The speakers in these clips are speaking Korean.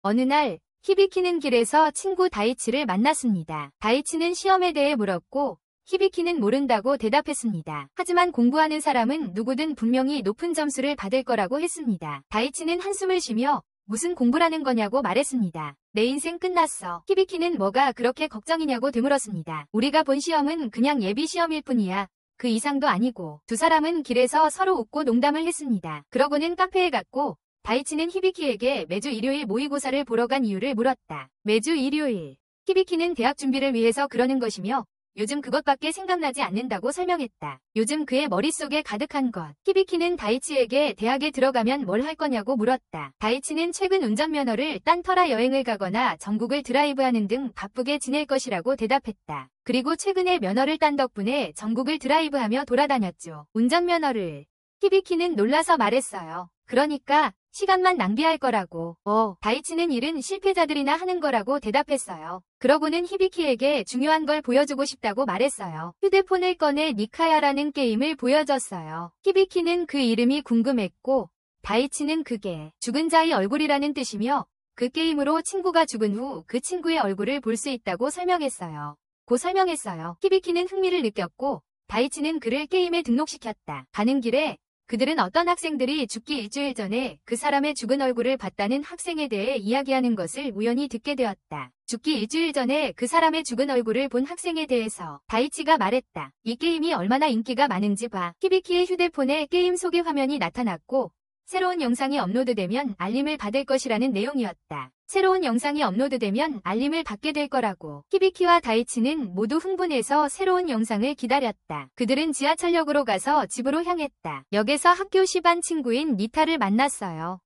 어느 날 히비키는 길에서 친구 다이치를 만났습니다. 다이치는 시험에 대해 물었고 히비키는 모른다고 대답했습니다. 하지만 공부하는 사람은 누구든 분명히 높은 점수를 받을 거라고 했습니다. 다이치는 한숨을 쉬며 무슨 공부라는 거냐고 말했습니다. 내 인생 끝났어. 히비키는 뭐가 그렇게 걱정이냐고 되물었습니다. 우리가 본 시험은 그냥 예비 시험일 뿐이야. 그 이상도 아니고. 두 사람은 길에서 서로 웃고 농담을 했습니다. 그러고는 카페에 갔고 다이치는 히비키에게 매주 일요일 모의고사를 보러 간 이유를 물었다. 매주 일요일. 히비키는 대학 준비를 위해서 그러는 것이며 요즘 그것밖에 생각나지 않는다고 설명했다. 요즘 그의 머릿속에 가득한 것. 히비키는 다이치에게 대학에 들어가면 뭘 할 거냐고 물었다. 다이치는 최근 운전면허를 딴 터라 여행을 가거나 전국을 드라이브하는 등 바쁘게 지낼 것이라고 대답했다. 그리고 최근에 면허를 딴 덕분에 전국을 드라이브하며 돌아다녔죠. 운전면허를. 히비키는 놀라서 말했어요. 그러니까 시간만 낭비할 거라고. 다이치는 일은 실패자들이나 하는 거라고 대답했어요. 그러고는 히비키에게 중요한 걸 보여주고 싶다고 말했어요. 휴대폰을 꺼내 니카야라는 게임을 보여줬어요. 히비키는 그 이름이 궁금했고 다이치는 그게 죽은 자의 얼굴이라는 뜻이며 그 게임으로 친구가 죽은 후 그 친구의 얼굴을 볼 수 있다고 설명했어요. 히비키는 흥미를 느꼈고 다이치는 그를 게임에 등록시켰다. 가는 길에 그들은 어떤 학생들이 죽기 일주일 전에 그 사람의 죽은 얼굴을 봤다는 학생에 대해 이야기하는 것을 우연히 듣게 되었다. 죽기 일주일 전에 그 사람의 죽은 얼굴을 본 학생에 대해서 다이치가 말했다. 이 게임이 얼마나 인기가 많은지 봐. 히비키의 휴대폰에 게임 소개 화면이 나타났고 새로운 영상이 업로드되면 알림을 받을 것이라는 내용이었다. 새로운 영상이 업로드되면 알림을 받게 될 거라고. 히비키와 다이치는 모두 흥분해서 새로운 영상을 기다렸다. 그들은 지하철역으로 가서 집으로 향했다. 역에서 학교 10반 친구인 니타를 만났어요.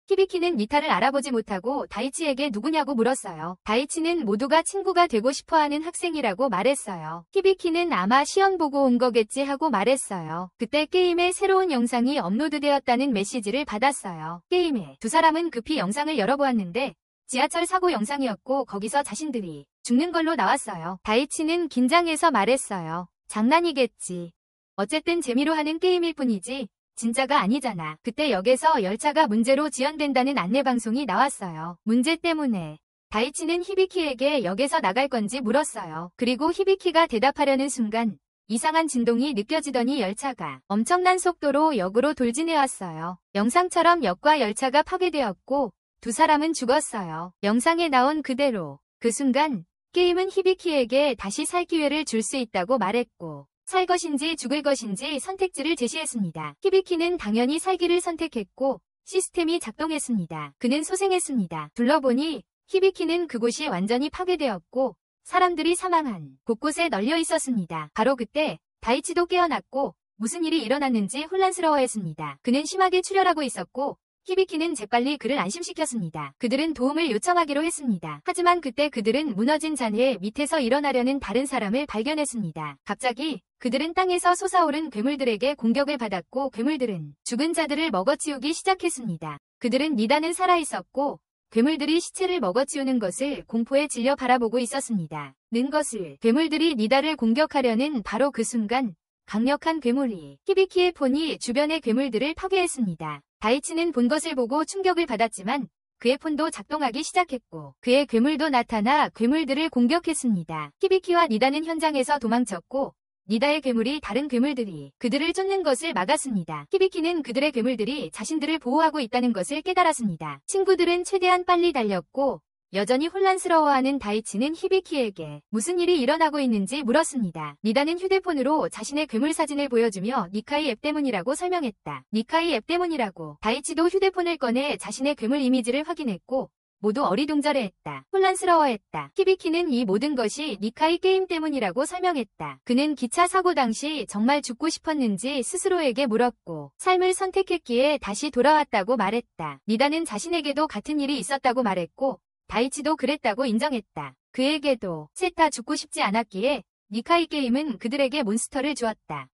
히비키는 니타를 알아보지 못하고 다이치에게 누구냐고 물었어요. 다이치는 모두가 친구가 되고 싶어하는 학생이라고 말했어요. 히비키는 아마 시험 보고 온 거겠지 하고 말했어요. 그때 게임에 새로운 영상이 업로드되었다는 메시지를 받았어요. 게임에 두 사람은 급히 영상을 열어보았는데 지하철 사고 영상이었고 거기서 자신들이 죽는 걸로 나왔어요. 다이치는 긴장해서 말했어요. 장난이겠지. 어쨌든 재미로 하는 게임일 뿐이지 진짜가 아니잖아. 그때 역에서 열차가 문제로 지연된다는 안내방송이 나왔어요. 문제 때문에 다이치는 히비키에게 역에서 나갈 건지 물었어요. 그리고 히비키가 대답하려는 순간 이상한 진동이 느껴지더니 열차가 엄청난 속도로 역으로 돌진해왔어요. 영상처럼 역과 열차가 파괴되었고 두 사람은 죽었어요. 영상에 나온 그대로. 그 순간 게임은 히비키에게 다시 살 기회를 줄 수 있다고 말했고 살 것인지 죽을 것인지 선택지를 제시했습니다. 히비키는 당연히 살기를 선택했고 시스템이 작동했습니다. 그는 소생했습니다. 둘러보니 히비키는 그곳이 완전히 파괴되었고 사람들이 사망한 곳곳에 널려 있었습니다. 바로 그때 다이치도 깨어났고 무슨 일이 일어났는지 혼란스러워했습니다. 그는 심하게 출혈하고 있었고 히비키는 재빨리 그를 안심시켰습니다. 그들은 도움을 요청하기로 했습니다. 하지만 그때 그들은 무너진 잔해 밑에서 일어나려는 다른 사람을 발견했습니다. 갑자기 그들은 땅에서 솟아오른 괴물들에게 공격을 받았고 괴물들은 죽은 자들을 먹어치우기 시작했습니다. 그들은 니다는 살아있었고 괴물들이 시체를 먹어치우는 것을 공포에 질려 바라보고 있었습니다. 괴물들이 니다를 공격하려는 바로 그 순간 강력한 괴물이 히비키의 폰이 주변의 괴물들을 파괴했습니다. 다이치는 본 것을 보고 충격을 받았지만 그의 폰도 작동하기 시작했고 그의 괴물도 나타나 괴물들을 공격했습니다. 히비키와 니다는 현장에서 도망쳤고 니다의 괴물이 다른 괴물들이 그들을 쫓는 것을 막았습니다. 히비키는 그들의 괴물들이 자신들을 보호하고 있다는 것을 깨달았습니다. 친구들은 최대한 빨리 달렸고 여전히 혼란스러워하는 다이치는 히비키에게 무슨 일이 일어나고 있는지 물었습니다. 니다는 휴대폰으로 자신의 괴물 사진을 보여주며 니카이 앱 때문이라고 설명했다. 니카이 앱 때문이라고. 다이치도 휴대폰을 꺼내 자신의 괴물 이미지를 확인했고 모두 어리둥절해했다. 혼란스러워했다. 히비키는 이 모든 것이 니카이 게임 때문이라고 설명했다. 그는 기차 사고 당시 정말 죽고 싶었는지 스스로에게 물었고 삶을 선택했기에 다시 돌아왔다고 말했다. 니다는 자신에게도 같은 일이 있었다고 말했고 다이치도 그랬다고 인정했다. 그에게도 셋 다 죽고 싶지 않았기에 니카이 게임은 그들에게 몬스터를 주었다.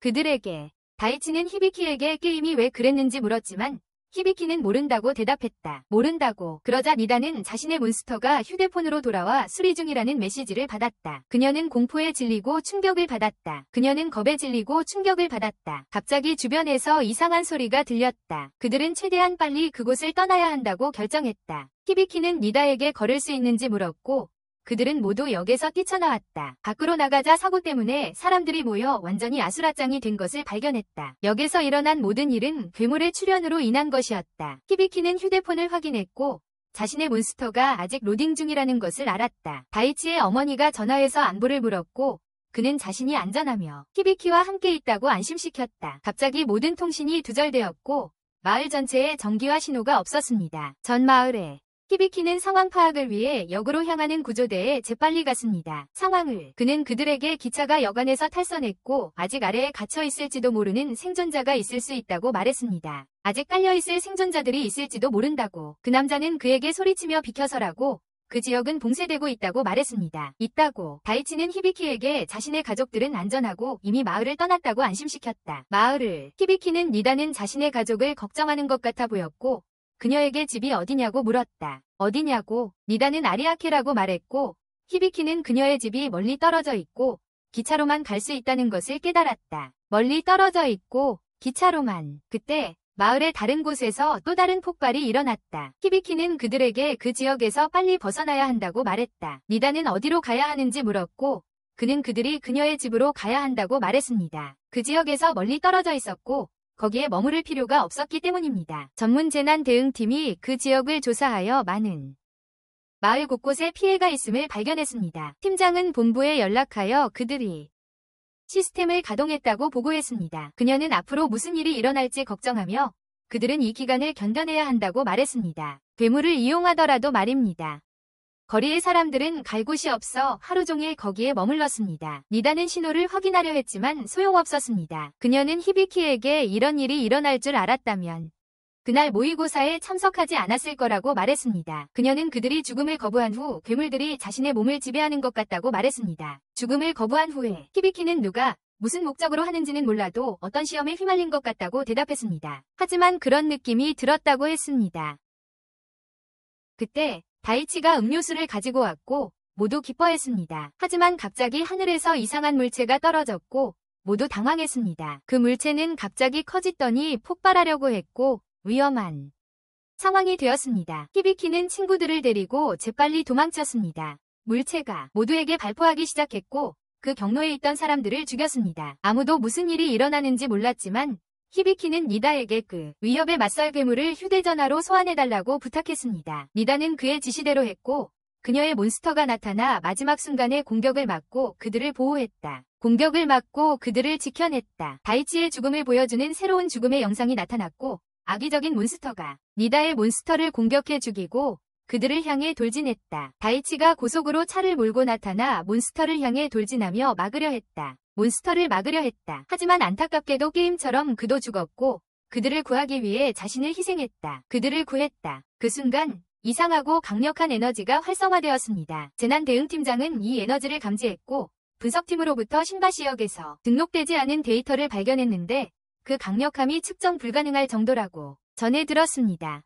다이치는 히비키에게 게임이 왜 그랬는지 물었지만 히비키는 모른다고 대답했다. 모른다고. 그러자 니다는 자신의 몬스터가 휴대폰으로 돌아와 수리 중이라는 메시지를 받았다. 그녀는 공포에 질리고 충격을 받았다. 그녀는 겁에 질리고 충격을 받았다. 갑자기 주변에서 이상한 소리가 들렸다. 그들은 최대한 빨리 그곳을 떠나야 한다고 결정했다. 히비키는 니다에게 걸을 수 있는지 물었고 그들은 모두 역에서 뛰쳐나왔다. 밖으로 나가자 사고 때문에 사람들이 모여 완전히 아수라장이 된 것을 발견했다. 역에서 일어난 모든 일은 괴물의 출현으로 인한 것이었다. 히비키는 휴대폰을 확인했고 자신의 몬스터가 아직 로딩 중이라는 것을 알았다. 다이치의 어머니가 전화해서 안부를 물었고 그는 자신이 안전하며 히비키와 함께 있다고 안심시켰다. 갑자기 모든 통신이 두절되었고 마을 전체에 전기와 신호가 없었습니다. 전 마을에 히비키는 상황 파악을 위해 역으로 향하는 구조대에 재빨리 갔습니다. 상황을 그는 그들에게 기차가 역 안에서 탈선했고 아직 아래에 갇혀 있을지도 모르는 생존자가 있을 수 있다고 말했습니다. 아직 깔려있을 생존자들이 있을지도 모른다고. 그 남자는 그에게 소리치며 비켜서라고 그 지역은 봉쇄되고 있다고 말했습니다. 있다고. 다이치는 히비키에게 자신의 가족들은 안전하고 이미 마을을 떠났다고 안심시켰다. 마을을. 히비키는 니다는 자신의 가족을 걱정하는 것 같아 보였고 그녀에게 집이 어디냐고 물었다. 어디냐고? 니다는 아리아케라고 말했고 히비키는 그녀의 집이 멀리 떨어져 있고 기차로만 갈 수 있다는 것을 깨달았다. 멀리 떨어져 있고 기차로만. 그때 마을의 다른 곳에서 또 다른 폭발이 일어났다. 히비키는 그들에게 그 지역에서 빨리 벗어나야 한다고 말했다. 니다는 어디로 가야 하는지 물었고 그는 그들이 그녀의 집으로 가야 한다고 말했습니다. 그 지역에서 멀리 떨어져 있었고 거기에 머무를 필요가 없었기 때문입니다. 전문 재난 대응팀이 그 지역을 조사하여 많은 마을 곳곳에 피해가 있음을 발견했습니다. 팀장은 본부에 연락하여 그들이 시스템을 가동했다고 보고했습니다. 그녀는 앞으로 무슨 일이 일어날지 걱정하며 그들은 이 기간을 견뎌내야 한다고 말했습니다. 괴물을 이용하더라도 말입니다. 거리의 사람들은 갈 곳이 없어 하루 종일 거기에 머물렀습니다. 니다는 신호를 확인하려 했지만 소용없었습니다. 그녀는 히비키에게 이런 일이 일어날 줄 알았다면 그날 모의고사에 참석하지 않았을 거라고 말했습니다. 그녀는 그들이 죽음을 거부한 후 괴물들이 자신의 몸을 지배하는 것 같다고 말했습니다. 죽음을 거부한 후에 히비키는 누가 무슨 목적으로 하는지는 몰라도 어떤 시험에 휘말린 것 같다고 대답했습니다. 하지만 그런 느낌이 들었다고 했습니다. 그때 다이치가 음료수를 가지고 왔고 모두 기뻐했습니다. 하지만 갑자기 하늘에서 이상한 물체가 떨어졌고 모두 당황했습니다. 그 물체는 갑자기 커지더니 폭발하려고 했고 위험한 상황이 되었습니다. 히비키는 친구들을 데리고 재빨리 도망쳤습니다. 물체가 모두에게 발포하기 시작했고 그 경로에 있던 사람들을 죽였습니다. 아무도 무슨 일이 일어나는지 몰랐지만 히비키는 니다에게 그 위협에 맞설 괴물을 휴대전화로 소환해달라고 부탁했습니다. 니다는 그의 지시대로 했고 그녀의 몬스터가 나타나 마지막 순간에 공격을 막고 그들을 보호했다. 공격을 막고 그들을 지켜냈다. 다이치의 죽음을 보여주는 새로운 죽음의 영상이 나타났고 악의적인 몬스터가 니다의 몬스터를 공격해 죽이고 그들을 향해 돌진했다. 다이치가 고속으로 차를 몰고 나타나 몬스터를 향해 돌진하며 막으려 했다. 몬스터를 막으려 했다. 하지만 안타깝게도 게임처럼 그도 죽었고 그들을 구하기 위해 자신을 희생했다. 그들을 구했다. 그 순간 이상하고 강력한 에너지가 활성화되었습니다. 재난대응팀장은 이 에너지를 감지했고 분석팀으로부터 신바시역에서 등록되지 않은 데이터를 발견했는데 그 강력함이 측정 불가능할 정도라고 전해 들었습니다.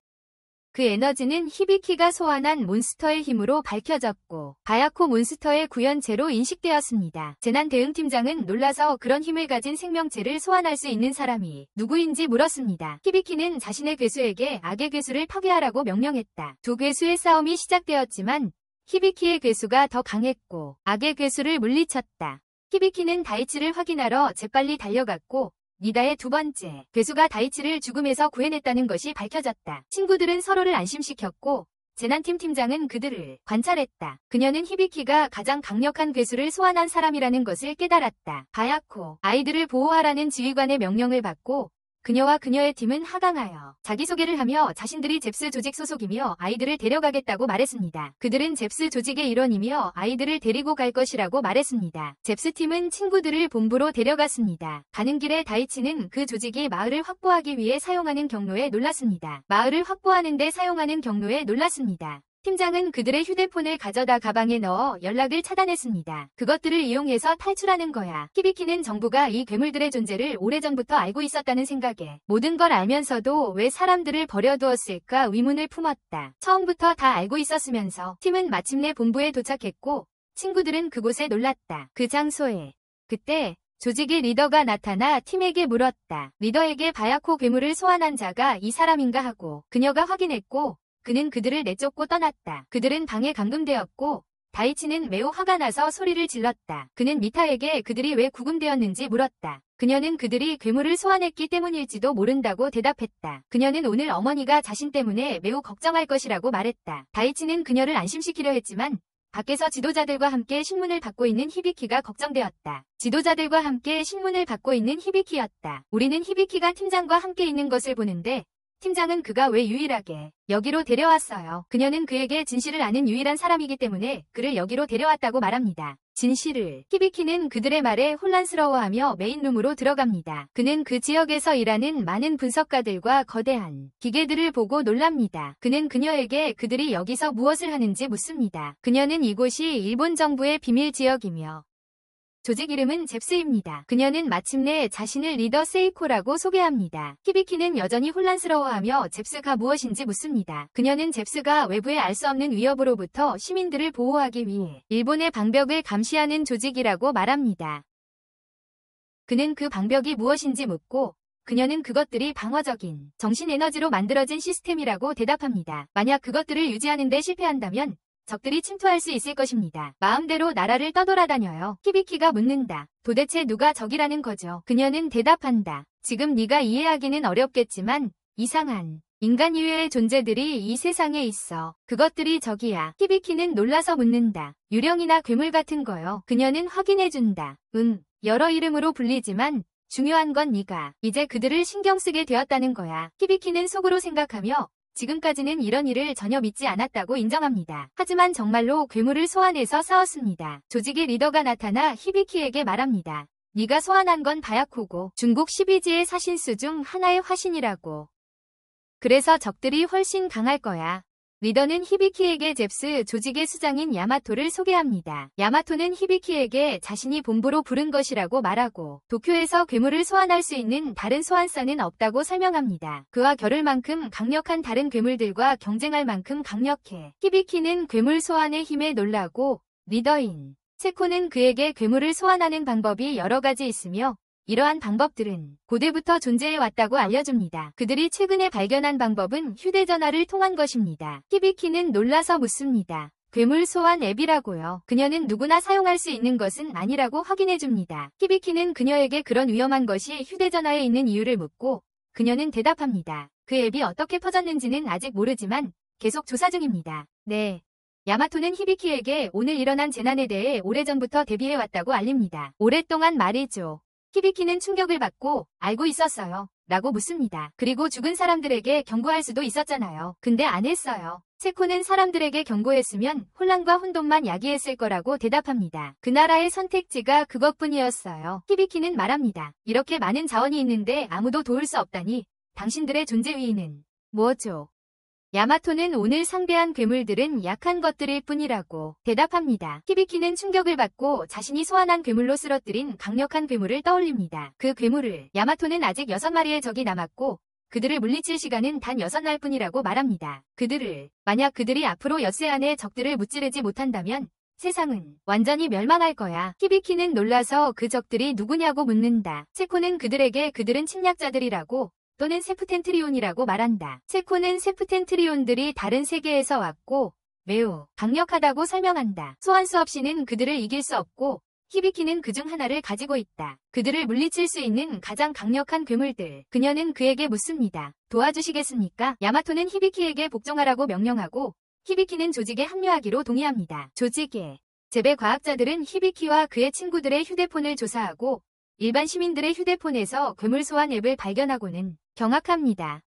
그 에너지는 히비키가 소환한 몬스터의 힘으로 밝혀졌고 바야코 몬스터의 구현체로 인식되었습니다. 재난대응팀장은 놀라서 그런 힘을 가진 생명체를 소환할 수 있는 사람이 누구인지 물었습니다. 히비키는 자신의 괴수에게 악의 괴수를 파괴하라고 명령했다. 두 괴수의 싸움이 시작되었지만 히비키의 괴수가 더 강했고 악의 괴수를 물리쳤다. 히비키는 다이치를 확인하러 재빨리 달려갔고 니다의 두 번째 괴수가 다이치를 죽음에서 구해냈다는 것이 밝혀졌다. 친구들은 서로를 안심시켰고 재난팀 팀장은 그들을 관찰했다. 그녀는 히비키가 가장 강력한 괴수를 소환한 사람이라는 것을 깨달았다. 바야코 아이들을 보호하라는 지휘관의 명령을 받고 그녀와 그녀의 팀은 하강하여 자기소개를 하며 자신들이 잽스 조직 소속이며 아이들을 데려가겠다고 말했습니다. 그들은 잽스 조직의 일원이며 아이들을 데리고 갈 것이라고 말했습니다. 잽스 팀은 친구들을 본부로 데려갔습니다. 가는 길에 다이치는 그 조직이 마을을 확보하기 위해 사용하는 경로에 놀랐습니다. 마을을 확보하는 데 사용하는 경로에 놀랐습니다. 팀장은 그들의 휴대폰을 가져다 가방에 넣어 연락을 차단했습니다. 그것들을 이용해서 탈출하는 거야. 히비키는 정부가 이 괴물들의 존재를 오래전부터 알고 있었다는 생각에 모든 걸 알면서도 왜 사람들을 버려두었을까 의문을 품었다. 처음부터 다 알고 있었으면서 팀은 마침내 본부에 도착했고 친구들은 그곳에 놀랐다. 그 장소에. 그때 조직의 리더가 나타나 팀에게 물었다. 리더에게 바야코 괴물을 소환한 자가 이 사람인가 하고 그녀가 확인했고 그는 그들을 내쫓고 떠났다. 그들은 방에 감금되었고 다이치는 매우 화가 나서 소리를 질렀다. 그는 미타에게 그들이 왜 구금되었는지 물었다. 그녀는 그들이 괴물을 소환했기 때문일지도 모른다고 대답했다. 그녀는 오늘 어머니가 자신 때문에 매우 걱정할 것이라고 말했다. 다이치는 그녀를 안심시키려 했지만 밖에서 지도자들과 함께 신문을 받고 있는 히비키가 걱정되었다. 지도자들과 함께 신문을 받고 있는 히비키였다. 우리는 히비키가 팀장과 함께 있는 것을 보는데 팀장은 그가 왜 유일하게 여기로 데려왔어요. 그녀는 그에게 진실을 아는 유일한 사람이기 때문에 그를 여기로 데려왔다고 말합니다. 진실을. 히비키는 그들의 말에 혼란스러워하며 메인룸으로 들어갑니다. 그는 그 지역에서 일하는 많은 분석가들과 거대한 기계들을 보고 놀랍니다. 그는 그녀에게 그들이 여기서 무엇을 하는지 묻습니다. 그녀는 이곳이 일본 정부의 비밀 지역이며 조직 이름은 잽스입니다. 그녀는 마침내 자신을 리더 세이코라고 소개합니다. 히비키는 여전히 혼란스러워하며 잽스가 무엇인지 묻습니다. 그녀는 잽스가 외부에 알 수 없는 위협으로부터 시민들을 보호하기 위해 일본의 방벽을 감시하는 조직이라고 말합니다. 그는 그 방벽이 무엇인지 묻고 그녀는 그것들이 방어적인 정신 에너지로 만들어진 시스템이라고 대답합니다. 만약 그것들을 유지하는 데 실패한다면 적들이 침투할 수 있을 것입니다. 마음대로 나라를 떠돌아다녀요. 히비키가 묻는다. 도대체 누가 적이라는 거죠? 그녀는 대답한다. 지금 네가 이해하기는 어렵겠지만 이상한 인간 이외의 존재들이 이 세상에 있어. 그것들이 적이야. 히비키는 놀라서 묻는다. 유령이나 괴물 같은 거요. 그녀는 확인해준다. 여러 이름으로 불리지만 중요한 건 네가 이제 그들을 신경 쓰게 되었다는 거야. 히비키는 속으로 생각하며 지금까지는 이런 일을 전혀 믿지 않았다고 인정합니다. 하지만 정말로 괴물을 소환해서 싸웠습니다. 조직의 리더가 나타나 히비키에게 말합니다. 네가 소환한 건 바야코고 중국 12지의 사신수 중 하나의 화신이라고. 그래서 적들이 훨씬 강할 거야. 리더는 히비키에게 잽스 조직의 수장인 야마토를 소개합니다. 야마토는 히비키에게 자신이 본부로 부른 것이라고 말하고 도쿄에서 괴물을 소환할 수 있는 다른 소환사는 없다고 설명합니다. 그와 겨룰 만큼 강력한 다른 괴물들과 경쟁할 만큼 강력해. 히비키는 괴물 소환의 힘에 놀라고 리더인 세코는 그에게 괴물을 소환하는 방법이 여러 가지 있으며 이러한 방법들은 고대부터 존재해왔다고 알려줍니다. 그들이 최근에 발견한 방법은 휴대전화를 통한 것입니다. 히비키는 놀라서 묻습니다. 괴물 소환 앱이라고요. 그녀는 누구나 사용할 수 있는 것은 아니라고 확인해줍니다. 히비키는 그녀에게 그런 위험한 것이 휴대전화에 있는 이유를 묻고 그녀는 대답합니다. 그 앱이 어떻게 퍼졌는지는 아직 모르지만 계속 조사 중입니다. 네. 야마토는 히비키에게 오늘 일어난 재난에 대해 오래전부터 대비해왔다고 알립니다. 오랫동안 말이죠. 히비키는 충격을 받고 알고 있었어요. 라고 묻습니다. 그리고 죽은 사람들에게 경고할 수도 있었잖아요. 근데 안 했어요. 세코는 사람들에게 경고했으면 혼란과 혼돈만 야기했을 거라고 대답합니다. 그 나라의 선택지가 그것뿐이었어요. 히비키는 말합니다. 이렇게 많은 자원이 있는데 아무도 도울 수 없다니 당신들의 존재 위인은 뭐죠? 야마토는 오늘 상대한 괴물들은 약한 것들일 뿐이라고 대답합니다. 히비키는 충격을 받고 자신이 소환한 괴물로 쓰러뜨린 강력한 괴물을 떠올립니다. 그 괴물을 야마토는 아직 6마리의 적이 남았고 그들을 물리칠 시간은 단 6날 뿐이라고 말합니다. 만약 그들이 앞으로 엿새 안에 적들을 무찌르지 못한다면 세상은 완전히 멸망할 거야. 히비키는 놀라서 그 적들이 누구냐고 묻는다. 세코는 그들에게 그들은 침략자들이라고 또는 세프텐트리온이라고 말한다. 세코는 세프텐트리온들이 다른 세계에서 왔고 매우 강력하다고 설명한다. 소환수 없이는 그들을 이길 수 없고 히비키는 그중 하나를 가지고 있다. 그들을 물리칠 수 있는 가장 강력한 괴물들. 그녀는 그에게 묻습니다. 도와주시겠습니까? 야마토는 히비키에게 복종하라고 명령하고 히비키는 조직에 합류하기로 동의합니다. 조직의 재배 과학자들은 히비키와 그의 친구들의 휴대폰을 조사하고 일반 시민들의 휴대폰에서 괴물 소환 앱을 발견하고는 경악합니다.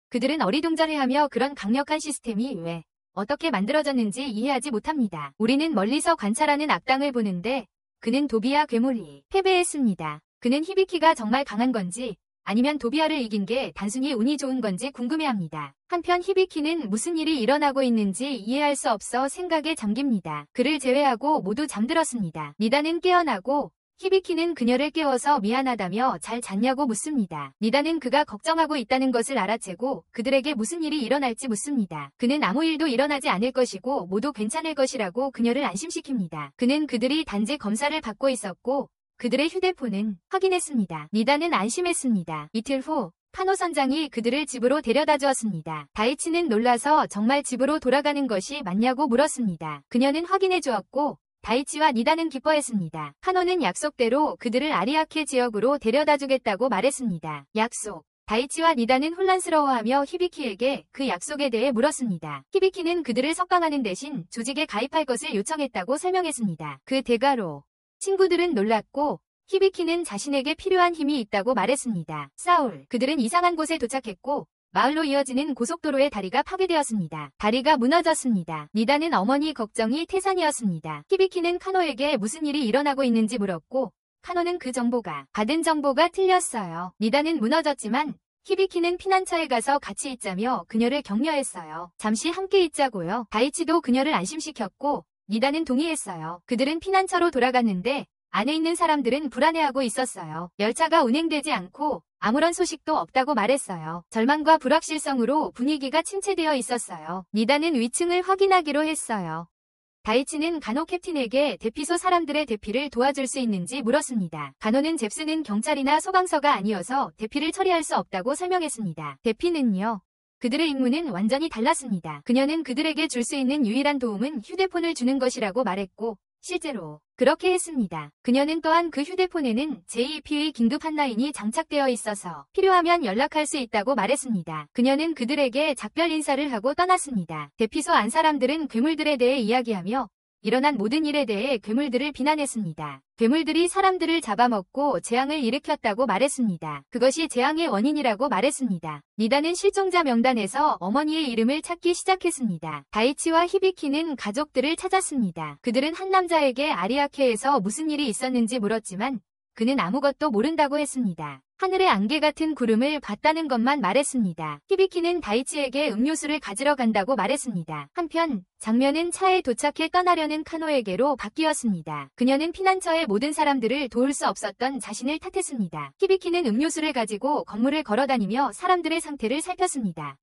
그들은 어리둥절해하며 그런 강력한 시스템이 왜 어떻게 만들어졌는지 이해하지 못합니다. 우리는 멀리서 관찰하는 악당을 보는데 그는 도비와 괴물이 패배했습니다. 그는 히비키가 정말 강한 건지 아니면 도비아를 이긴 게 단순히 운이 좋은 건지 궁금해합니다. 한편 히비키는 무슨 일이 일어나고 있는지 이해할 수 없어 생각에 잠깁니다. 그를 제외하고 모두 잠들었습니다. 니다는 깨어나고 히비키는 그녀를 깨워서 미안하다며 잘 잤냐고 묻습니다. 니다는 그가 걱정하고 있다는 것을 알아채고 그들에게 무슨 일이 일어날지 묻습니다. 그는 아무 일도 일어나지 않을 것이고 모두 괜찮을 것이라고 그녀를 안심시킵니다. 그는 그들이 단지 검사를 받고 있었고 그들의 휴대폰은 확인했습니다. 니다는 안심했습니다. 이틀 후 카노 선장이 그들을 집으로 데려다 주었습니다. 다이치는 놀라서 정말 집으로 돌아가는 것이 맞냐고 물었습니다. 그녀는 확인해 주었고 다이치와 니다는 기뻐했습니다. 카노는 약속대로 그들을 아리아케 지역으로 데려다 주겠다고 말했습니다. 약속. 다이치와 니다는 혼란스러워하며 히비키에게 그 약속에 대해 물었습니다. 히비키는 그들을 석방하는 대신 조직에 가입할 것을 요청했다고 설명했습니다. 그 대가로 친구들은 놀랐고 히비키는 자신에게 필요한 힘이 있다고 말했습니다. 사울. 그들은 이상한 곳에 도착했고 마을로 이어지는 고속도로의 다리가 파괴되었습니다. 다리가 무너졌습니다. 니다는 어머니 걱정이 태산이었습니다. 히비키는 카노에게 무슨 일이 일어나고 있는지 물었고 카노는 그 정보가 받은 정보가 틀렸어요. 니다는 무너졌지만 히비키는 피난처에 가서 같이 있자며 그녀를 격려했어요. 잠시 함께 있자고요. 다이치도 그녀를 안심시켰고 니다는 동의했어요. 그들은 피난처로 돌아갔는데 안에 있는 사람들은 불안해하고 있었어요. 열차가 운행되지 않고 아무런 소식도 없다고 말했어요. 절망과 불확실성으로 분위기가 침체되어 있었어요. 니다는 위층을 확인하기로 했어요. 다이치는 간호 캡틴에게 대피소 사람들의 대피를 도와줄 수 있는지 물었습니다. 간호는 잽스는 경찰이나 소방서가 아니어서 대피를 처리할 수 없다고 설명했습니다. 대피는요. 그들의 임무는 완전히 달랐습니다. 그녀는 그들에게 줄 수 있는 유일한 도움은 휴대폰을 주는 것이라고 말했고 실제로 그렇게 했습니다. 그녀는 또한 그 휴대폰에는 JP의 긴급 핫라인이 장착되어 있어서 필요하면 연락할 수 있다고 말했습니다. 그녀는 그들에게 작별 인사를 하고 떠났습니다. 대피소 안 사람들은 괴물들에 대해 이야기하며 일어난 모든 일에 대해 괴물들을 비난했습니다. 괴물들이 사람들을 잡아먹고 재앙을 일으켰다고 말했습니다. 그것이 재앙의 원인이라고 말했습니다. 니다는 실종자 명단에서 어머니의 이름을 찾기 시작했습니다. 다이치와 히비키는 가족들을 찾았습니다. 그들은 한 남자에게 아리아케에서 무슨 일이 있었는지 물었지만 그는 아무것도 모른다고 했습니다. 하늘의 안개 같은 구름을 봤다는 것만 말했습니다. 히비키는 다이치에게 음료수를 가지러 간다고 말했습니다. 한편 장면은 차에 도착해 떠나려는 카노에게로 바뀌었습니다. 그녀는 피난처의 모든 사람들을 도울 수 없었던 자신을 탓했습니다. 히비키는 음료수를 가지고 건물을 걸어다니며 사람들의 상태를 살폈습니다.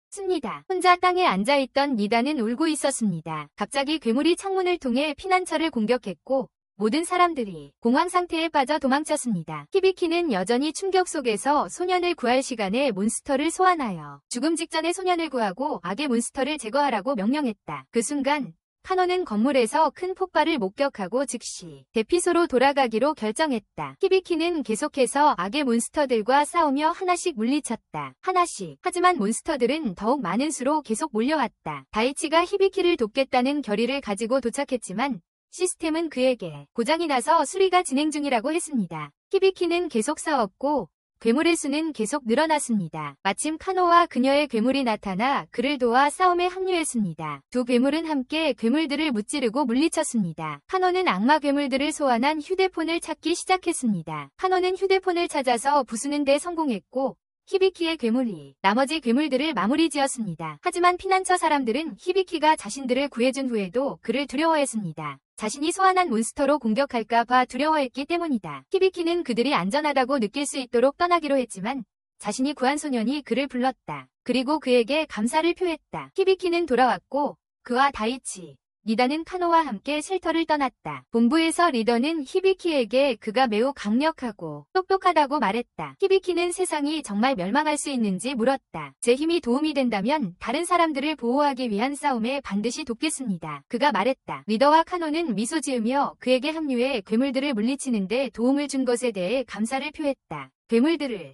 혼자 땅에 앉아있던 니다는 울고 있었습니다. 갑자기 괴물이 창문을 통해 피난처를 공격했고 모든 사람들이 공황 상태에 빠져 도망쳤습니다. 히비키는 여전히 충격 속에서 소년을 구할 시간에 몬스터를 소환하여 죽음 직전에 소년을 구하고 악의 몬스터를 제거하라고 명령했다. 그 순간 카노는 건물에서 큰 폭발을 목격하고 즉시 대피소로 돌아가기로 결정했다. 히비키는 계속해서 악의 몬스터들과 싸우며 하나씩 물리쳤다. 하지만 몬스터들은 더욱 많은 수로 계속 몰려왔다. 다이치가 히비키를 돕겠다는 결의를 가지고 도착했지만 시스템은 그에게 고장이 나서 수리가 진행 중이라고 했습니다. 히비키는 계속 싸웠고 괴물의 수는 계속 늘어났습니다. 마침 카노와 그녀의 괴물이 나타나 그를 도와 싸움에 합류했습니다. 두 괴물은 함께 괴물들을 무찌르고 물리쳤습니다. 카노는 악마 괴물들을 소환한 휴대폰을 찾기 시작했습니다. 카노는 휴대폰을 찾아서 부수는 데 성공했고 히비키의 괴물이 나머지 괴물들을 마무리 지었습니다. 하지만 피난처 사람들은 히비키가 자신들을 구해준 후에도 그를 두려워했습니다. 자신이 소환한 몬스터로 공격할까봐 두려워했기 때문이다. 히비키는 그들이 안전하다고 느낄 수 있도록 떠나기로 했지만 자신이 구한 소년이 그를 불렀다. 그리고 그에게 감사를 표했다. 히비키는 돌아왔고 그와 다이치, 니다는 카노와 함께 쉘터를 떠났다. 본부에서 리더는 히비키에게 그가 매우 강력하고 똑똑하다고 말했다. 히비키는 세상이 정말 멸망할 수 있는지 물었다. 제 힘이 도움이 된다면 다른 사람들을 보호하기 위한 싸움에 반드시 돕겠습니다. 그가 말했다. 리더와 카노는 미소 지으며 그에게 합류해 괴물들을 물리치는데 도움을 준 것에 대해 감사를 표했다.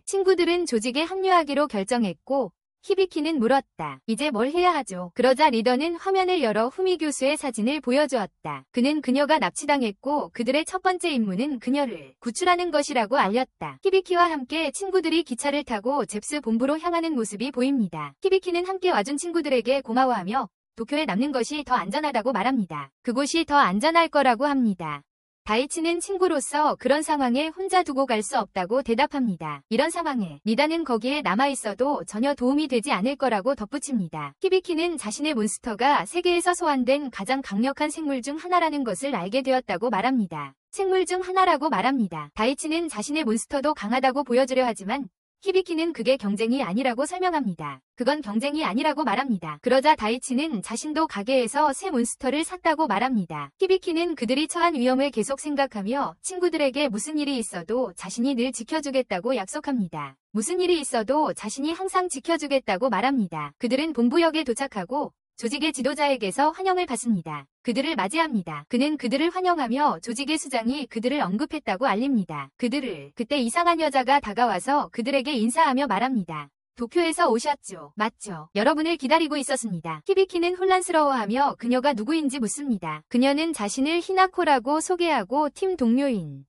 친구들은 조직에 합류하기로 결정했고 히비키는 물었다. 이제 뭘 해야 하죠? 그러자 리더는 화면을 열어 후미 교수의 사진을 보여주었다. 그는 그녀가 납치당했고 그들의 첫 번째 임무는 그녀를 구출하는 것이라고 알렸다. 히비키와 함께 친구들이 기차를 타고 잽스 본부로 향하는 모습이 보입니다. 히비키는 함께 와준 친구들에게 고마워하며 도쿄에 남는 것이 더 안전하다고 말합니다. 그곳이 더 안전할 거라고 합니다. 다이치는 친구로서 그런 상황에 혼자 두고 갈 수 없다고 대답합니다. 이런 상황에 니다는 거기에 남아있어도 전혀 도움이 되지 않을 거라고 덧붙입니다. 히비키는 자신의 몬스터가 세계에서 소환된 가장 강력한 생물 중 하나라는 것을 알게 되었다고 말합니다. 생물 중 하나라고 말합니다. 다이치는 자신의 몬스터도 강하다고 보여주려 하지만 히비키는 그게 경쟁이 아니라고 설명합니다. 그건 경쟁이 아니라고 말합니다. 그러자 다이치는 자신도 가게에서 새 몬스터를 샀다고 말합니다. 히비키는 그들이 처한 위험을 계속 생각하며 친구들에게 무슨 일이 있어도 자신이 늘 지켜주겠다고 약속합니다. 무슨 일이 있어도 자신이 항상 지켜주겠다고 말합니다. 그들은 본부역에 도착하고 조직의 지도자에게서 환영을 받습니다. 그들을 맞이합니다. 그는 그들을 환영하며 조직의 수장이 그들을 언급했다고 알립니다. 그때 이상한 여자가 다가와서 그들에게 인사하며 말합니다. 도쿄에서 오셨죠? 맞죠? 여러분을 기다리고 있었습니다. 히비키는 혼란스러워하며 그녀가 누구인지 묻습니다. 그녀는 자신을 히나코라고 소개하고 팀 동료인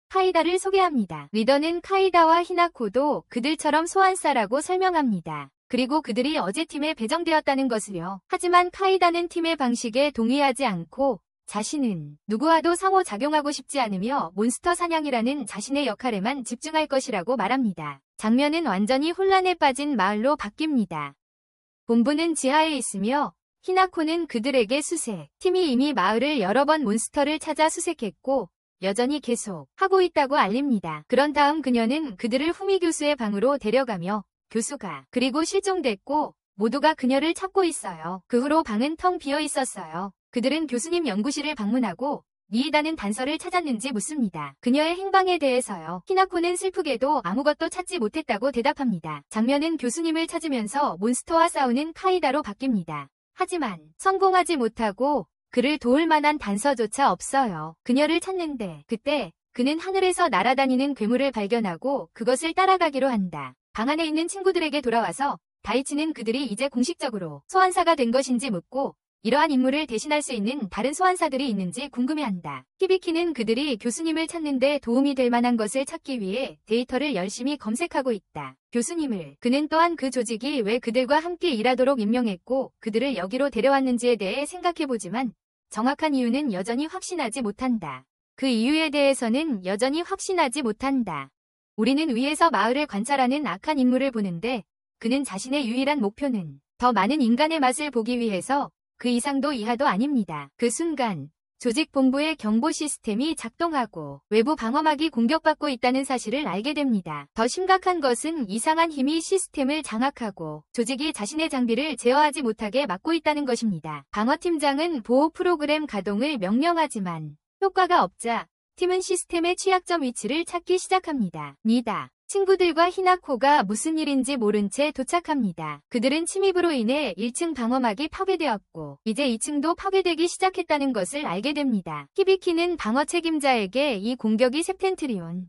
카이다를 소개합니다. 리더는 카이다와 히나코도 그들처럼 소환사라고 설명합니다. 그리고 그들이 어제 팀에 배정되었다는 것을요. 하지만 카이다는 팀의 방식에 동의하지 않고 자신은 누구와도 상호작용하고 싶지 않으며 몬스터 사냥이라는 자신의 역할에만 집중할 것이라고 말합니다. 장면은 완전히 혼란에 빠진 마을로 바뀝니다. 본부는 지하에 있으며 히나코는 그들에게 수색. 팀이 이미 마을을 여러 번 몬스터를 찾아 수색했고 여전히 계속 하고 있다고 알립니다. 그런 다음 그녀는 그들을 후미 교수의 방으로 데려가며 교수가 그리고 실종됐고 모두가 그녀를 찾고 있어요. 그 후로 방은 텅 비어 있었어요. 그들은 교수님 연구실을 방문하고 니이다는 단서를 찾았는지 묻습니다. 그녀의 행방에 대해서요. 히나코는 슬프게도 아무것도 찾지 못했다고 대답합니다. 장면은 교수님을 찾으면서 몬스터와 싸우는 카이다로 바뀝니다. 하지만 성공하지 못하고 그를 도울 만한 단서조차 없어요. 그녀를 찾는데 그때 그는 하늘에서 날아다니는 괴물을 발견하고 그것을 따라가기로 한다. 방 안에 있는 친구들에게 돌아와서 다이치는 그들이 이제 공식적으로 소환사가 된 것인지 묻고 이러한 임무를 대신할 수 있는 다른 소환사들이 있는지 궁금해한다. 히비키는 그들이 교수님을 찾는데 도움이 될 만한 것을 찾기 위해 데이터를 열심히 검색하고 있다. 교수님을 그는 또한 그 조직이 왜 그들과 함께 일하도록 임명했고 그들을 여기로 데려왔는지에 대해 생각해보지만 정확한 이유는 여전히 확신하지 못한다. 그 이유에 대해서는 여전히 확신하지 못한다. 우리는 위에서 마을을 관찰하는 악한 인물을 보는데 그는 자신의 유일한 목표는 더 많은 인간의 맛을 보기 위해서 그 이상도 이하도 아닙니다. 그 순간 조직 본부의 경보 시스템이 작동하고 외부 방어막이 공격받고 있다는 사실을 알게 됩니다. 더 심각한 것은 이상한 힘이 시스템을 장악하고 조직이 자신의 장비를 제어하지 못하게 막고 있다는 것입니다. 방어팀장은 보호 프로그램 가동을 명령하지만 효과가 없자 팀은 시스템의 취약점 위치를 찾기 시작합니다. 니다. 친구들과 히나코가 무슨 일인지 모른 채 도착합니다. 그들은 침입으로 인해 1층 방어막이 파괴되었고 이제 2층도 파괴되기 시작했다는 것을 알게 됩니다. 히비키는 방어 책임자에게 이 공격이 septentrion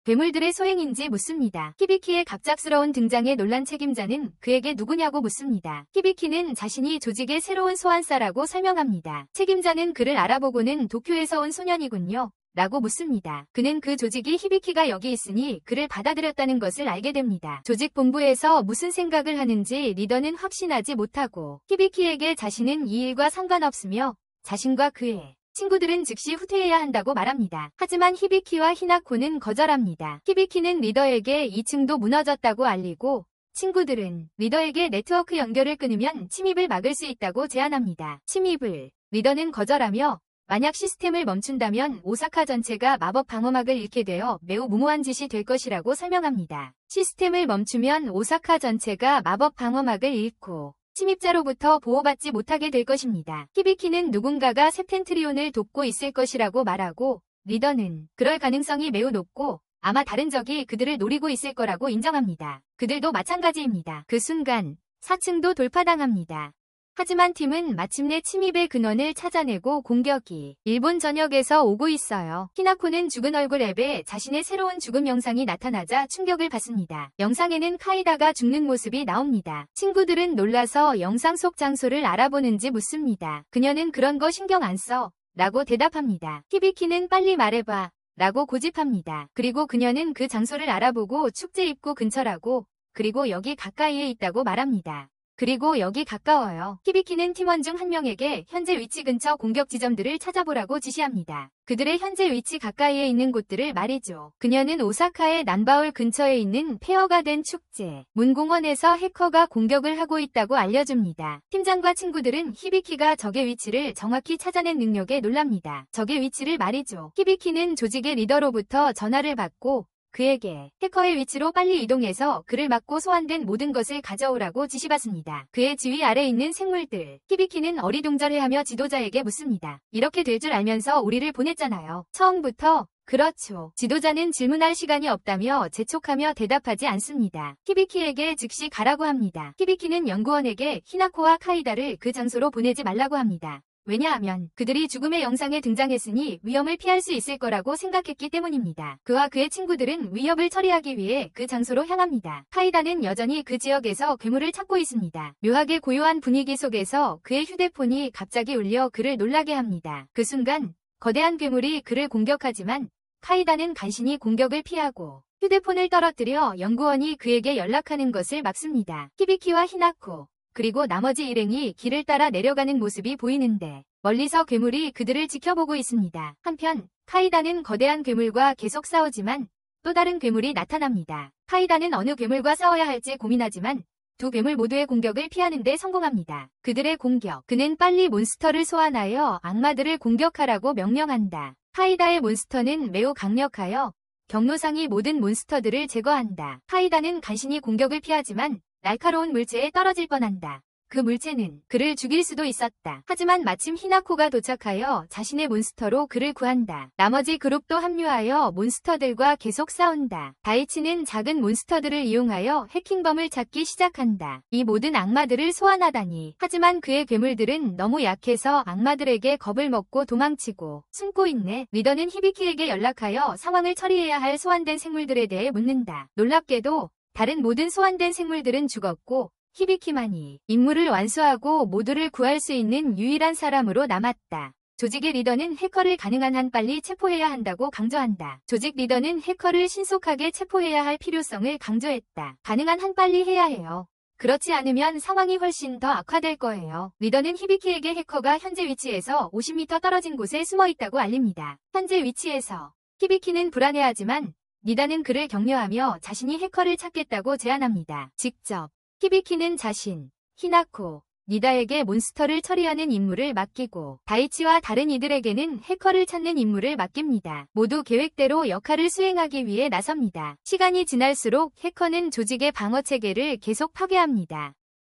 괴물들의 소행인지 묻습니다. 히비키의 갑작스러운 등장에 놀란 책임자는 그에게 누구냐고 묻습니다. 히비키는 자신이 조직의 새로운 소환사라고 설명합니다. 책임자는 그를 알아보고는 도쿄에서 온 소년이군요. 라고 묻습니다. 그는 그 조직이 히비키가 여기 있으니 그를 받아들였다는 것을 알게 됩니다. 조직 본부에서 무슨 생각을 하는지 리더는 확신하지 못하고 히비키에게 자신은 이 일과 상관없으며 자신과 그의 친구들은 즉시 후퇴해야 한다고 말합니다. 하지만 히비키와 히나코는 거절합니다. 히비키는 리더에게 2층도 무너졌다고 알리고 친구들은 리더에게 네트워크 연결을 끊으면 침입을 막을 수 있다고 제안합니다. 침입을 리더는 거절하며 만약 시스템을 멈춘다면 오사카 전체가 마법 방어막을 잃게 되어 매우 무모한 짓이 될 것이라고 설명합니다. 시스템을 멈추면 오사카 전체가 마법 방어막을 잃고 침입자로부터 보호받지 못하게 될 것입니다. 히비키는 누군가가 septentrion을 돕고 있을 것이라고 말하고 리더는 그럴 가능성이 매우 높고 아마 다른 적이 그들을 노리고 있을 거라고 인정합니다. 그들도 마찬가지입니다. 그 순간 4층도 돌파당합니다. 하지만 팀은 마침내 침입의 근원을 찾아내고 공격이 일본 전역에서 오고 있어요. 히나코는 죽은 얼굴 앱에 자신의 새로운 죽음 영상이 나타나자 충격을 받습니다. 영상에는 카이다가 죽는 모습이 나옵니다. 친구들은 놀라서 영상 속 장소를 알아보는지 묻습니다. 그녀는 그런 거 신경 안 써. 라고 대답합니다. 히비키는 빨리 말해봐. 라고 고집합니다. 그리고 그녀는 그 장소를 알아보고 축제 입구 근처라고 그리고 여기 가까이에 있다고 말합니다. 그리고 여기 가까워요. 히비키는 팀원 중 한 명에게 현재 위치 근처 공격 지점들을 찾아보라고 지시합니다. 그들의 현재 위치 가까이에 있는 곳들을 말이죠. 그녀는 오사카의 남바울 근처에 있는 페어가든 축제, 문공원에서 해커가 공격을 하고 있다고 알려줍니다. 팀장과 친구들은 히비키가 적의 위치를 정확히 찾아낸 능력에 놀랍니다. 적의 위치를 말이죠. 히비키는 조직의 리더로부터 전화를 받고 그에게 해커의 위치로 빨리 이동해서 그를 막고 소환된 모든 것을 가져오라고 지시받습니다. 그의 지휘 아래 있는 생물들. 히비키는 어리둥절해하며 지도자에게 묻습니다. 이렇게 될 줄 알면서 우리를 보냈잖아요. 처음부터. 그렇죠. 지도자는 질문할 시간이 없다며 재촉하며 대답하지 않습니다. 히비키에게 즉시 가라고 합니다. 히비키는 연구원에게 히나코와 카이다를 그 장소로 보내지 말라고 합니다. 왜냐하면 그들이 죽음의 영상에 등장했으니 위험을 피할 수 있을 거라고 생각했기 때문입니다. 그와 그의 친구들은 위협을 처리하기 위해 그 장소로 향합니다. 카이다는 여전히 그 지역에서 괴물을 찾고 있습니다. 묘하게 고요한 분위기 속에서 그의 휴대폰이 갑자기 울려 그를 놀라게 합니다. 그 순간 거대한 괴물이 그를 공격하지만 카이다는 간신히 공격을 피하고 휴대폰을 떨어뜨려 연구원이 그에게 연락하는 것을 막습니다. 히비키와 히나코 그리고 나머지 일행이 길을 따라 내려가는 모습이 보이는데 멀리서 괴물이 그들을 지켜보고 있습니다. 한편 카이다는 거대한 괴물과 계속 싸우지만 또 다른 괴물이 나타납니다. 카이다는 어느 괴물과 싸워야 할지 고민하지만 두 괴물 모두의 공격을 피하는 데 성공합니다. 그들의 공격. 그는 빨리 몬스터를 소환하여 악마들을 공격하라고 명령한다. 카이다의 몬스터는 매우 강력하여 경로상의 모든 몬스터들을 제거한다. 카이다는 간신히 공격을 피하지만 날카로운 물체에 떨어질 뻔한다. 그 물체는 그를 죽일 수도 있었다. 하지만 마침 히나코가 도착하여 자신의 몬스터로 그를 구한다. 나머지 그룹도 합류하여 몬스터들과 계속 싸운다. 다이치는 작은 몬스터들을 이용하여 해킹범을 찾기 시작한다. 이 모든 악마들을 소환하다니. 하지만 그의 괴물들은 너무 약해서 악마들에게 겁을 먹고 도망치고 숨고 있네. 리더는 히비키에게 연락하여 상황을 처리해야 할 소환된 생물들에 대해 묻는다. 놀랍게도 다른 모든 소환된 생물들은 죽었고 히비키만이 임무를 완수하고 모두를 구할 수 있는 유일한 사람으로 남았다. 조직의 리더는 해커를 가능한 한 빨리 체포해야 한다고 강조한다. 조직 리더는 해커를 신속하게 체포해야 할 필요성을 강조했다. 가능한 한 빨리 해야 해요. 그렇지 않으면 상황이 훨씬 더 악화될 거예요. 리더는 히비키에게 해커가 현재 위치에서 50m 떨어진 곳에 숨어 있다고 알립니다. 현재 위치에서 히비키는 불안해하지만 리다는 그를 격려하며 자신이 해커를 찾겠다고 제안합니다. 직접 히비키는 자신, 히나코, 니다에게 몬스터를 처리하는 임무를 맡기고 다이치와 다른 이들에게는 해커를 찾는 임무를 맡깁니다. 모두 계획대로 역할을 수행하기 위해 나섭니다. 시간이 지날수록 해커는 조직의 방어체계를 계속 파괴합니다.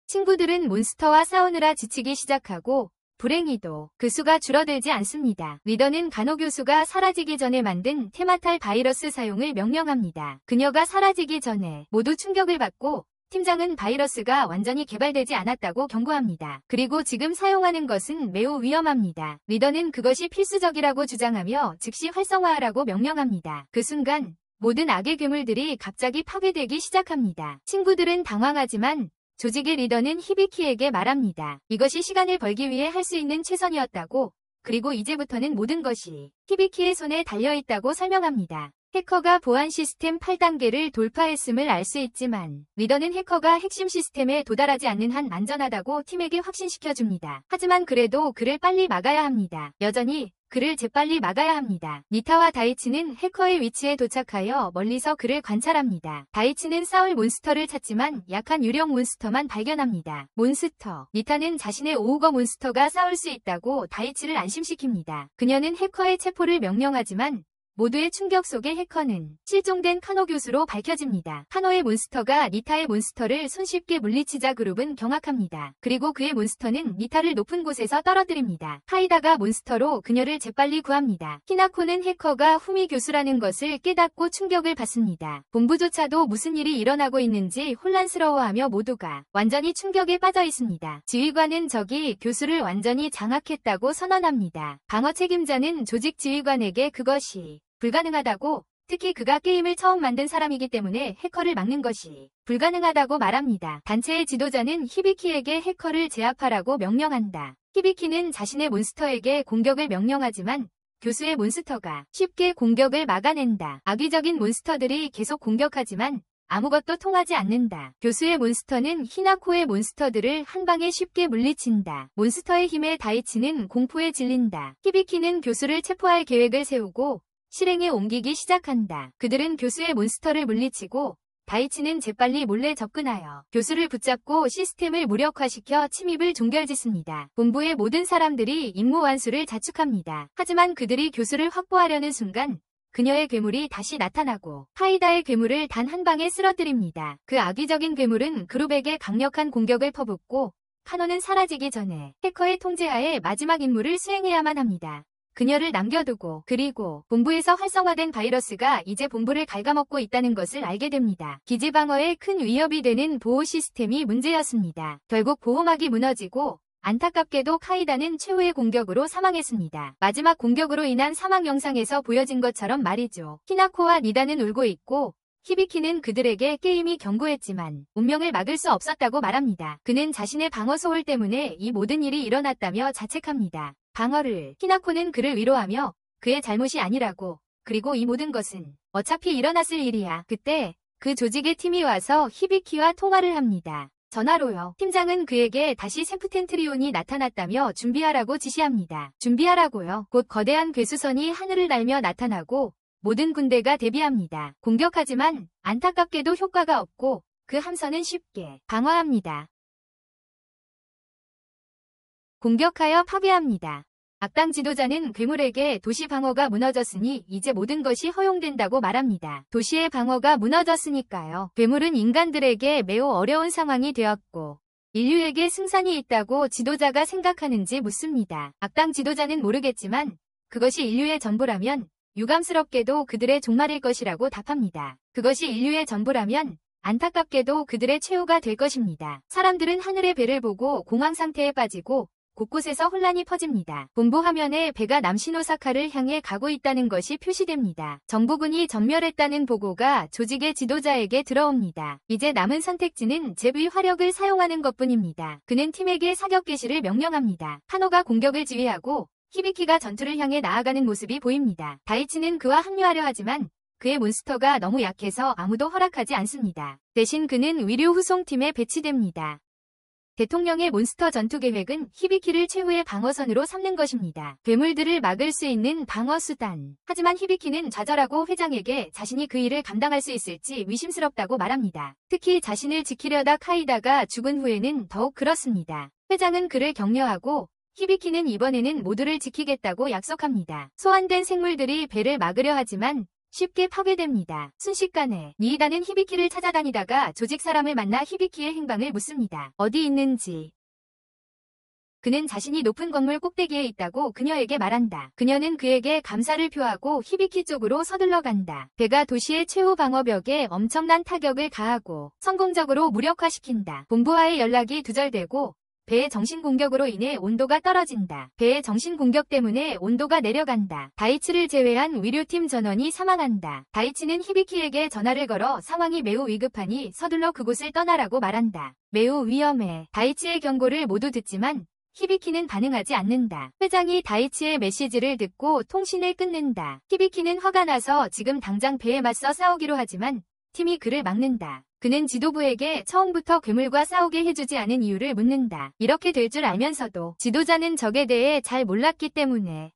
친구들은 몬스터와 싸우느라 지치기 시작하고 불행히도 그 수가 줄어들지 않습니다. 리더는 간호교수가 사라지기 전에 만든 테마탈 바이러스 사용을 명령합니다. 그녀가 사라지기 전에 모두 충격을 받고 팀장은 바이러스가 완전히 개발되지 않았다고 경고합니다. 그리고 지금 사용하는 것은 매우 위험합니다. 리더는 그것이 필수적이라고 주장하며 즉시 활성화하라고 명령합니다. 그 순간 모든 악의 괴물들이 갑자기 파괴되기 시작합니다. 친구들은 당황하지만 조직의 리더는 히비키에게 말합니다. 이것이 시간을 벌기 위해 할 수 있는 최선이었다고, 그리고 이제부터는 모든 것이 히비키의 손에 달려있다고 설명합니다. 해커가 보안 시스템 8단계를 돌파했음을 알 수 있지만 리더는 해커가 핵심 시스템에 도달하지 않는 한 안전하다고 팀에게 확신시켜줍니다. 하지만 그래도 그를 빨리 막아야 합니다. 여전히 그를 재빨리 막아야 합니다. 니타와 다이치는 해커의 위치에 도착하여 멀리서 그를 관찰합니다. 다이치는 싸울 몬스터를 찾지만 약한 유령 몬스터만 발견합니다. 몬스터. 니타는 자신의 오우거 몬스터가 싸울 수 있다고 다이치를 안심시킵니다. 그녀는 해커의 체포를 명령하지만 모두의 충격 속에 해커는 실종된 카노 교수로 밝혀집니다. 카노의 몬스터가 니타의 몬스터를 손쉽게 물리치자 그룹은 경악합니다. 그리고 그의 몬스터는 니타를 높은 곳에서 떨어뜨립니다. 카이다가 몬스터로 그녀를 재빨리 구합니다. 히나코는 해커가 후미 교수라는 것을 깨닫고 충격을 받습니다. 본부조차도 무슨 일이 일어나고 있는지 혼란스러워하며 모두가 완전히 충격에 빠져 있습니다. 지휘관은 적이 교수를 완전히 장악했다고 선언합니다. 방어 책임자는 조직 지휘관에게 그것이 불가능하다고, 특히 그가 게임을 처음 만든 사람이기 때문에 해커를 막는 것이 불가능하다고 말합니다. 단체의 지도자는 히비키에게 해커를 제압하라고 명령한다. 히비키는 자신의 몬스터에게 공격을 명령하지만 교수의 몬스터가 쉽게 공격을 막아낸다. 악의적인 몬스터들이 계속 공격하지만 아무것도 통하지 않는다. 교수의 몬스터는 히나코의 몬스터들을 한 방에 쉽게 물리친다. 몬스터의 힘에 다이치는 공포에 질린다. 히비키는 교수를 체포할 계획을 세우고 실행에 옮기기 시작한다. 그들은 교수의 몬스터를 물리치고 다이치는 재빨리 몰래 접근하여 교수를 붙잡고 시스템을 무력화시켜 침입을 종결짓습니다. 본부의 모든 사람들이 임무 완수를 자축합니다. 하지만 그들이 교수를 확보하려는 순간 그녀의 괴물이 다시 나타나고 카이다의 괴물을 단 한 방에 쓰러뜨립니다. 그 악의적인 괴물은 그룹에게 강력한 공격을 퍼붓고 카노는 사라지기 전에 해커의 통제하에 마지막 임무를 수행해야만 합니다. 그녀를 남겨두고 그리고 본부에서 활성화된 바이러스가 이제 본부를 갉아먹고 있다는 것을 알게 됩니다. 기지 방어에 큰 위협이 되는 보호 시스템이 문제였습니다. 결국 보호막이 무너지고 안타깝게도 카이다는 최후의 공격으로 사망했습니다. 마지막 공격으로 인한 사망 영상에서 보여진 것처럼 말이죠. 히나코와 니다는 울고 있고 히비키는 그들에게 게임이 경고했지만 운명을 막을 수 없었다고 말합니다. 그는 자신의 방어 소홀 때문에 이 모든 일이 일어났다며 자책합니다. 방어를 히나코는 그를 위로하며 그의 잘못이 아니라고, 그리고 이 모든 것은 어차피 일어났을 일이야. 그때 그 조직의 팀이 와서 히비키와 통화를 합니다. 전화로요. 팀장은 그에게 다시 세프텐트리온이 나타났다며 준비하라고 지시합니다. 준비하라고요. 곧 거대한 괴수선이 하늘을 날며 나타나고 모든 군대가 대비합니다. 공격하지만 안타깝게도 효과가 없고 그 함선은 쉽게 방어합니다. 공격하여 파괴합니다. 악당 지도자는 괴물에게 도시 방어가 무너졌으니 이제 모든 것이 허용된다고 말합니다. 도시의 방어가 무너졌으니까요. 괴물은 인간들에게 매우 어려운 상황이 되었고 인류에게 승산이 있다고 지도자가 생각하는지 묻습니다. 악당 지도자는 모르겠지만 그것이 인류의 전부라면 유감스럽게도 그들의 종말일 것이라고 답합니다. 그것이 인류의 전부라면 안타깝게도 그들의 최후가 될 것입니다. 사람들은 하늘의 배를 보고 공황 상태에 빠지고 곳곳에서 혼란이 퍼집니다. 본부 화면에 배가 남시노사카를 향해 가고 있다는 것이 표시됩니다. 정부군이 전멸했다는 보고가 조직의 지도자에게 들어옵니다. 이제 남은 선택지는 잽의 화력을 사용하는 것뿐입니다. 그는 팀에게 사격 개시를 명령합니다. 카노가 공격을 지휘하고 히비키가 전투를 향해 나아가는 모습이 보입니다. 다이치는 그와 합류하려 하지만 그의 몬스터가 너무 약해서 아무도 허락하지 않습니다. 대신 그는 위료 후송팀에 배치됩니다. 대통령의 몬스터 전투 계획은 히비키를 최후의 방어선으로 삼는 것입니다. 괴물들을 막을 수 있는 방어 수단. 하지만 히비키는 좌절하고 회장에게 자신이 그 일을 감당할 수 있을지 의심스럽다고 말합니다. 특히 자신을 지키려다 카이다가 죽은 후에는 더욱 그렇습니다. 회장은 그를 격려하고 히비키는 이번에는 모두를 지키겠다고 약속합니다. 소환된 생물들이 배를 막으려 하지만 쉽게 파괴됩니다. 순식간에 니이다는 히비키를 찾아다니다가 조직 사람을 만나 히비키의 행방을 묻습니다. 어디 있는지. 그는 자신이 높은 건물 꼭대기에 있다고 그녀에게 말한다. 그녀는 그에게 감사를 표하고 히비키 쪽으로 서둘러 간다. 배가 도시의 최후 방어벽에 엄청난 타격을 가하고 성공적으로 무력화시킨다. 본부와의 연락이 두절되고 배의 정신공격으로 인해 온도가 떨어진다. 배의 정신공격 때문에 온도가 내려간다. 다이치를 제외한 위료팀 전원이 사망한다. 다이치는 히비키에게 전화를 걸어 상황이 매우 위급하니 서둘러 그곳을 떠나라고 말한다. 매우 위험해. 다이치의 경고를 모두 듣지만 히비키는 반응하지 않는다. 회장이 다이치의 메시지를 듣고 통신을 끊는다. 히비키는 화가 나서 지금 당장 배에 맞서 싸우기로 하지만 팀이 그를 막는다. 그는 지도부에게 처음부터 괴물과 싸우게 해주지 않은 이유를 묻는다. 이렇게 될 줄 알면서도 지도자는 적에 대해 잘 몰랐기 때문에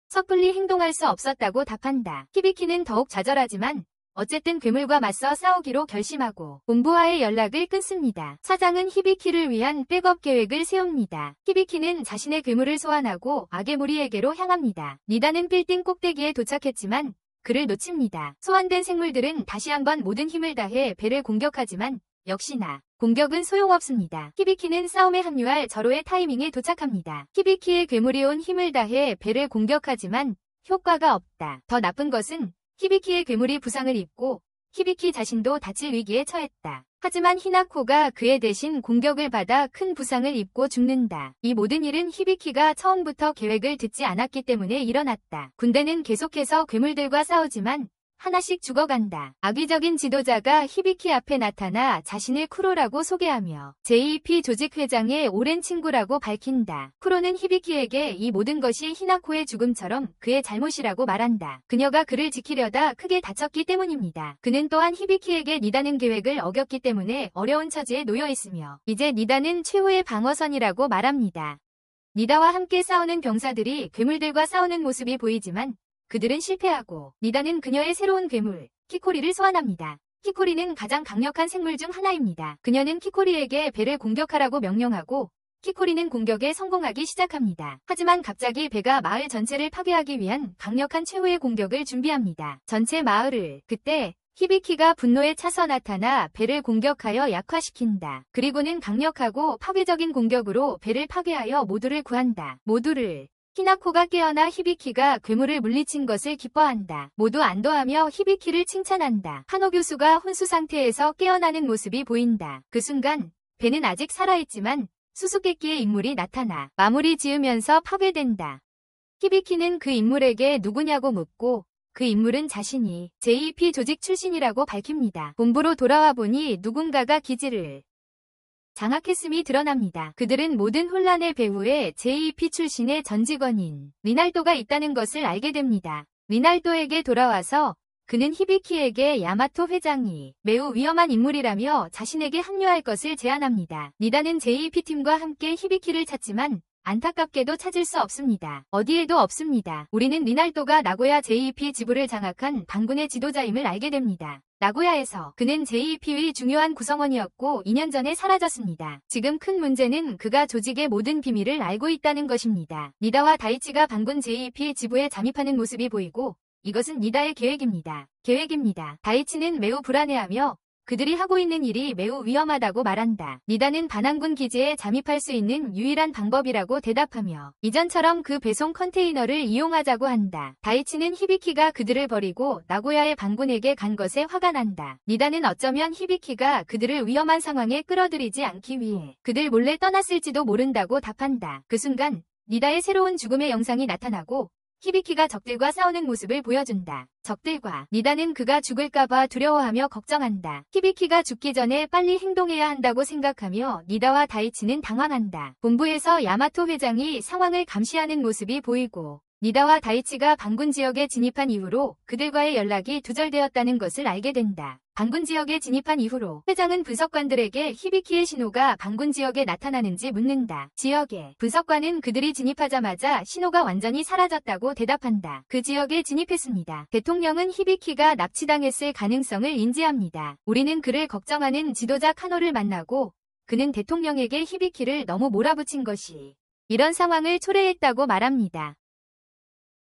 섣불리 행동할 수 없었다고 답한다. 히비키는 더욱 좌절하지만 어쨌든 괴물과 맞서 싸우기로 결심하고 본부와의 연락을 끊습니다. 사장은 히비키를 위한 백업 계획을 세웁니다. 히비키는 자신의 괴물을 소환하고 악의 무리에게로 향합니다. 니다는 빌딩 꼭대기에 도착했지만 그를 놓칩니다. 소환된 생물들은 다시 한번 모든 힘을 다해 배를 공격하지만 역시나 공격은 소용없습니다. 히비키는 싸움에 합류할 절호의 타이밍에 도착합니다. 히비키의 괴물이 온 힘을 다해 배를 공격하지만 효과가 없다. 더 나쁜 것은 히비키의 괴물이 부상을 입고 히비키 자신도 다칠 위기에 처했다. 하지만 히나코가 그의 대신 공격을 받아 큰 부상을 입고 죽는다. 이 모든 일은 히비키가 처음부터 계획을 듣지 않았기 때문에 일어났다. 군대는 계속해서 괴물들과 싸우지만 하나씩 죽어간다. 악의적인 지도자가 히비키 앞에 나타나 자신을 쿠로라고 소개하며 JEP 조직 회장의 오랜 친구라고 밝힌다. 쿠로는 히비키에게 이 모든 것이 히나코의 죽음처럼 그의 잘못이라고 말한다. 그녀가 그를 지키려다 크게 다쳤기 때문입니다. 그는 또한 히비키에게 니다는 계획을 어겼기 때문에 어려운 처지에 놓여 있으며 이제 니다는 최후의 방어선이라고 말합니다. 니다와 함께 싸우는 병사들이 괴물들과 싸우는 모습이 보이지만 그들은 실패하고 니다는 그녀의 새로운 괴물, 키코리를 소환합니다. 키코리는 가장 강력한 생물 중 하나입니다. 그녀는 키코리에게 배를 공격하라고 명령하고 키코리는 공격에 성공하기 시작합니다. 하지만 갑자기 배가 마을 전체를 파괴하기 위한 강력한 최후의 공격을 준비합니다. 전체 마을을. 그때 히비키가 분노에 차서 나타나 배를 공격하여 약화시킨다. 그리고는 강력하고 파괴적인 공격으로 배를 파괴하여 모두를 구한다. 모두를. 히나코가 깨어나 히비키가 괴물을 물리친 것을 기뻐한다. 모두 안도하며 히비키를 칭찬한다. 하노 교수가 혼수 상태에서 깨어나는 모습이 보인다. 그 순간 배는 아직 살아있지만 수수께끼의 인물이 나타나 마무리 지으면서 파괴된다. 히비키는 그 인물에게 누구냐고 묻고 그 인물은 자신이 JEP 조직 출신이라고 밝힙니다. 본부로 돌아와 보니 누군가가 기지를 장악했음이 드러납니다. 그들은 모든 혼란의 배후에 JEP 출신의 전 직원인 리날도가 있다는 것을 알게 됩니다. 리날도에게 돌아와서 그는 히비키에게 야마토 회장이 매우 위험한 인물이라며 자신에게 합류할 것을 제안합니다. 니다는 JEP 팀과 함께 히비키를 찾지만 안타깝게도 찾을 수 없습니다. 어디에도 없습니다. 우리는 리날도가 나고야 JEP 지부를 장악한 반군의 지도자임을 알게 됩니다. 나고야에서 그는 JEP의 중요한 구성원이었고 2년 전에 사라졌습니다. 지금 큰 문제는 그가 조직의 모든 비밀을 알고 있다는 것입니다. 니다와 다이치가 반군 JEP 지부에 잠입하는 모습이 보이고 이것은 니다의 계획입니다. 다이치는 매우 불안해하며 그들이 하고 있는 일이 매우 위험하다고 말한다. 니다는 반항군 기지에 잠입할 수 있는 유일한 방법이라고 대답하며 이전처럼 그 배송 컨테이너를 이용하자고 한다. 다이치는 히비키가 그들을 버리고 나고야의 반군에게 간 것에 화가 난다. 니다는 어쩌면 히비키가 그들을 위험한 상황에 끌어들이지 않기 위해 그들 몰래 떠났을지도 모른다고 답한다. 그 순간 니다의 새로운 죽음의 영상이 나타나고 히비키가 적들과 싸우는 모습을 보여준다. 적들과 니다는 그가 죽을까봐 두려워하며 걱정한다. 히비키가 죽기 전에 빨리 행동해야 한다고 생각하며 니다와 다이치는 당황한다. 본부에서 야마토 회장이 상황을 감시하는 모습이 보이고 니다와 다이치가 반군 지역에 진입한 이후로 그들과의 연락이 두절되었다는 것을 알게 된다. 반군 지역에 진입한 이후로 회장은 분석관들에게 히비키의 신호가 반군 지역에 나타나는지 묻는다. 지역에 분석관은 그들이 진입하자마자 신호가 완전히 사라졌다고 대답한다. 그 지역에 진입했습니다. 대통령은 히비키가 납치당했을 가능성을 인지합니다. 우리는 그를 걱정하는 지도자 카노를 만나고 그는 대통령에게 히비키를 너무 몰아붙인 것이 이런 상황을 초래했다고 말합니다.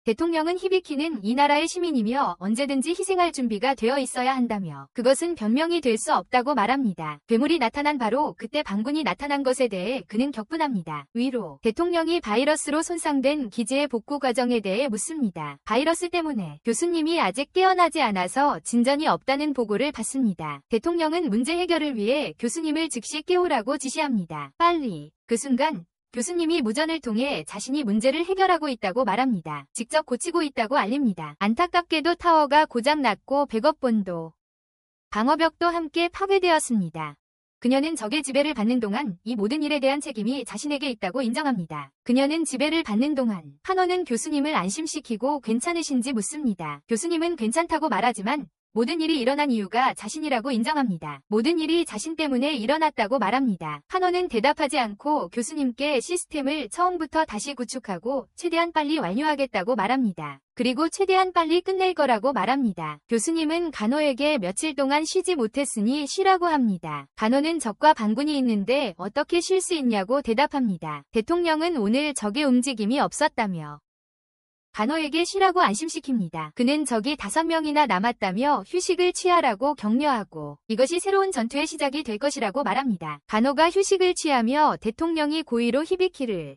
대통령은 히비키는 이 나라의 시민이며 언제든지 희생할 준비가 되어 있어야 한다며 그것은 변명이 될 수 없다고 말합니다. 괴물이 나타난 바로 그때 반군이 나타난 것에 대해 그는 격분합니다. 위로 대통령이 바이러스로 손상된 기지의 복구 과정에 대해 묻습니다. 바이러스 때문에 교수님이 아직 깨어나지 않아서 진전이 없다는 보고를 받습니다. 대통령은 문제 해결을 위해 교수님을 즉시 깨우라고 지시합니다. 빨리. 그 순간 교수님이 무전을 통해 자신이 문제를 해결하고 있다고 말합니다. 직접 고치고 있다고 알립니다. 안타깝게도 타워가 고장났고 백업본도 방어벽도 함께 파괴되었습니다. 그녀는 적의 지배를 받는 동안 이 모든 일에 대한 책임이 자신에게 있다고 인정합니다. 그녀는 지배를 받는 동안 카노는 교수님을 안심시키고 괜찮으신지 묻습니다. 교수님은 괜찮다고 말하지만 모든 일이 일어난 이유가 자신이라고 인정합니다. 모든 일이 자신 때문에 일어났다고 말합니다. 카노는 대답하지 않고 교수님께 시스템을 처음부터 다시 구축하고 최대한 빨리 완료하겠다고 말합니다. 그리고 최대한 빨리 끝낼 거라고 말합니다. 교수님은 가노에게 며칠 동안 쉬지 못했으니 쉬라고 합니다. 가노는 적과 반군이 있는데 어떻게 쉴 수 있냐고 대답합니다. 대통령은 오늘 적의 움직임이 없었다며 가노에게 쉬라고 안심시킵니다. 그는 적이 5명이나 남았다며 휴식을 취하라고 격려하고 이것이 새로운 전투의 시작이 될 것이라고 말합니다. 가노가 휴식을 취하며 대통령이 고의로 히비키를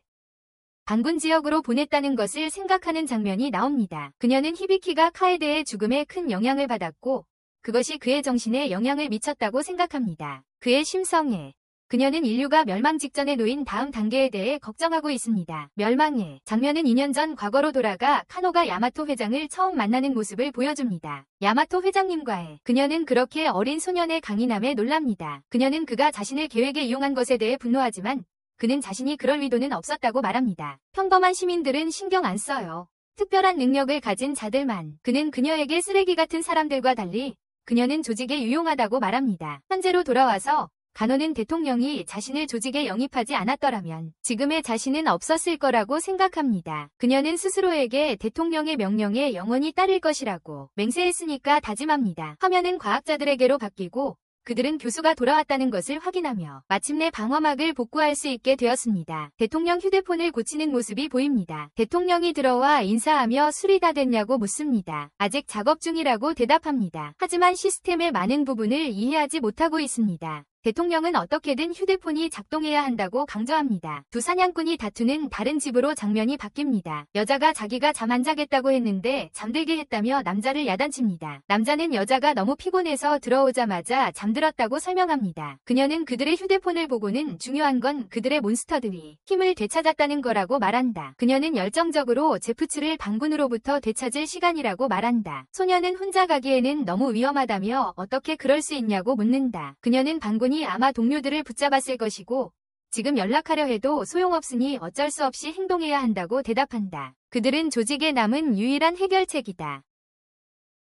반군 지역으로 보냈다는 것을 생각하는 장면이 나옵니다. 그녀는 히비키가 카에데의 죽음에 큰 영향을 받았고 그것이 그의 정신에 영향을 미쳤다고 생각합니다. 그의 심성에 그녀는 인류가 멸망 직전에 놓인 다음 단계에 대해 걱정하고 있습니다. 멸망의 장면은 2년 전 과거로 돌아가 카노가 야마토 회장을 처음 만나는 모습을 보여줍니다. 야마토 회장님과의 그녀는 그렇게 어린 소년의 강인함에 놀랍니다. 그녀는 그가 자신을 계획에 이용한 것에 대해 분노하지만 그는 자신이 그럴 의도는 없었다고 말합니다. 평범한 시민들은 신경 안 써요. 특별한 능력을 가진 자들만. 그는 그녀에게 쓰레기 같은 사람들과 달리 그녀는 조직에 유용하다고 말합니다. 현재로 돌아와서 카노는 대통령이 자신을 조직에 영입하지 않았더라면 지금의 자신은 없었을 거라고 생각합니다. 그녀는 스스로에게 대통령의 명령에 영원히 따를 것이라고 맹세했으니까 다짐합니다. 화면은 과학자들에게로 바뀌고 그들은 교수가 돌아왔다는 것을 확인하며 마침내 방어막을 복구할 수 있게 되었습니다. 대통령 휴대폰을 고치는 모습이 보입니다. 대통령이 들어와 인사하며 술이 다 됐냐고 묻습니다. 아직 작업 중이라고 대답합니다. 하지만 시스템의 많은 부분을 이해하지 못하고 있습니다. 대통령은 어떻게든 휴대폰이 작동해야 한다고 강조합니다. 두 사냥꾼이 다투는 다른 집으로 장면이 바뀝니다. 여자가 자기가 잠 안 자겠다고 했는데 잠들게 했다며 남자를 야단칩니다. 남자는 여자가 너무 피곤해서 들어오자마자 잠들었다고 설명합니다. 그녀는 그들의 휴대폰을 보고는 중요한 건 그들의 몬스터들이 힘을 되찾았다는 거라고 말한다. 그녀는 열정적으로 제프츠를 반군으로부터 되찾을 시간이라고 말한다. 소녀는 혼자 가기에는 너무 위험하다며 어떻게 그럴 수 있냐고 묻는다. 그녀는 반군이 아마 동료들을 붙잡았을 것이고 지금 연락하려 해도 소용없으니 어쩔 수 없이 행동해야 한다고 대답한다. 그들은 조직에 남은 유일한 해결책이다.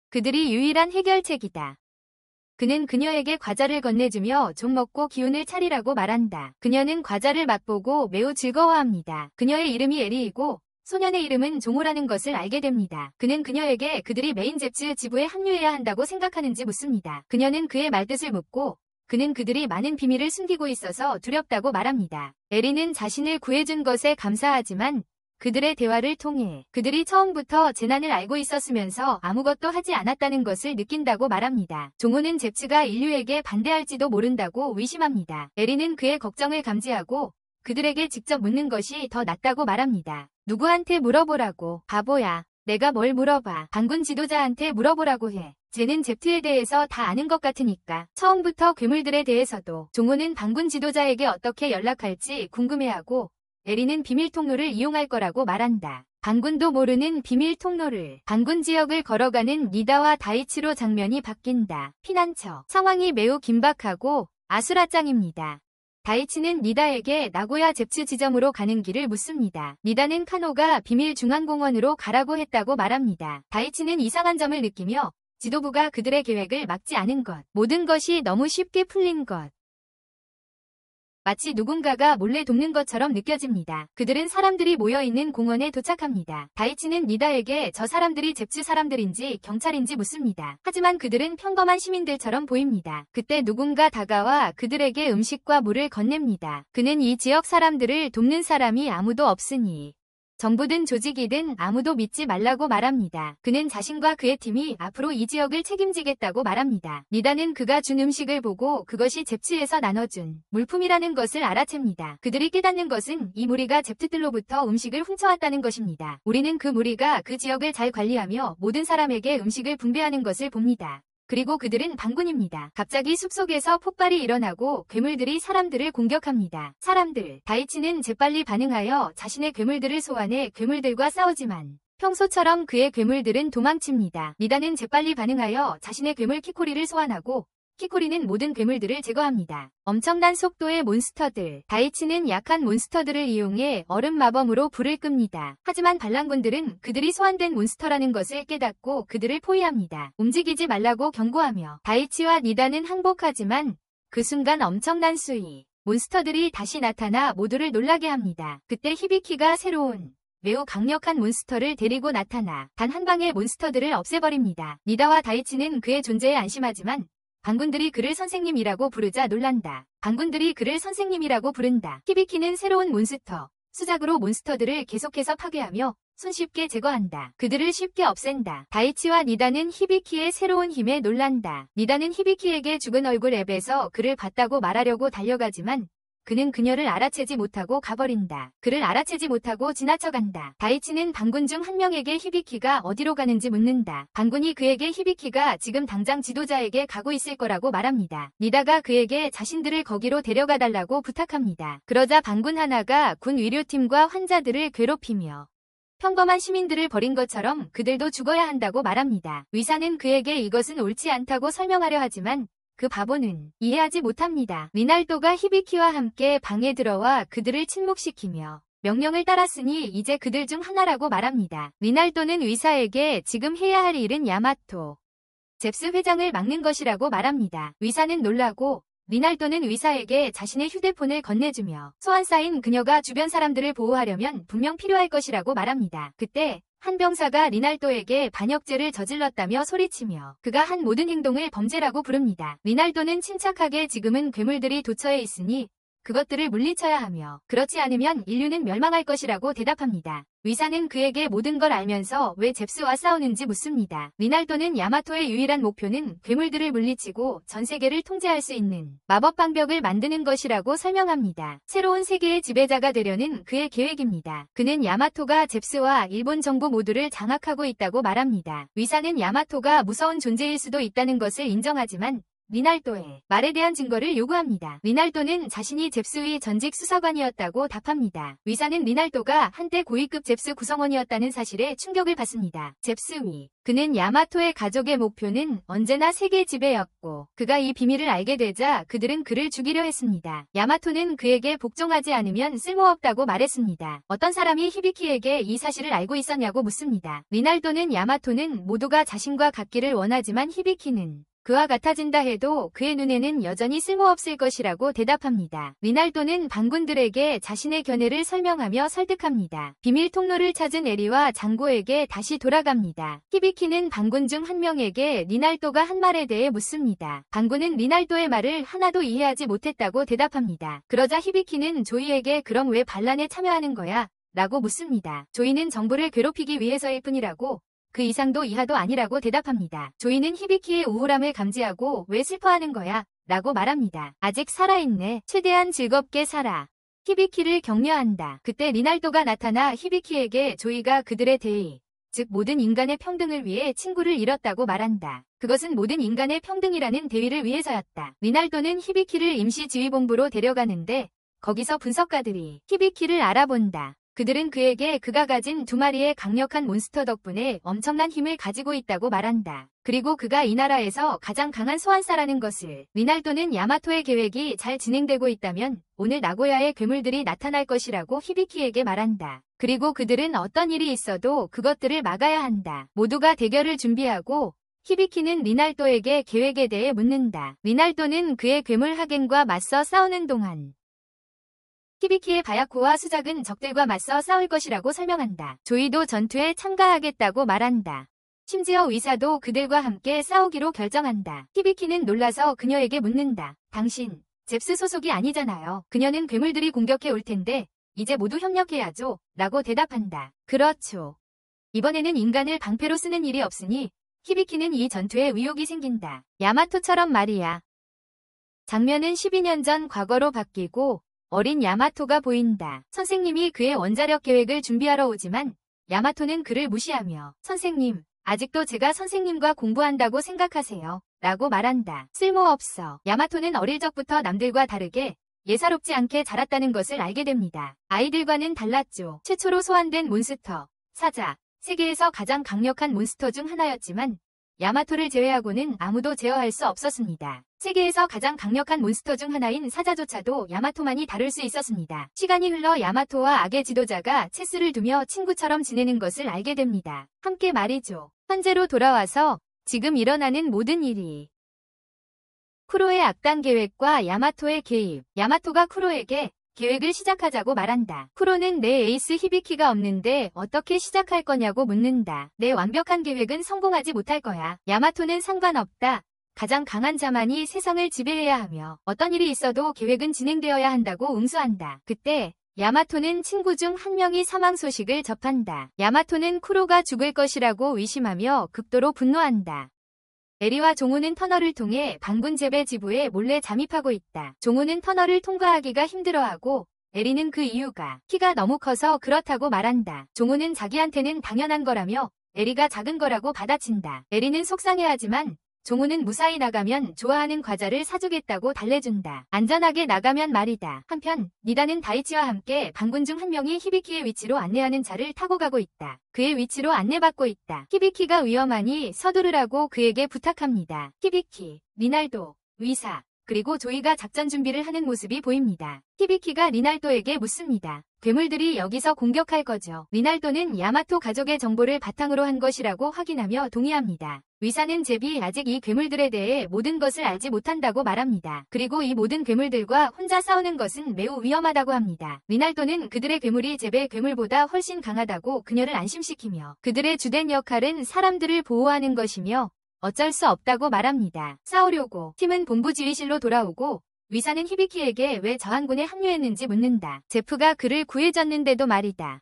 그들이 유일한 해결책이다. 그는 그녀에게 과자를 건네주며 좀 먹고 기운을 차리라고 말한다. 그녀는 과자를 맛보고 매우 즐거워합니다. 그녀의 이름이 에리이고 소년의 이름은 종호라는 것을 알게 됩니다. 그는 그녀에게 그들이 메인 잽츠 지부에 합류해야 한다고 생각하는지 묻습니다. 그녀는 그의 말뜻을 묻고 그는 그들이 많은 비밀을 숨기고 있어서 두렵다고 말합니다. 에리는 자신을 구해준 것에 감사하지만 그들의 대화를 통해 그들이 처음부터 재난을 알고 있었으면서 아무것도 하지 않았다는 것을 느낀다고 말합니다. 종호는 잽츠가 인류에게 반대할지도 모른다고 의심합니다. 에리는 그의 걱정을 감지하고 그들에게 직접 묻는 것이 더 낫다고 말합니다. 누구한테 물어보라고. 바보야. 내가 뭘 물어봐. 반군 지도자한테 물어보라고 해. 쟤는 잽트에 대해서 다 아는 것 같으니까. 처음부터 괴물들에 대해서도. 종호는 반군 지도자에게 어떻게 연락할지 궁금해하고 에리는 비밀 통로를 이용할 거라고 말한다. 반군도 모르는 비밀 통로를. 반군 지역을 걸어가는 니다와 다이치로 장면이 바뀐다. 피난처. 상황이 매우 긴박하고 아수라장입니다. 다이치는 니다에게 나고야 잽츠 지점으로 가는 길을 묻습니다. 니다는 카노가 비밀 중앙공원으로 가라고 했다고 말합니다. 다이치는 이상한 점을 느끼며 지도부가 그들의 계획을 막지 않은 것, 모든 것이 너무 쉽게 풀린 것. 마치 누군가가 몰래 돕는 것처럼 느껴집니다. 그들은 사람들이 모여있는 공원에 도착합니다. 다이치는 니다에게 저 사람들이 잽츠 사람들인지 경찰인지 묻습니다. 하지만 그들은 평범한 시민들처럼 보입니다. 그때 누군가 다가와 그들에게 음식과 물을 건넵니다. 그는 이 지역 사람들을 돕는 사람이 아무도 없으니 정부든 조직이든 아무도 믿지 말라고 말합니다. 그는 자신과 그의 팀이 앞으로 이 지역을 책임지겠다고 말합니다. 니다는 그가 준 음식을 보고 그것이 잽츠에서 나눠준 물품이라는 것을 알아챕니다. 그들이 깨닫는 것은 이 무리가 잽트들로부터 음식을 훔쳐왔다는 것입니다. 우리는 그 무리가 그 지역을 잘 관리하며 모든 사람에게 음식을 분배하는 것을 봅니다. 그리고 그들은 반군입니다. 갑자기 숲속에서 폭발이 일어나고 괴물들이 사람들을 공격합니다. 사람들. 다이치는 재빨리 반응하여 자신의 괴물들을 소환해 괴물들과 싸우지만 평소처럼 그의 괴물들은 도망칩니다. 니다는 재빨리 반응하여 자신의 괴물 키코리를 소환하고 키코리는 모든 괴물들을 제거합니다. 엄청난 속도의 몬스터들. 다이치는 약한 몬스터들을 이용해 얼음 마범으로 불을 끕니다. 하지만 반란군들은 그들이 소환된 몬스터라는 것을 깨닫고 그들을 포위합니다. 움직이지 말라고 경고하며 다이치와 니다는 항복하지만 그 순간 엄청난 수의 몬스터들이 다시 나타나 모두를 놀라게 합니다. 그때 히비키가 새로운 매우 강력한 몬스터를 데리고 나타나 단 한 방에 몬스터들을 없애버립니다. 니다와 다이치는 그의 존재에 안심하지만 반군들이 그를 선생님이라고 부르자 놀란다. 반군들이 그를 선생님이라고 부른다. 히비키는 새로운 몬스터, 수작으로 몬스터들을 계속해서 파괴하며 손쉽게 제거한다. 그들을 쉽게 없앤다. 다이치와 니다는 히비키의 새로운 힘에 놀란다. 니다는 히비키에게 죽은 얼굴 앱에서 그를 봤다고 말하려고 달려가지만 그는 그녀를 알아채지 못하고 가버린다. 그를 알아채지 못하고 지나쳐간다. 다이치는 반군 중 한 명에게 히비키가 어디로 가는지 묻는다. 반군이 그에게 히비키가 지금 당장 지도자에게 가고 있을 거라고 말합니다. 니다가 그에게 자신들을 거기로 데려가 달라고 부탁합니다. 그러자 반군 하나가 군 의료팀과 환자들을 괴롭히며 평범한 시민들을 버린 것처럼 그들도 죽어야 한다고 말합니다. 의사는 그에게 이것은 옳지 않다고 설명하려 하지만 그 바보는 이해하지 못합니다. 리날도가 히비키와 함께 방에 들어와 그들을 침묵시키며 명령을 따랐으니 이제 그들 중 하나라고 말합니다. 리날도는 의사에게 지금 해야 할 일은 야마토 잽스 회장을 막는 것이라고 말합니다. 의사는 놀라고 리날도는 의사에게 자신의 휴대폰을 건네주며 소환 쌓인 그녀가 주변 사람들을 보호하려면 분명 필요할 것이라고 말합니다. 그때 한 병사가 리날도에게 반역죄를 저질렀다며 소리치며 그가 한 모든 행동을 범죄라고 부릅니다. 리날도는 침착하게 지금은 괴물들이 도처에 있으니 그것들을 물리쳐야 하며 그렇지 않으면 인류는 멸망할 것이라고 대답합니다. 의사는 그에게 모든 걸 알면서 왜 잽스와 싸우는지 묻습니다. 리날도는 야마토의 유일한 목표는 괴물들을 물리치고 전 세계를 통제할 수 있는 마법 방벽을 만드는 것이라고 설명합니다. 새로운 세계의 지배자가 되려는 그의 계획입니다. 그는 야마토가 잽스와 일본 정부 모두를 장악하고 있다고 말합니다. 의사는 야마토가 무서운 존재일 수도 있다는 것을 인정하지만 리날도의 말에 대한 증거를 요구합니다. 리날도는 자신이 잽스의 전직 수사관이었다고 답합니다. 의사는 리날도가 한때 고위급 잽스 구성원이었다는 사실에 충격을 받습니다. 잽스위 그는 야마토의 가족의 목표는 언제나 세계 지배였고 그가 이 비밀을 알게 되자 그들은 그를 죽이려 했습니다. 야마토는 그에게 복종하지 않으면 쓸모없다고 말했습니다. 어떤 사람이 히비키에게 이 사실을 알고 있었냐고 묻습니다. 리날도는 야마토는 모두가 자신과 같기를 원하지만 히비키는 그와 같아진다 해도 그의 눈에는 여전히 쓸모없을 것이라고 대답합니다. 리날도는 반군들에게 자신의 견해를 설명하며 설득합니다. 비밀 통로를 찾은 에리와 장고에게 다시 돌아갑니다. 히비키는 반군 중 한 명에게 리날도가 한 말에 대해 묻습니다. 반군은 리날도의 말을 하나도 이해하지 못했다고 대답합니다. 그러자 히비키는 조이에게 그럼 왜 반란에 참여하는 거야? 라고 묻습니다. 조이는 정부를 괴롭히기 위해서일 뿐이라고 그 이상도 이하도 아니라고 대답합니다. 조이는 히비키의 우울함을 감지하고 왜 슬퍼하는 거야? 라고 말합니다. 아직 살아있네. 최대한 즐겁게 살아. 히비키를 격려한다. 그때 리날도가 나타나 히비키에게 조이가 그들의 대의, 즉 모든 인간의 평등을 위해 친구를 잃었다고 말한다. 그것은 모든 인간의 평등이라는 대의를 위해서였다. 리날도는 히비키를 임시지휘본부로 데려가는데 거기서 분석가들이 히비키를 알아본다. 그들은 그에게 그가 가진 2마리의 강력한 몬스터 덕분에 엄청난 힘을 가지고 있다고 말한다. 그리고 그가 이 나라에서 가장 강한 소환사라는 것을. 리날도는 야마토의 계획이 잘 진행되고 있다면 오늘 나고야의 괴물들이 나타날 것이라고 히비키에게 말한다. 그리고 그들은 어떤 일이 있어도 그것들을 막아야 한다. 모두가 대결을 준비하고 히비키는 리날도에게 계획에 대해 묻는다. 리날도는 그의 괴물 하겐과 맞서 싸우는 동안 히비키의 바야코와 수작은 적들과 맞서 싸울 것이라고 설명한다. 조이도 전투에 참가하겠다고 말한다. 심지어 의사도 그들과 함께 싸우기로 결정한다. 히비키는 놀라서 그녀에게 묻는다. 당신, 잽스 소속이 아니잖아요. 그녀는 괴물들이 공격해 올 텐데 이제 모두 협력해야죠. 라고 대답한다. 그렇죠. 이번에는 인간을 방패로 쓰는 일이 없으니 히비키는 이 전투에 의욕이 생긴다. 야마토처럼 말이야. 장면은 12년 전 과거로 바뀌고 어린 야마토가 보인다. 선생님이 그의 원자력 계획을 준비하러 오지만 야마토는 그를 무시하며 선생님, 아직도 제가 선생님과 공부한다고 생각하세요. 라고 말한다. 쓸모없어. 야마토는 어릴 적부터 남들과 다르게 예사롭지 않게 자랐다는 것을 알게 됩니다. 아이들과는 달랐죠. 최초로 소환된 몬스터, 사자, 세계에서 가장 강력한 몬스터 중 하나였지만 야마토를 제외하고는 아무도 제어할 수 없었습니다. 세계에서 가장 강력한 몬스터 중 하나인 사자조차도 야마토만이 다룰 수 있었습니다. 시간이 흘러 야마토와 악의 지도자가 체스를 두며 친구처럼 지내는 것을 알게 됩니다. 함께 말이죠. 현재로 돌아와서 지금 일어나는 모든 일이 쿠로의 악당 계획과 야마토의 개입. 야마토가 쿠로에게 계획을 시작하자고 말한다. 쿠로는 내 에이스 히비키가 없는데 어떻게 시작할 거냐고 묻는다. 내 완벽한 계획은 성공하지 못할 거야. 야마토는 상관없다. 가장 강한 자만이 세상을 지배해야 하며 어떤 일이 있어도 계획은 진행되어야 한다고 응수한다. 그때 야마토는 친구 중 한 명이 사망 소식을 접한다. 야마토는 쿠로가 죽을 것이라고 의심하며 극도로 분노한다. 에리와 종호는 터널을 통해 반군 재배 지부에 몰래 잠입하고 있다. 종호는 터널을 통과하기가 힘들어하고 에리는 그 이유가 키가 너무 커서 그렇다고 말한다. 종호는 자기한테는 당연한 거라며 에리가 작은 거라고 받아친다. 에리는 속상해하지만 종호는 무사히 나가면 좋아하는 과자를 사주겠다고 달래준다. 안전하게 나가면 말이다. 한편 니다는 다이치와 함께 반군 중 한 명이 히비키의 위치로 안내하는 차를 타고 가고 있다. 그의 위치로 안내받고 있다. 히비키가 위험하니 서두르라고 그에게 부탁합니다. 히비키, 리날도, 위사, 그리고 조이가 작전 준비를 하는 모습이 보입니다. 히비키가 리날도에게 묻습니다. 괴물들이 여기서 공격할 거죠. 리날도는 야마토 가족의 정보를 바탕으로 한 것이라고 확인하며 동의합니다. 위사는 제비 아직 이 괴물들에 대해 모든 것을 알지 못한다고 말합니다. 그리고 이 모든 괴물들과 혼자 싸우는 것은 매우 위험하다고 합니다. 리날도는 그들의 괴물이 제베 괴물보다 훨씬 강하다고 그녀를 안심시키며 그들의 주된 역할은 사람들을 보호하는 것이며 어쩔 수 없다고 말합니다. 싸우려고 팀은 본부 지휘실로 돌아오고 위사는 히비키에게 왜 저항군에 합류했는지 묻는다. 제프가 그를 구해줬는데도 말이다.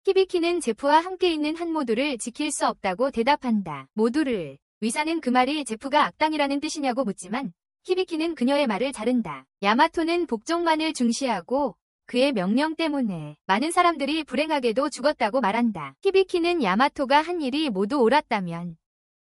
히비키는 제프와 함께 있는 한 모두를 지킬 수 없다고 대답한다. 모두를. 위사는 그 말이 제프가 악당이라는 뜻이냐고 묻지만 히비키는 그녀의 말을 자른다. 야마토는 복종만을 중시하고 그의 명령 때문에 많은 사람들이 불행하게도 죽었다고 말한다. 히비키는 야마토가 한 일이 모두 옳았다면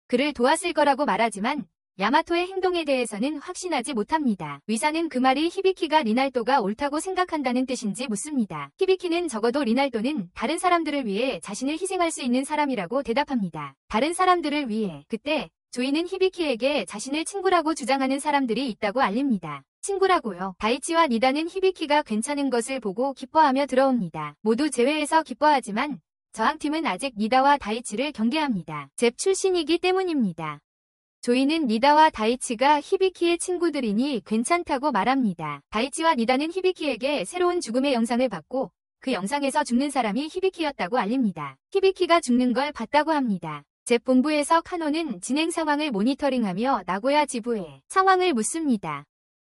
그를 도왔을 거라고 말하지만 야마토의 행동에 대해서는 확신하지 못합니다. 위사는 그 말이 히비키가 리날도가 옳다고 생각한다는 뜻인지 묻습니다. 히비키는 적어도 리날도는 다른 사람들을 위해 자신을 희생할 수 있는 사람이라고 대답합니다. 다른 사람들을 위해. 그때 조이는 히비키에게 자신을 친구라고 주장하는 사람들이 있다고 알립니다. 친구라고요. 다이치와 니다는 히비키가 괜찮은 것을 보고 기뻐하며 들어옵니다. 모두 제외해서 기뻐하지만 저항팀은 아직 니다와 다이치를 경계합니다. 잽 출신이기 때문입니다. 조이는 니다와 다이치가 히비키의 친구들이니 괜찮다고 말합니다. 다이치와 니다는 히비키에게 새로운 죽음의 영상을 받고 그 영상에서 죽는 사람이 히비키였다고 알립니다. 히비키가 죽는 걸 봤다고 합니다. 잽 본부에서 카노는 진행 상황을 모니터링하며 나고야 지부에 상황을 묻습니다.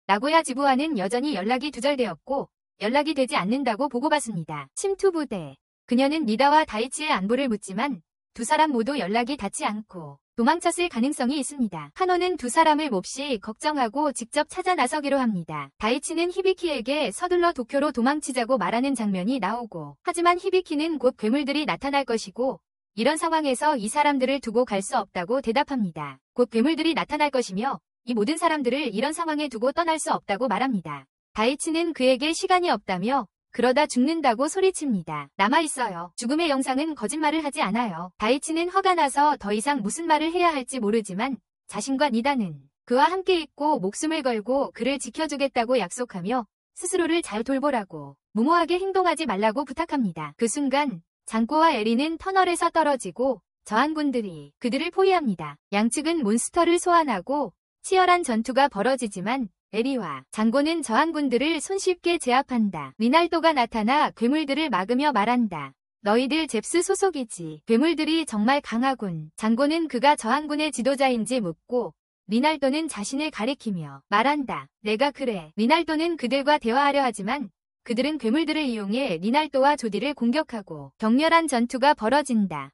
나고야 지부와는 여전히 연락이 두절되었고 연락이 되지 않는다고 보고받습니다. 침투부대. 그녀는 니다와 다이치의 안부를 묻지만 두 사람 모두 연락이 닿지 않고 도망쳤을 가능성이 있습니다. 카노는 두 사람을 몹시 걱정하고 직접 찾아 나서기로 합니다. 다이치는 히비키에게 서둘러 도쿄로 도망치자고 말하는 장면이 나오고 하지만 히비키는 곧 괴물들이 나타날 것이고 이런 상황에서 이 사람들을 두고 갈 수 없다고 대답합니다. 곧 괴물들이 나타날 것이며 이 모든 사람들을 이런 상황에 두고 떠날 수 없다고 말합니다. 다이치는 그에게 시간이 없다며 그러다 죽는다고 소리칩니다. 남아있어요. 죽음의 영상은 거짓말을 하지 않아요. 다이치는 화가 나서 더 이상 무슨 말을 해야 할지 모르지만 자신과 니다는 그와 함께 있고 목숨을 걸고 그를 지켜주겠다고 약속하며 스스로를 잘 돌보라고 무모하게 행동하지 말라고 부탁합니다. 그 순간 장꼬와 에리는 터널에서 떨어지고 저항군들이 그들을 포위합니다. 양측은 몬스터를 소환하고 치열한 전투가 벌어지지만 에리와 장고는 저항군들을 손쉽게 제압한다. 리날도가 나타나 괴물들을 막으며 말한다. 너희들 잽스 소속이지. 괴물들이 정말 강하군. 장고는 그가 저항군의 지도자인지 묻고 리날도는 자신을 가리키며 말한다. 내가 그래. 리날도는 그들과 대화하려 하지만 그들은 괴물들을 이용해 리날도와 조디를 공격하고 격렬한 전투가 벌어진다.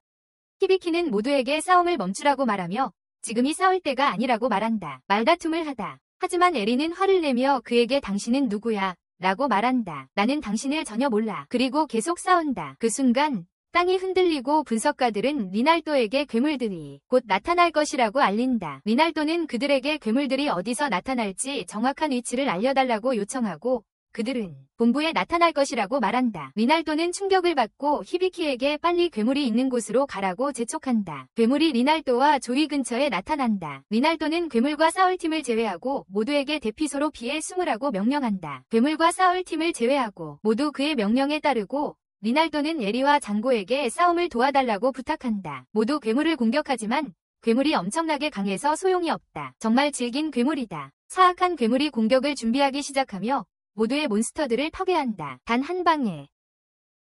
히비키는 모두에게 싸움을 멈추라고 말하며 지금이 싸울 때가 아니라고 말한다. 말다툼을 하다. 하지만 에리는 화를 내며 그에게 당신은 누구야? 라고 말한다. 나는 당신을 전혀 몰라. 그리고 계속 싸운다. 그 순간 땅이 흔들리고 분석가들은 리날도에게 괴물들이 곧 나타날 것이라고 알린다. 리날도는 그들에게 괴물들이 어디서 나타날지 정확한 위치를 알려달라고 요청하고 그들은 본부에 나타날 것이라고 말한다. 리날도는 충격을 받고 히비키에게 빨리 괴물이 있는 곳으로 가라고 재촉한다. 괴물이 리날도와 조이 근처에 나타난다. 리날도는 괴물과 싸울 팀을 제외하고 모두에게 대피소로 피해 숨으라고 명령한다. 괴물과 싸울 팀을 제외하고 모두 그의 명령에 따르고 리날도는 에리와 장고에게 싸움을 도와달라고 부탁한다. 모두 괴물을 공격하지만 괴물이 엄청나게 강해서 소용이 없다. 정말 질긴 괴물이다. 사악한 괴물이 공격을 준비하기 시작하며 모두의 몬스터들을 파괴한다. 단 한 방에.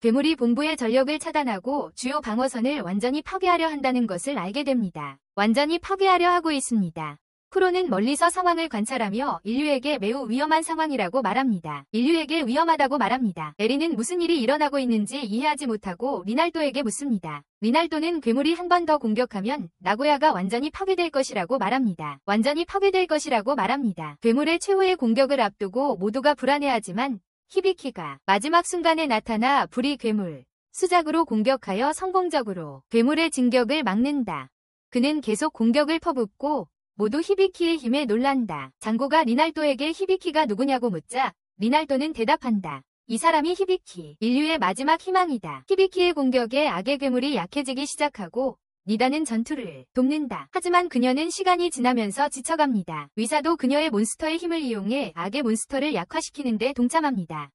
괴물이 본부의 전력을 차단하고 주요 방어선을 완전히 파괴하려 한다는 것을 알게 됩니다. 완전히 파괴하려 하고 있습니다. 쿠로는 멀리서 상황을 관찰하며 인류에게 매우 위험한 상황이라고 말합니다. 인류에게 위험하다고 말합니다. 에리는 무슨 일이 일어나고 있는지 이해하지 못하고 리날도에게 묻습니다. 리날도는 괴물이 한 번 더 공격하면 나고야가 완전히 파괴될 것이라고 말합니다. 완전히 파괴될 것이라고 말합니다. 괴물의 최후의 공격을 앞두고 모두가 불안해하지만 히비키가 마지막 순간에 나타나 불이 괴물 수작으로 공격하여 성공적으로 괴물의 진격을 막는다. 그는 계속 공격을 퍼붓고 모두 히비키의 힘에 놀란다. 장고가 리날도에게 히비키가 누구냐고 묻자 리날도는 대답한다. 이 사람이 히비키, 인류의 마지막 희망이다. 히비키의 공격에 악의 괴물이 약해지기 시작하고 니다는 전투를 돕는다. 하지만 그녀는 시간이 지나면서 지쳐갑니다. 위사도 그녀의 몬스터의 힘을 이용해 악의 몬스터를 약화시키는 데 동참합니다.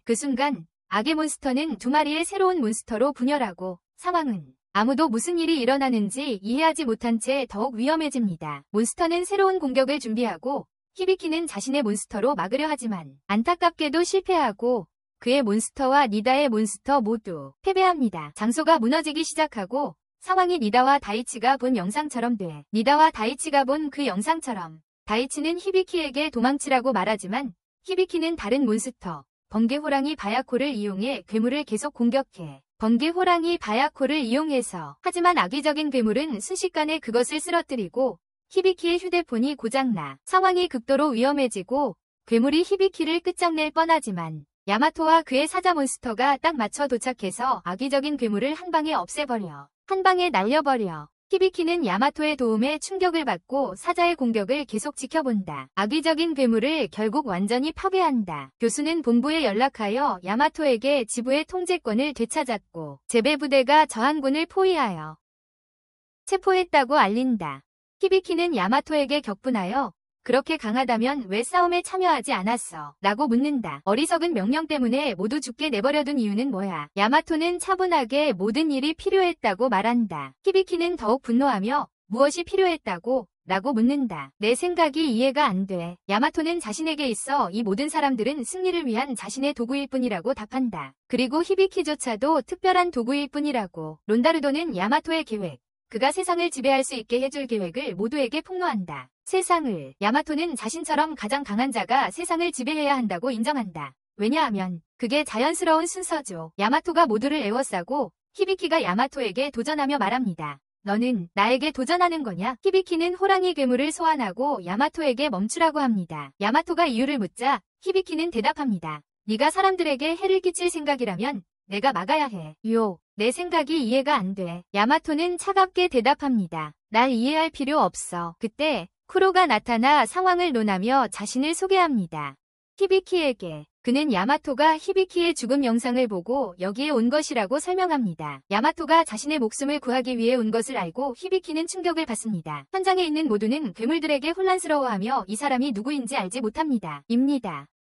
그 순간 악의 몬스터는 두 마리의 새로운 몬스터로 분열하고 상황은 아무도 무슨 일이 일어나는지 이해하지 못한 채 더욱 위험해집니다. 몬스터는 새로운 공격을 준비하고 히비키는 자신의 몬스터로 막으려 하지만 안타깝게도 실패하고 그의 몬스터와 니다의 몬스터 모두 패배합니다. 장소가 무너지기 시작하고 상황이 니다와 다이치가 본 영상처럼 돼. 니다와 다이치가 본 그 영상처럼 다이치는 히비키에게 도망치라고 말하지만 히비키는 다른 몬스터 번개호랑이 바야코를 이용해 괴물을 계속 공격해. 번개호랑이 바야코를 이용해서 하지만 악의적인 괴물은 순식간에 그것을 쓰러뜨리고 히비키의 휴대폰이 고장나 상황이 극도로 위험해지고 괴물이 히비키를 끝장낼 뻔하지만 야마토와 그의 사자 몬스터가 딱 맞춰 도착해서 악의적인 괴물을 한 방에 없애버려. 한 방에 날려버려. 히비키는 야마토의 도움에 충격을 받고 사자의 공격을 계속 지켜본다. 악의적인 괴물을 결국 완전히 파괴한다. 교수는 본부에 연락하여 야마토에게 지부의 통제권을 되찾았고 제베부대가 저항군을 포위하여 체포했다고 알린다. 히비키는 야마토에게 격분하여 그렇게 강하다면 왜 싸움에 참여하지 않았어? 라고 묻는다. 어리석은 명령 때문에 모두 죽게 내버려둔 이유는 뭐야? 야마토는 차분하게 모든 일이 필요했다고 말한다. 히비키는 더욱 분노하며 무엇이 필요했다고? 라고 묻는다. 내 생각이 이해가 안 돼. 야마토는 자신에게 있어 이 모든 사람들은 승리를 위한 자신의 도구일 뿐이라고 답한다. 그리고 히비키조차도 특별한 도구일 뿐이라고. 론다르도는 야마토의 계획, 그가 세상을 지배할 수 있게 해줄 계획을 모두에게 폭로한다. 세상을. 야마토는 자신처럼 가장 강한 자가 세상을 지배해야 한다고 인정한다. 왜냐하면 그게 자연스러운 순서죠. 야마토가 모두를 애워싸고 히비키가 야마토에게 도전하며 말합니다. 너는 나에게 도전하는 거냐? 히비키는 호랑이 괴물을 소환하고 야마토에게 멈추라고 합니다. 야마토가 이유를 묻자 히비키는 대답합니다. 네가 사람들에게 해를 끼칠 생각이라면 내가 막아야 해. 내 생각이 이해가 안 돼. 야마토는 차갑게 대답합니다. 날 이해할 필요 없어. 그때 쿠로가 나타나 상황을 논하며 자신을 소개합니다. 히비키에게. 그는 야마토가 히비키의 죽음 영상을 보고 여기에 온 것이라고 설명합니다. 야마토가 자신의 목숨을 구하기 위해 온 것을 알고 히비키는 충격을 받습니다. 현장에 있는 모두는 괴물들에게 혼란스러워하며 이 사람이 누구인지 알지 못합니다.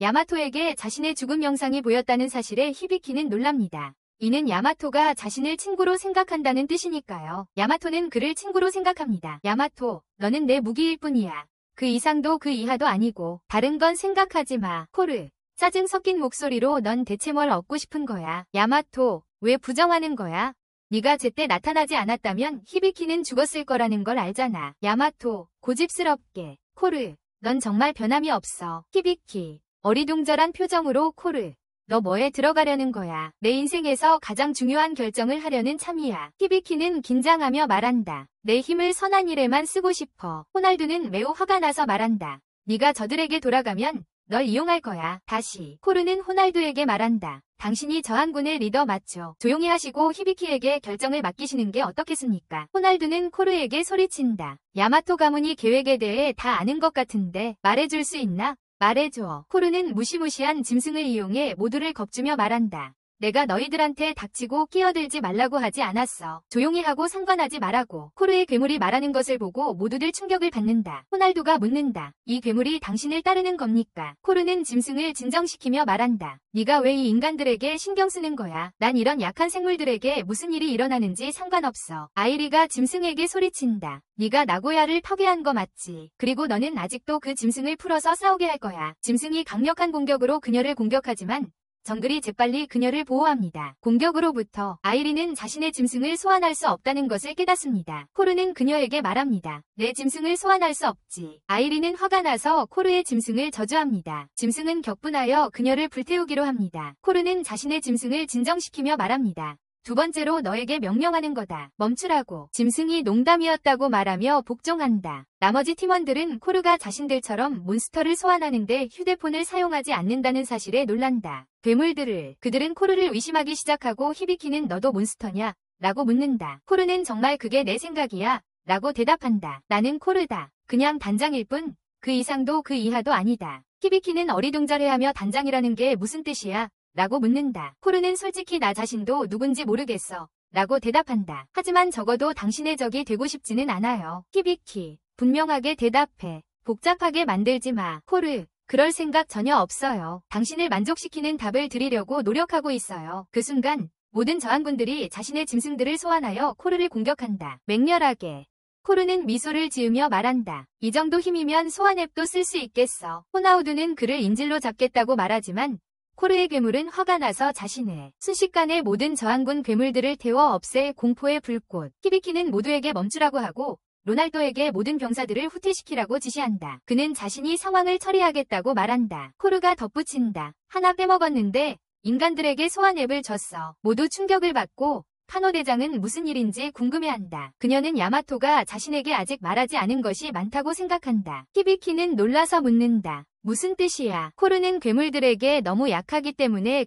야마토에게 자신의 죽음 영상이 보였다는 사실에 히비키는 놀랍니다. 이는 야마토가 자신을 친구로 생각한다는 뜻이니까요. 야마토는 그를 친구로 생각합니다. 야마토, 너는 내 무기일 뿐이야. 그 이상도 그 이하도 아니고 다른 건 생각하지 마. 코르, 짜증 섞인 목소리로 넌 대체 뭘 얻고 싶은 거야? 야마토, 왜 부정하는 거야? 네가 제때 나타나지 않았다면 히비키는 죽었을 거라는 걸 알잖아. 야마토, 고집스럽게. 코르, 넌 정말 변함이 없어. 히비키, 어리둥절한 표정으로 코르. 너 뭐에 들어가려는 거야? 내 인생에서 가장 중요한 결정을 하려는 참이야. 히비키는 긴장하며 말한다. 내 힘을 선한 일에만 쓰고 싶어. 호날두는 매우 화가 나서 말한다. 네가 저들에게 돌아가면 널 이용할 거야. 다시. 코르는 호날두에게 말한다. 당신이 저항군의 리더 맞죠? 조용히 하시고 히비키에게 결정을 맡기시는 게 어떻겠습니까? 호날두는 코르에게 소리친다. 야마토 가문이 계획에 대해 다 아는 것 같은데 말해줄 수 있나? 말해줘. 코르는 무시무시한 짐승을 이용해 모두를 겁주며 말한다. 내가 너희들한테 닥치고 끼어들지 말라고 하지 않았어. 조용히 하고 상관하지 말라고. 코르의 괴물이 말하는 것을 보고 모두들 충격을 받는다. 호날두가 묻는다. 이 괴물이 당신을 따르는 겁니까? 코르는 짐승을 진정시키며 말한다. 네가 왜 이 인간들에게 신경 쓰는 거야? 난 이런 약한 생물들에게 무슨 일이 일어나는지 상관없어. 아이리가 짐승에게 소리친다. 네가 나고야를 파괴한 거 맞지? 그리고 너는 아직도 그 짐승을 풀어서 싸우게 할 거야. 짐승이 강력한 공격으로 그녀를 공격하지만 정글이 재빨리 그녀를 보호합니다. 공격으로부터 아이린은 자신의 짐승을 소환할 수 없다는 것을 깨닫습니다. 코르는 그녀에게 말합니다. 내 짐승을 소환할 수 없지. 아이린은 화가 나서 코르의 짐승을 저주합니다. 짐승은 격분하여 그녀를 불태우기로 합니다. 코르는 자신의 짐승을 진정시키며 말합니다. 두 번째로 너에게 명령하는 거다. 멈추라고. 짐승이 농담이었다고 말하며 복종한다. 나머지 팀원들은 코르가 자신들처럼 몬스터를 소환하는데 휴대폰을 사용하지 않는다는 사실에 놀란다. 그들은 코르를 의심하기 시작하고 히비키는 너도 몬스터냐? 라고 묻는다. 코르는 정말 그게 내 생각이야? 라고 대답한다. 나는 코르다. 그냥 단장일 뿐, 그 이상도 그 이하도 아니다. 히비키는 어리둥절해하며 단장이라는 게 무슨 뜻이야? 라고 묻는다. 코르는 솔직히 나 자신도 누군지 모르겠어. 라고 대답한다. 하지만 적어도 당신의 적이 되고 싶지는 않아요. 히비키, 분명하게 대답해. 복잡하게 만들지 마. 코르, 그럴 생각 전혀 없어요. 당신을 만족시키는 답을 드리려고 노력하고 있어요. 그 순간 모든 저항군들이 자신의 짐승들을 소환하여 코르를 공격한다. 맹렬하게. 코르는 미소를 지으며 말한다. 이 정도 힘이면 소환앱도 쓸 수 있겠어. 호나우두는 그를 인질로 잡겠다고 말하지만 코르의 괴물은 화가 나서 자신의 순식간에 모든 저항군 괴물들을 태워 없애 공포의 불꽃. 히비키는 모두에게 멈추라고 하고 로날도에게 모든 병사들을 후퇴시키라고 지시한다. 그는 자신이 상황을 처리하겠다고 말한다. 코르가 덧붙인다. 하나 빼먹었는데 인간들에게 소환 앱을 줬어. 모두 충격을 받고 카노 대장은 무슨 일인지 궁금해한다. 그녀는 야마토가 자신에게 아직 말하지 않은 것이 많다고 생각한다. 히비키는 놀라서 묻는다. 무슨 뜻이야? 코르는 괴물들에게 너무 약하기 때문에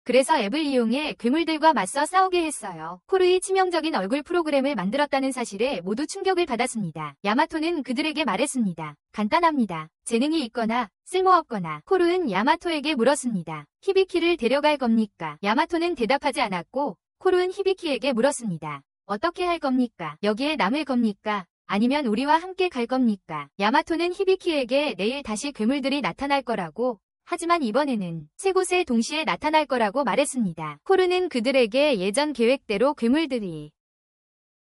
그래서 앱을 이용해 괴물들과 맞서 싸우게 했어요. 코르의 치명적인 얼굴 프로그램을 만들었다는 사실에 모두 충격을 받았습니다. 야마토는 그들에게 말했습니다. 간단합니다. 재능이 있거나 쓸모없거나. 코르는 야마토에게 물었습니다. 히비키를 데려갈 겁니까? 야마토는 대답하지 않았고 코르는 히비키에게 물었습니다. 어떻게 할 겁니까? 여기에 남을 겁니까? 아니면 우리와 함께 갈 겁니까? 야마토는 히비키에게 내일 다시 괴물들이 나타날 거라고, 하지만 이번에는 세 곳에 동시에 나타날 거라고 말했습니다. 코르는 그들에게 예전 계획대로 괴물들이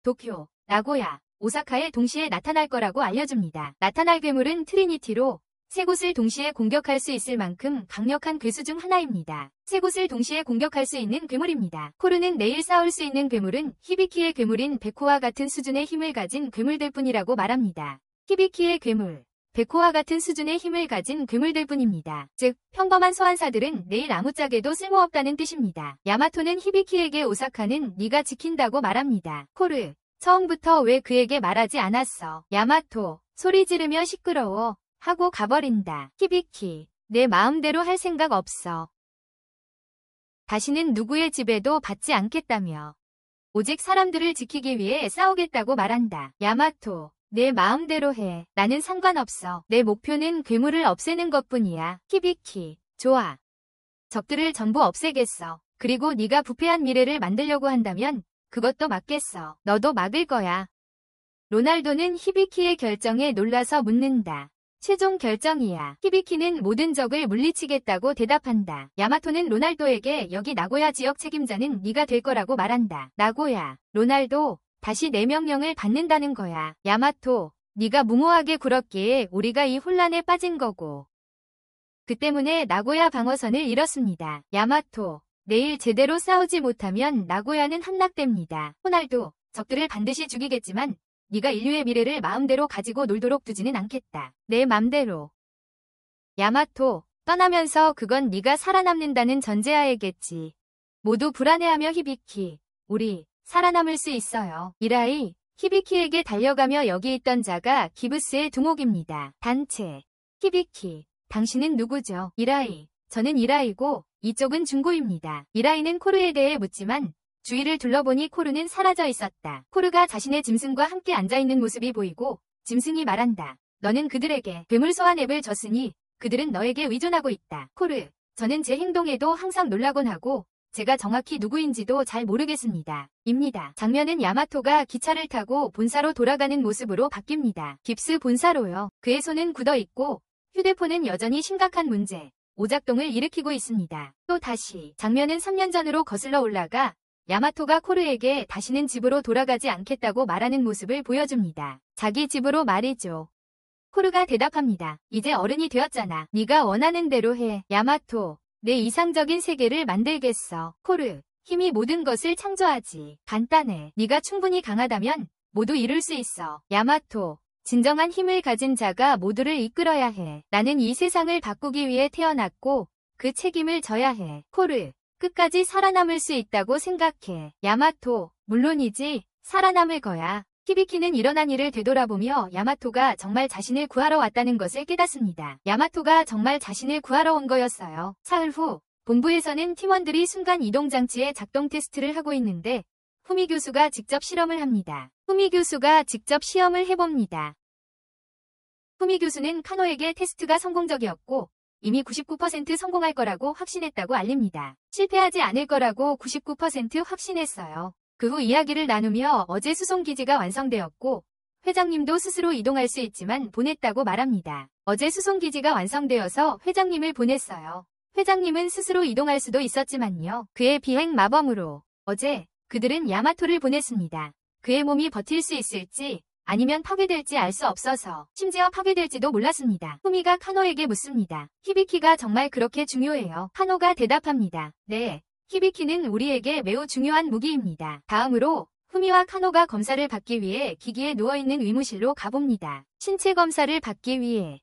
도쿄, 나고야, 오사카에 동시에 나타날 거라고 알려줍니다. 나타날 괴물은 트리니티로 세 곳을 동시에 공격할 수 있을 만큼 강력한 괴수 중 하나입니다. 세 곳을 동시에 공격할 수 있는 괴물입니다. 코르는 내일 싸울 수 있는 괴물은 히비키의 괴물인 베코와 같은 수준의 힘을 가진 괴물들 뿐이라고 말합니다. 히비키의 괴물, 베코와 같은 수준의 힘을 가진 괴물들 뿐입니다. 즉, 평범한 소환사들은 내일 아무짝에도 쓸모없다는 뜻입니다. 야마토는 히비키에게 오사카는 네가 지킨다고 말합니다. 코르, 처음부터 왜 그에게 말하지 않았어? 야마토, 소리 지르며 시끄러워. 하고 가버린다. 히비키, 내 마음대로 할 생각 없어. 다시는 누구의 집에도 받지 않겠다며. 오직 사람들을 지키기 위해 싸우겠다고 말한다. 야마토, 내 마음대로 해. 나는 상관없어. 내 목표는 괴물을 없애는 것뿐이야. 히비키, 좋아. 적들을 전부 없애겠어. 그리고 네가 부패한 미래를 만들려고 한다면 그것도 막겠어. 너도 막을 거야. 로날도는 히비키의 결정에 놀라서 묻는다. 최종 결정이야. 히비키는 모든 적을 물리치겠다고 대답한다. 야마토는 로날도에게 여기 나고야 지역 책임자는 네가 될 거라고 말한다. 나고야, 로날도, 다시 내 명령을 받는다는 거야. 야마토, 네가 무모하게 굴었기에 우리가 이 혼란에 빠진 거고. 그 때문에 나고야 방어선을 잃었습니다. 야마토, 내일 제대로 싸우지 못하면 나고야는 함락됩니다. 호날두, 적들을 반드시 죽이겠지만 네가 인류의 미래를 마음대로 가지고 놀도록 두지는 않겠다. 내 맘대로. 야마토, 떠나면서 그건 네가 살아남는다는 전제하에겠지. 모두 불안해하며 히비키, 우리 살아남을 수 있어요. 이라이, 히비키에게 달려가며 여기 있던 자가 기브스의 두목입니다. 단체. 히비키, 당신은 누구죠? 이라이, 저는 이라이고 이쪽은 중고입니다. 이라이는 코르에 대해 묻지만 주위를 둘러보니 코르는 사라져 있었다. 코르가 자신의 짐승과 함께 앉아있는 모습이 보이고 짐승이 말한다. 너는 그들에게 괴물 소환 앱을 줬으니 그들은 너에게 의존하고 있다. 코르, 저는 제 행동에도 항상 놀라곤 하고 제가 정확히 누구인지도 잘 모르겠습니다. 입니다. 장면은 야마토가 기차를 타고 본사로 돌아가는 모습으로 바뀝니다. 깁스 본사로요. 그의 손은 굳어있고 휴대폰은 여전히 심각한 문제, 오작동을 일으키고 있습니다. 또 다시 장면은 3년 전으로 거슬러 올라가 야마토가 코르에게 다시는 집으로 돌아가지 않겠다고 말하는 모습을 보여줍니다. 자기 집으로 말이죠. 코르가 대답합니다. 이제 어른이 되었잖아. 네가 원하는 대로 해. 야마토, 내 이상적인 세계를 만들겠어. 코르, 힘이 모든 것을 창조하지. 간단해. 네가 충분히 강하다면 모두 이룰 수 있어. 야마토, 진정한 힘을 가진 자가 모두를 이끌어야 해. 나는 이 세상을 바꾸기 위해 태어났고 그 책임을 져야 해. 코르, 끝까지 살아남을 수 있다고 생각해. 야마토, 물론이지. 살아남을 거야. 히비키는 일어난 일을 되돌아보며 야마토가 정말 자신을 구하러 왔다는 것을 깨닫습니다. 야마토가 정말 자신을 구하러 온 거였어요. 사흘 후 본부에서는 팀원들이 순간 이동 장치의 작동 테스트를 하고 있는데 후미 교수가 직접 실험을 합니다. 후미 교수가 직접 시험을 해봅니다. 후미 교수는 카노에게 테스트가 성공적이었고 이미 99% 성공할 거라고 확신했다고 알립니다. 실패하지 않을 거라고 99% 확신했어요. 그 후 이야기를 나누며 어제 수송기지가 완성되었고 회장님도 스스로 이동할 수 있지만 보냈다고 말합니다. 어제 수송기지가 완성되어서 회장님을 보냈어요. 회장님은 스스로 이동할 수도 있었지만요. 그의 비행 마범으로 어제 그들은 야마토를 보냈습니다. 그의 몸이 버틸 수 있을지 아니면 파괴될지 알 수 없어서 심지어 파괴될지도 몰랐습니다. 후미가 카노에게 묻습니다. 히비키가 정말 그렇게 중요해요? 카노가 대답합니다. 네. 히비키는 우리에게 매우 중요한 무기입니다. 다음으로 후미와 카노가 검사를 받기 위해 기기에 누워있는 의무실로 가봅니다. 신체 검사를 받기 위해.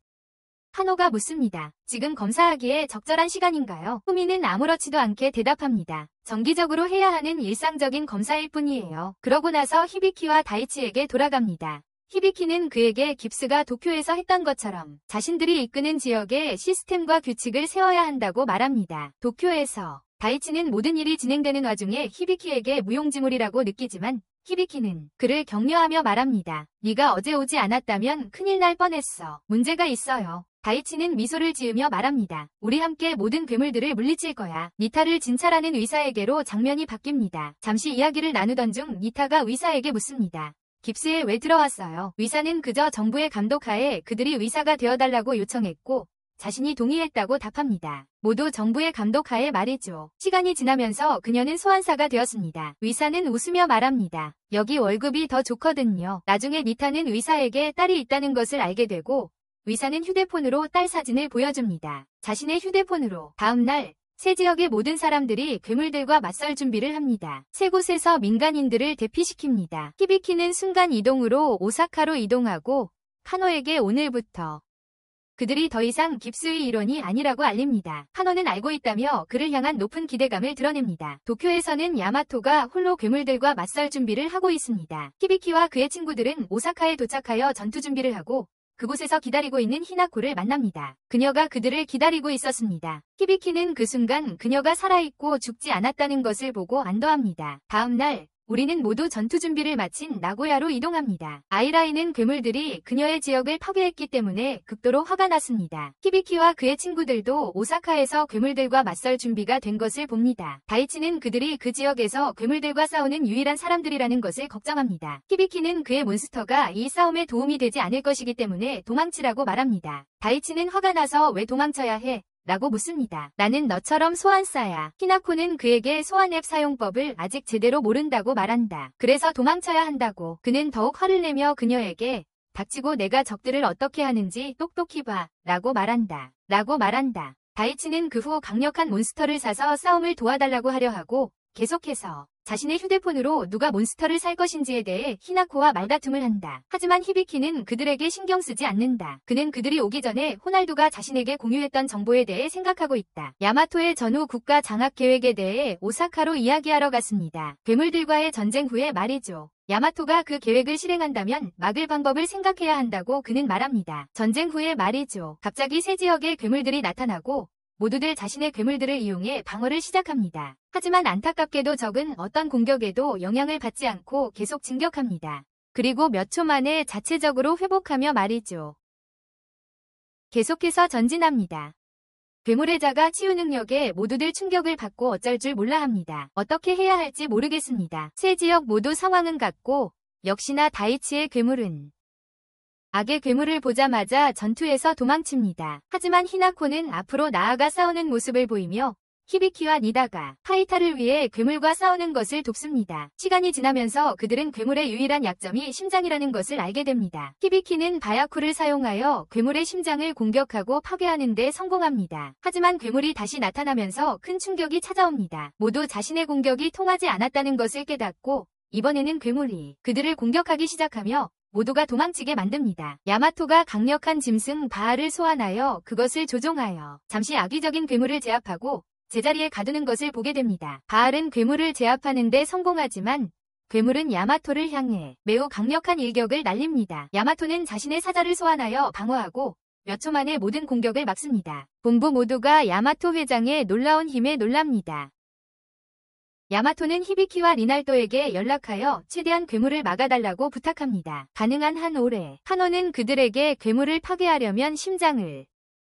카노가 묻습니다. 지금 검사하기에 적절한 시간인가요? 후미는 아무렇지도 않게 대답합니다. 정기적으로 해야 하는 일상적인 검사일 뿐이에요. 그러고 나서 히비키와 다이치에게 돌아갑니다. 히비키는 그에게 깁스가 도쿄에서 했던 것처럼 자신들이 이끄는 지역에 시스템과 규칙을 세워야 한다고 말합니다. 도쿄에서 다이치는 모든 일이 진행되는 와중에 히비키에게 무용지물이라고 느끼지만 히비키는 그를 격려하며 말합니다. 네가 어제 오지 않았다면 큰일 날 뻔했어. 문제가 있어요. 다이치는 미소를 지으며 말합니다. 우리 함께 모든 괴물들을 물리칠 거야. 니타를 진찰하는 의사에게로 장면이 바뀝니다. 잠시 이야기를 나누던 중 니타가 의사에게 묻습니다. 깁스에 왜 들어왔어요? 의사는 그저 정부의 감독하에 그들이 의사가 되어달라고 요청했고 자신이 동의했다고 답합니다. 모두 정부의 감독하에 말이죠. 시간이 지나면서 그녀는 소환사가 되었습니다. 의사는 웃으며 말합니다. 여기 월급이 더 좋거든요. 나중에 니타는 의사에게 딸이 있다는 것을 알게 되고 의사는 휴대폰으로 딸 사진을 보여줍니다. 자신의 휴대폰으로. 다음날 새 지역의 모든 사람들이 괴물들과 맞설 준비를 합니다. 세 곳에서 민간인들을 대피시킵니다. 히비키는 순간 이동으로 오사카로 이동하고 카노에게 오늘부터 그들이 더 이상 깁스의 일원이 아니라고 알립니다. 카노는 알고 있다며 그를 향한 높은 기대감을 드러냅니다. 도쿄에서는 야마토가 홀로 괴물들과 맞설 준비를 하고 있습니다. 히비키와 그의 친구들은 오사카에 도착하여 전투 준비를 하고 그곳에서 기다리고 있는 히나코를 만납니다. 그녀가 그들을 기다리고 있었습니다. 히비키는 그 순간 그녀가 살아있고 죽지 않았다는 것을 보고 안도합니다. 다음 날 우리는 모두 전투 준비를 마친 나고야로 이동합니다. 아이라이는 괴물들이 그녀의 지역을 파괴했기 때문에 극도로 화가 났습니다. 히비키와 그의 친구들도 오사카에서 괴물들과 맞설 준비가 된 것을 봅니다. 다이치는 그들이 그 지역에서 괴물들과 싸우는 유일한 사람들이라는 것을 걱정합니다. 히비키는 그의 몬스터가 이 싸움에 도움이 되지 않을 것이기 때문에 도망치라고 말합니다. 다이치는 화가 나서 왜 도망쳐야 해? 라고 묻습니다. 나는 너처럼 소환사야. 히나코는 그에게 소환 앱 사용법을 아직 제대로 모른다고 말한다. 그래서 도망쳐야 한다고. 그는 더욱 화를 내며 그녀에게 닥치고 내가 적들을 어떻게 하는지 똑똑히 봐. 라고 말한다. 다이치는 그 후 강력한 몬스터를 사서 싸움을 도와달라고 하려 하고 계속해서 자신의 휴대폰으로 누가 몬스터를 살 것인지에 대해 히나코와 말다툼을 한다. 하지만 히비키는 그들에게 신경 쓰지 않는다. 그는 그들이 오기 전에 호날두가 자신에게 공유했던 정보에 대해 생각하고 있다. 야마토의 전후 국가 장악 계획에 대해 오사카로 이야기하러 갔습니다. 괴물들과의 전쟁 후에 말이죠. 야마토가 그 계획을 실행한다면 막을 방법을 생각해야 한다고 그는 말합니다. 전쟁 후에 말이죠. 갑자기 새 지역에 괴물들이 나타나고 모두들 자신의 괴물들을 이용해 방어를 시작합니다. 하지만 안타깝게도 적은 어떤 공격에도 영향을 받지 않고 계속 진격합니다. 그리고 몇 초 만에 자체적으로 회복하며 말이죠. 계속해서 전진합니다. 괴물의 자가 치유 능력에 모두들 충격을 받고 어쩔 줄 몰라 합니다. 어떻게 해야 할지 모르겠습니다. 세 지역 모두 상황은 같고 역시나 다이치의 괴물은 악의 괴물을 보자마자 전투에서 도망칩니다. 하지만 히나코는 앞으로 나아가 싸우는 모습을 보이며 히비키와 니다가 카이타를 위해 괴물과 싸우는 것을 돕습니다. 시간이 지나면서 그들은 괴물의 유일한 약점이 심장이라는 것을 알게 됩니다. 히비키는 바야쿠를 사용하여 괴물의 심장을 공격하고 파괴하는 데 성공합니다. 하지만 괴물이 다시 나타나면서 큰 충격이 찾아옵니다. 모두 자신의 공격이 통하지 않았다는 것을 깨닫고 이번에는 괴물이 그들을 공격하기 시작하며 모두가 도망치게 만듭니다. 야마토가 강력한 짐승 바알을 소환하여 그것을 조종하여 잠시 악의적인 괴물을 제압하고 제자리에 가두는 것을 보게 됩니다. 바알은 괴물을 제압하는 데 성공하지만 괴물은 야마토를 향해 매우 강력한 일격을 날립니다. 야마토는 자신의 사자를 소환하여 방어하고 몇 초 만에 모든 공격을 막습니다. 본부 모두가 야마토 회장의 놀라운 힘에 놀랍니다. 야마토는 히비키와 리날도에게 연락하여 최대한 괴물을 막아달라고 부탁합니다. 가능한 한 올해 카노는 그들에게 괴물을 파괴하려면 심장을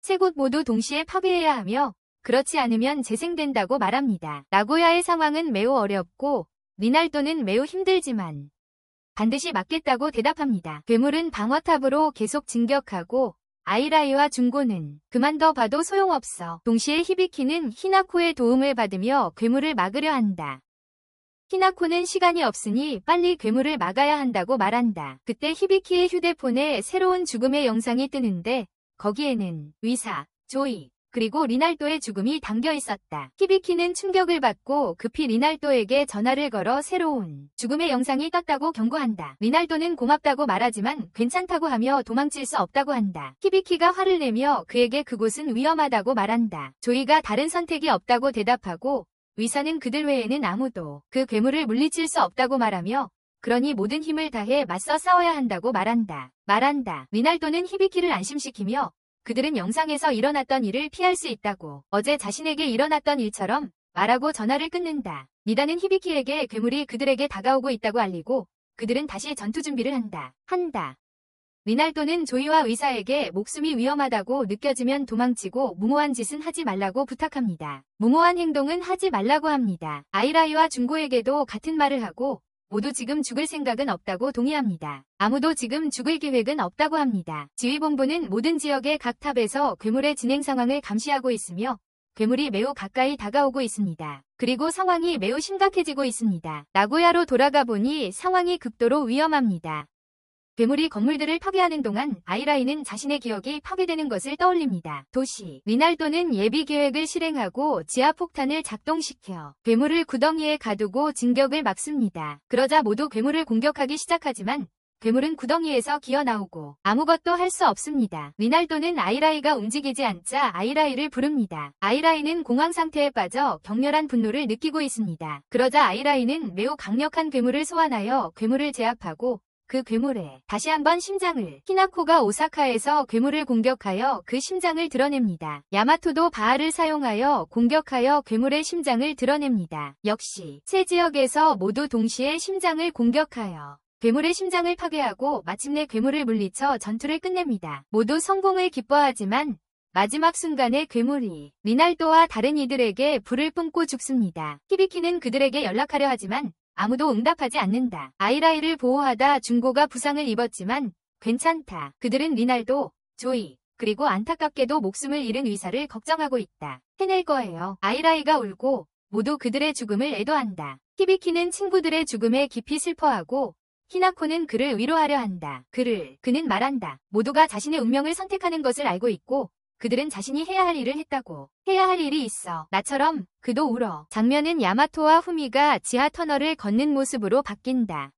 3곳 모두 동시에 파괴해야 하며 그렇지 않으면 재생된다고 말합니다. 나고야의 상황은 매우 어렵고 리날도는 매우 힘들지만 반드시 막겠다고 대답합니다. 괴물은 방어탑으로 계속 진격하고 아이라이와 준고는 그만둬 봐도 소용없어. 동시에 히비키는 히나코의 도움을 받으며 괴물을 막으려 한다. 히나코는 시간이 없으니 빨리 괴물을 막아야 한다고 말한다. 그때 히비키의 휴대폰에 새로운 죽음의 영상이 뜨는데 거기에는 의사, 조이, 그리고 리날도의 죽음이 담겨 있었다. 히비키는 충격을 받고 급히 리날도에게 전화를 걸어 새로운 죽음의 영상이 떴다고 경고한다. 리날도는 고맙다고 말하지만 괜찮다고 하며 도망칠 수 없다고 한다. 히비키가 화를 내며 그에게 그곳은 위험하다고 말한다. 조이가 다른 선택이 없다고 대답하고 의사는 그들 외에는 아무도 그 괴물을 물리칠 수 없다고 말하며 그러니 모든 힘을 다해 맞서 싸워야 한다고 말한다. 리날도는 히비키를 안심시키며 그들은 영상에서 일어났던 일을 피할 수 있다고 어제 자신에게 일어났던 일처럼 말하고 전화를 끊는다. 니다는 히비키에게 괴물이 그들에게 다가오고 있다고 알리고 그들은 다시 전투 준비를 한다. 리날도는 조이와 의사에게 목숨이 위험하다고 느껴지면 도망치고 무모한 짓은 하지 말라고 부탁합니다. 무모한 행동은 하지 말라고 합니다. 아이라이와 준고에게도 같은 말을 하고 모두 지금 죽을 생각은 없다고 동의합니다. 아무도 지금 죽을 계획은 없다고 합니다. 지휘본부는 모든 지역의 각 탑에서 괴물의 진행 상황을 감시하고 있으며 괴물이 매우 가까이 다가오고 있습니다. 그리고 상황이 매우 심각해지고 있습니다. 나고야로 돌아가 보니 상황이 극도로 위험합니다. 괴물이 건물들을 파괴하는 동안 아이라이는 자신의 기억이 파괴되는 것을 떠올립니다. 도시 리날도는 예비 계획을 실행하고 지하폭탄을 작동시켜 괴물을 구덩이에 가두고 진격을 막습니다. 그러자 모두 괴물을 공격하기 시작하지만 괴물은 구덩이에서 기어나오고 아무것도 할 수 없습니다. 리날도는 아이라이가 움직이지 않자 아이라이를 부릅니다. 아이라이는 공황 상태에 빠져 격렬한 분노를 느끼고 있습니다. 그러자 아이라이는 매우 강력한 괴물을 소환하여 괴물을 제압하고 그 괴물에 다시 한번 심장을 히나코가 오사카에서 괴물을 공격하여 그 심장을 드러냅니다. 야마토도 바알을 사용하여 공격하여 괴물의 심장을 드러냅니다. 역시 세 지역에서 모두 동시에 심장을 공격하여 괴물의 심장을 파괴하고 마침내 괴물을 물리쳐 전투를 끝냅니다. 모두 성공을 기뻐하지만 마지막 순간에 괴물이 리날도와 다른 이들에게 불을 뿜고 죽습니다. 히비키는 그들에게 연락하려 하지만 아무도 응답하지 않는다. 아이라이를 보호하다 준고가 부상을 입었지만 괜찮다. 그들은 리날도, 조이, 그리고 안타깝게도 목숨을 잃은 의사를 걱정하고 있다. 해낼 거예요. 아이라이가 울고 모두 그들의 죽음을 애도한다. 히비키는 친구들의 죽음에 깊이 슬퍼하고 히나코는 그를 위로하려 한다. 그는 말한다. 모두가 자신의 운명을 선택하는 것을 알고 있고 그들은 자신이 해야 할 일을 했다고. 해야 할 일이 있어. 나처럼 그도 울어. 장면은 야마토와 후미가 지하 터널을 걷는 모습으로 바뀐다.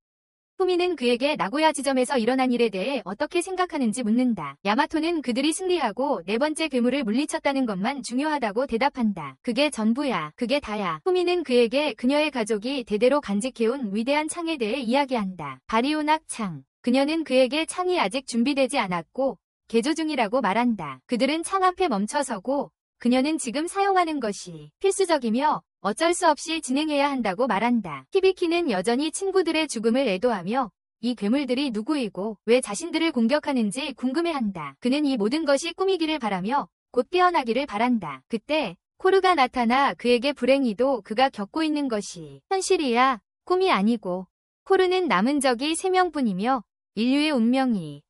후미는 그에게 나고야 지점에서 일어난 일에 대해 어떻게 생각하는지 묻는다. 야마토는 그들이 승리하고 4번째 괴물을 물리쳤다는 것만 중요하다고 대답한다. 그게 전부야. 그게 다야. 후미는 그에게 그녀의 가족이 대대로 간직해온 위대한 창에 대해 이야기한다. 바리오낙 창. 그녀는 그에게 창이 아직 준비되지 않았고 개조 중이라고 말한다. 그들은 창 앞에 멈춰서고 그녀는 지금 사용하는 것이 필수적이며 어쩔 수 없이 진행해야 한다고 말한다. 히비키는 여전히 친구들의 죽음을 애도하며 이 괴물들이 누구이고 왜 자신들을 공격하는지 궁금해한다. 그는 이 모든 것이 꿈이기를 바라며 곧 깨어나기를 바란다. 그때 코르가 나타나 그에게 불행히도 그가 겪고 있는 것이 현실이야 꿈이 아니고 코르는 남은 적이 3명뿐이며 인류의 운명이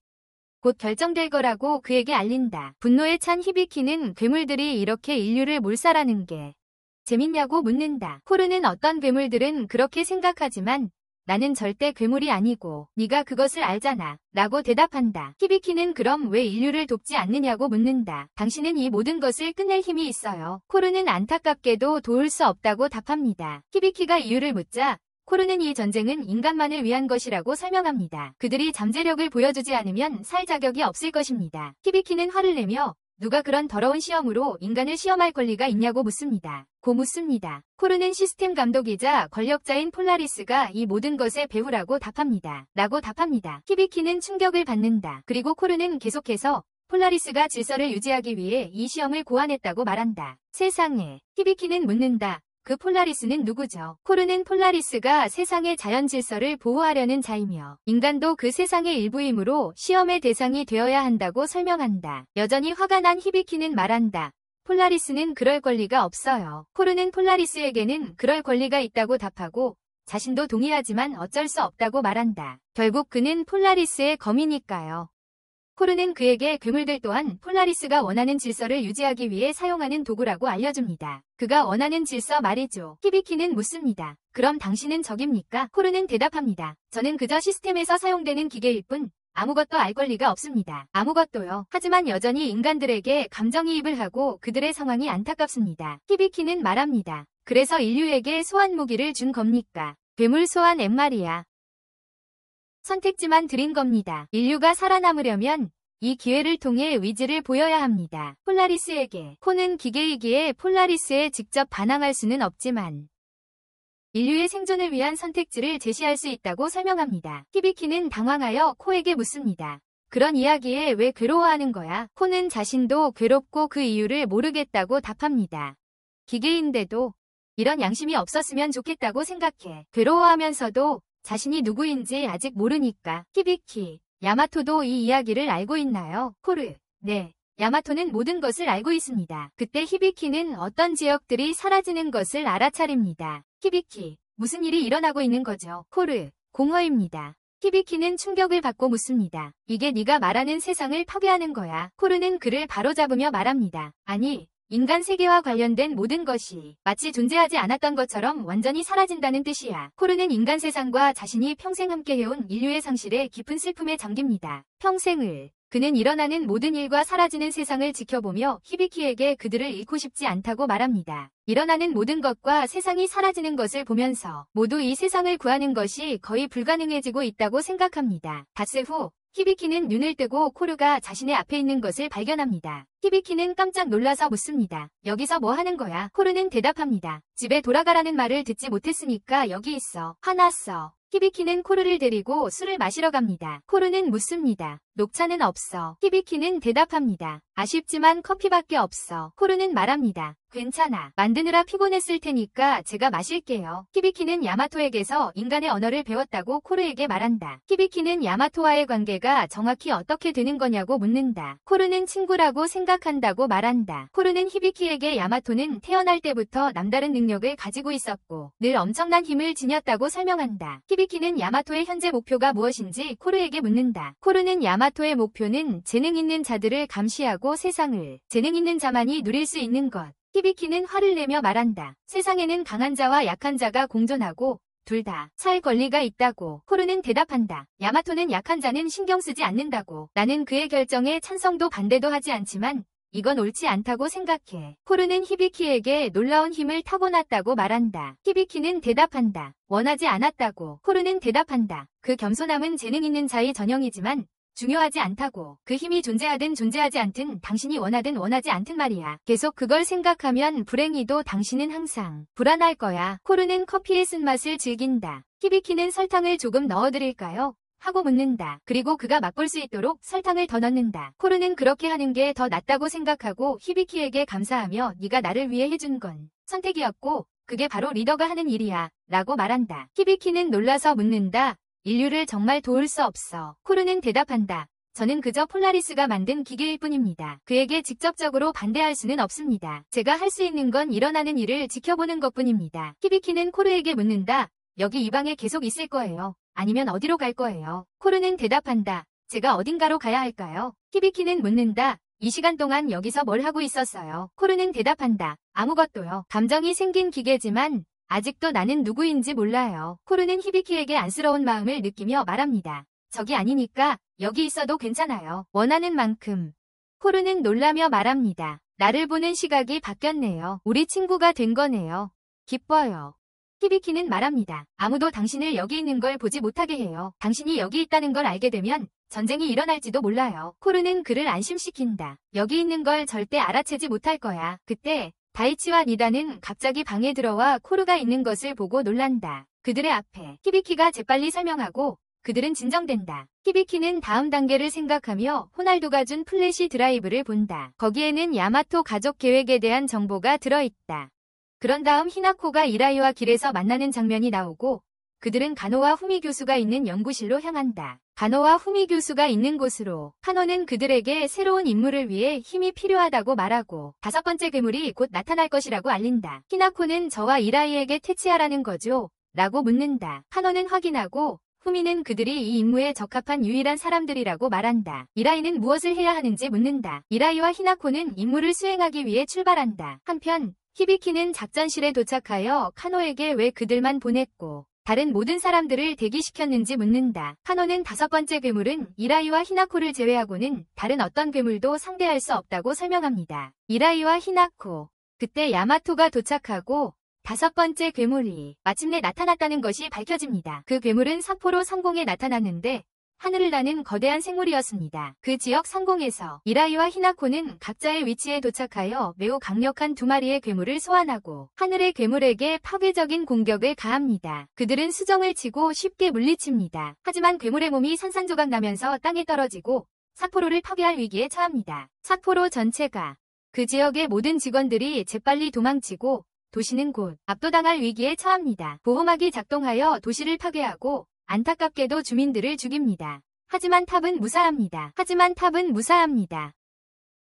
곧 결정될 거라고 그에게 알린다. 분노에 찬 히비키는 괴물들이 이렇게 인류를 몰살하는 게 재밌냐고 묻는다. 코르는 어떤 괴물들은 그렇게 생각하지만 나는 절대 괴물이 아니고 네가 그것을 알잖아 라고 대답한다. 히비키는 그럼 왜 인류를 돕지 않느냐고 묻는다. 당신은 이 모든 것을 끝낼 힘이 있어요. 코르는 안타깝게도 도울 수 없다고 답합니다. 히비키가 이유를 묻자 코르는 이 전쟁은 인간만을 위한 것이라고 설명합니다. 그들이 잠재력을 보여주지 않으면 살 자격이 없을 것입니다. 히비키는 화를 내며 누가 그런 더러운 시험으로 인간을 시험할 권리가 있냐고 묻습니다. 묻습니다. 코르는 시스템 감독이자 권력자인 폴라리스가 이 모든 것의 배후라고 답합니다. 히비키는 충격을 받는다. 그리고 코르는 계속해서 폴라리스가 질서를 유지하기 위해 이 시험을 고안했다고 말한다. 세상에. 히비키는 묻는다. 그 폴라리스는 누구죠? 코르는 폴라리스가 세상의 자연 질서를 보호하려는 자이며 인간도 그 세상의 일부이므로 시험의 대상이 되어야 한다고 설명한다. 여전히 화가 난 히비키는 말한다. 폴라리스는 그럴 권리가 없어요. 코르는 폴라리스에게는 그럴 권리가 있다고 답하고 자신도 동의하지만 어쩔 수 없다고 말한다. 결국 그는 폴라리스의 검이니까요. 코르는 그에게 괴물들 또한 폴라리스가 원하는 질서를 유지하기 위해 사용하는 도구라고 알려줍니다. 그가 원하는 질서 말이죠. 히비키는 묻습니다. 그럼 당신은 적입니까? 코르는 대답합니다. 저는 그저 시스템에서 사용되는 기계일 뿐 아무것도 알 권리가 없습니다. 아무것도요. 하지만 여전히 인간들에게 감정이입을 하고 그들의 상황이 안타깝습니다. 히비키는 말합니다. 그래서 인류에게 소환 무기를 준 겁니까? 괴물 소환 엠마리아. 선택지만 드린 겁니다. 인류가 살아남으려면 이 기회를 통해 의지를 보여야 합니다. 폴라리스에게. 코는 기계이기에 폴라리스에 직접 반항할 수는 없지만 인류의 생존을 위한 선택지를 제시할 수 있다고 설명합니다. 히비키는 당황하여 코에게 묻습니다. 그런 이야기에 왜 괴로워하는 거야? 코는 자신도 괴롭고 그 이유를 모르겠다고 답합니다. 기계인데도 이런 양심이 없었으면 좋겠다고 생각해. 괴로워하면서도 자신이 누구인지 아직 모르니까. 히비키. 야마토도 이 이야기를 알고 있나요? 코르. 네. 야마토는 모든 것을 알고 있습니다. 그때 히비키는 어떤 지역들이 사라지는 것을 알아차립니다. 히비키. 무슨 일이 일어나고 있는 거죠? 코르. 공허입니다. 히비키는 충격을 받고 묻습니다. 이게 네가 말하는 세상을 파괴하는 거야. 코르는 그를 바로잡으며 말합니다. 아니. 인간 세계와 관련된 모든 것이 마치 존재하지 않았던 것처럼 완전히 사라진다는 뜻이야. 코르는 인간 세상과 자신이 평생 함께 해온 인류의 상실에 깊은 슬픔에 잠깁니다. 평생을. 그는 일어나는 모든 일과 사라지는 세상을 지켜보며 히비키에게 그들을 잃고 싶지 않다고 말합니다. 일어나는 모든 것과 세상이 사라지는 것을 보면서 모두 이 세상을 구하는 것이 거의 불가능해지고 있다고 생각합니다. 닷새 후 히비키는 눈을 뜨고 코르가 자신의 앞에 있는 것을 발견합니다. 히비키는 깜짝 놀라서 묻습니다. 여기서 뭐 하는 거야? 코르는 대답합니다. 집에 돌아가라는 말을 듣지 못했으니까 여기 있어. 화났어. 히비키는 코르를 데리고 술을 마시러 갑니다. 코르는 묻습니다. 녹차는 없어. 히비키는 대답합니다. 아쉽지만 커피밖에 없어. 코르는 말합니다. 괜찮아. 만드느라 피곤했을 테니까 제가 마실게요. 히비키는 야마토에게서 인간의 언어를 배웠다고 코르에게 말한다. 히비키는 야마토와의 관계가 정확히 어떻게 되는 거냐고 묻는다. 코르는 친구라고 생각한다고 말한다. 코르는 히비키에게 야마토는 태어날 때부터 남다른 능력을 가지고 있었고 늘 엄청난 힘을 지녔다고 설명한다. 히비키는 야마토의 현재 목표가 무엇인지 코르에게 묻는다. 코르는 야마토의 목표는 재능 있는 자들을 감시하고 세상을 재능 있는 자만이 누릴 수 있는 것. 히비키는 화를 내며 말한다. 세상에는 강한 자와 약한 자가 공존하고 둘 다 살 권리가 있다고. 코르는 대답한다. 야마토는 약한 자는 신경 쓰지 않는다고. 나는 그의 결정에 찬성도 반대도 하지 않지만 이건 옳지 않다고 생각해. 코르는 히비키에게 놀라운 힘을 타고났다고 말한다. 히비키는 대답한다. 원하지 않았다고. 코르는 대답한다. 그 겸손함은 재능 있는 자의 전형이지만 중요하지 않다고. 그 힘이 존재하든 존재하지 않든 당신이 원하든 원하지 않든 말이야. 계속 그걸 생각하면 불행히도 당신은 항상 불안할 거야. 코르는 커피의 쓴맛을 즐긴다. 히비키는 설탕을 조금 넣어드릴까요? 하고 묻는다. 그리고 그가 맛볼 수 있도록 설탕을 더 넣는다. 코르는 그렇게 하는 게 더 낫다고 생각하고 히비키에게 감사하며 네가 나를 위해 해준 건 선택이었고 그게 바로 리더가 하는 일이야. 라고 말한다. 히비키는 놀라서 묻는다. 인류를 정말 도울 수 없어. 코르는 대답한다. 저는 그저 폴라리스가 만든 기계일 뿐입니다. 그에게 직접적으로 반대할 수는 없습니다. 제가 할 수 있는 건 일어나는 일을 지켜보는 것뿐입니다. 히비키는 코르에게 묻는다. 여기 이 방에 계속 있을 거예요? 아니면 어디로 갈 거예요? 코르는 대답한다. 제가 어딘가로 가야 할까요? 히비키는 묻는다. 이 시간 동안 여기서 뭘 하고 있었어요? 코르는 대답한다. 아무것도요. 감정이 생긴 기계지만 아직도 나는 누구인지 몰라요. 코르는 히비키에게 안쓰러운 마음을 느끼며 말합니다. 적이 아니니까 여기 있어도 괜찮아요. 원하는 만큼. 코르는 놀라며 말합니다. 나를 보는 시각이 바뀌었네요. 우리 친구가 된 거네요. 기뻐요. 히비키는 말합니다. 아무도 당신을 여기 있는 걸 보지 못하게 해요. 당신이 여기 있다는 걸 알게 되면 전쟁이 일어날지도 몰라요. 코르는 그를 안심시킨다. 여기 있는 걸 절대 알아채지 못할 거야. 그때 다이치와 니다는 갑자기 방에 들어와 코르가 있는 것을 보고 놀란다. 그들의 앞에 히비키가 재빨리 설명하고 그들은 진정된다. 히비키는 다음 단계를 생각하며 호날두가 준 플래시 드라이브를 본다. 거기에는 야마토 가족 계획에 대한 정보가 들어있다. 그런 다음 히나코가 이라이와 길에서 만나는 장면이 나오고 그들은 가노와 후미 교수가 있는 연구실로 향한다. 가노와 후미 교수가 있는 곳으로 카노는 그들에게 새로운 임무를 위해 힘이 필요하다고 말하고 5번째 괴물이 곧 나타날 것이라고 알린다. 히나코는 저와 이라이에게 퇴치하라는 거죠? 라고 묻는다. 카노는 확인하고 후미는 그들이 이 임무에 적합한 유일한 사람들이라고 말한다. 이라이는 무엇을 해야 하는지 묻는다. 이라이와 히나코는 임무를 수행하기 위해 출발한다. 한편 히비키는 작전실에 도착하여 카노에게 왜 그들만 보냈고 다른 모든 사람들을 대기시켰는지 묻는다. 카노는 5번째 괴물은 이라이와 히나코를 제외하고는 다른 어떤 괴물도 상대할 수 없다고 설명합니다. 이라이와 히나코. 그때 야마토가 도착하고 5번째 괴물이 마침내 나타났다는 것이 밝혀집니다. 그 괴물은 삿포로 상공에 나타났는데 하늘을 나는 거대한 생물이었습니다. 그 지역 상공에서 이라이와 히나코는 각자의 위치에 도착하여 매우 강력한 2마리의 괴물을 소환하고 하늘의 괴물에게 파괴적인 공격을 가합니다. 그들은 수정을 치고 쉽게 물리칩니다. 하지만 괴물의 몸이 산산조각 나면서 땅에 떨어지고 삿포로를 파괴할 위기에 처합니다. 삿포로 전체가 그 지역의 모든 직원들이 재빨리 도망치고 도시는 곧 압도당할 위기에 처합니다. 보호막이 작동하여 도시를 파괴하고 안타깝게도 주민들을 죽입니다. 하지만 탑은 무사합니다.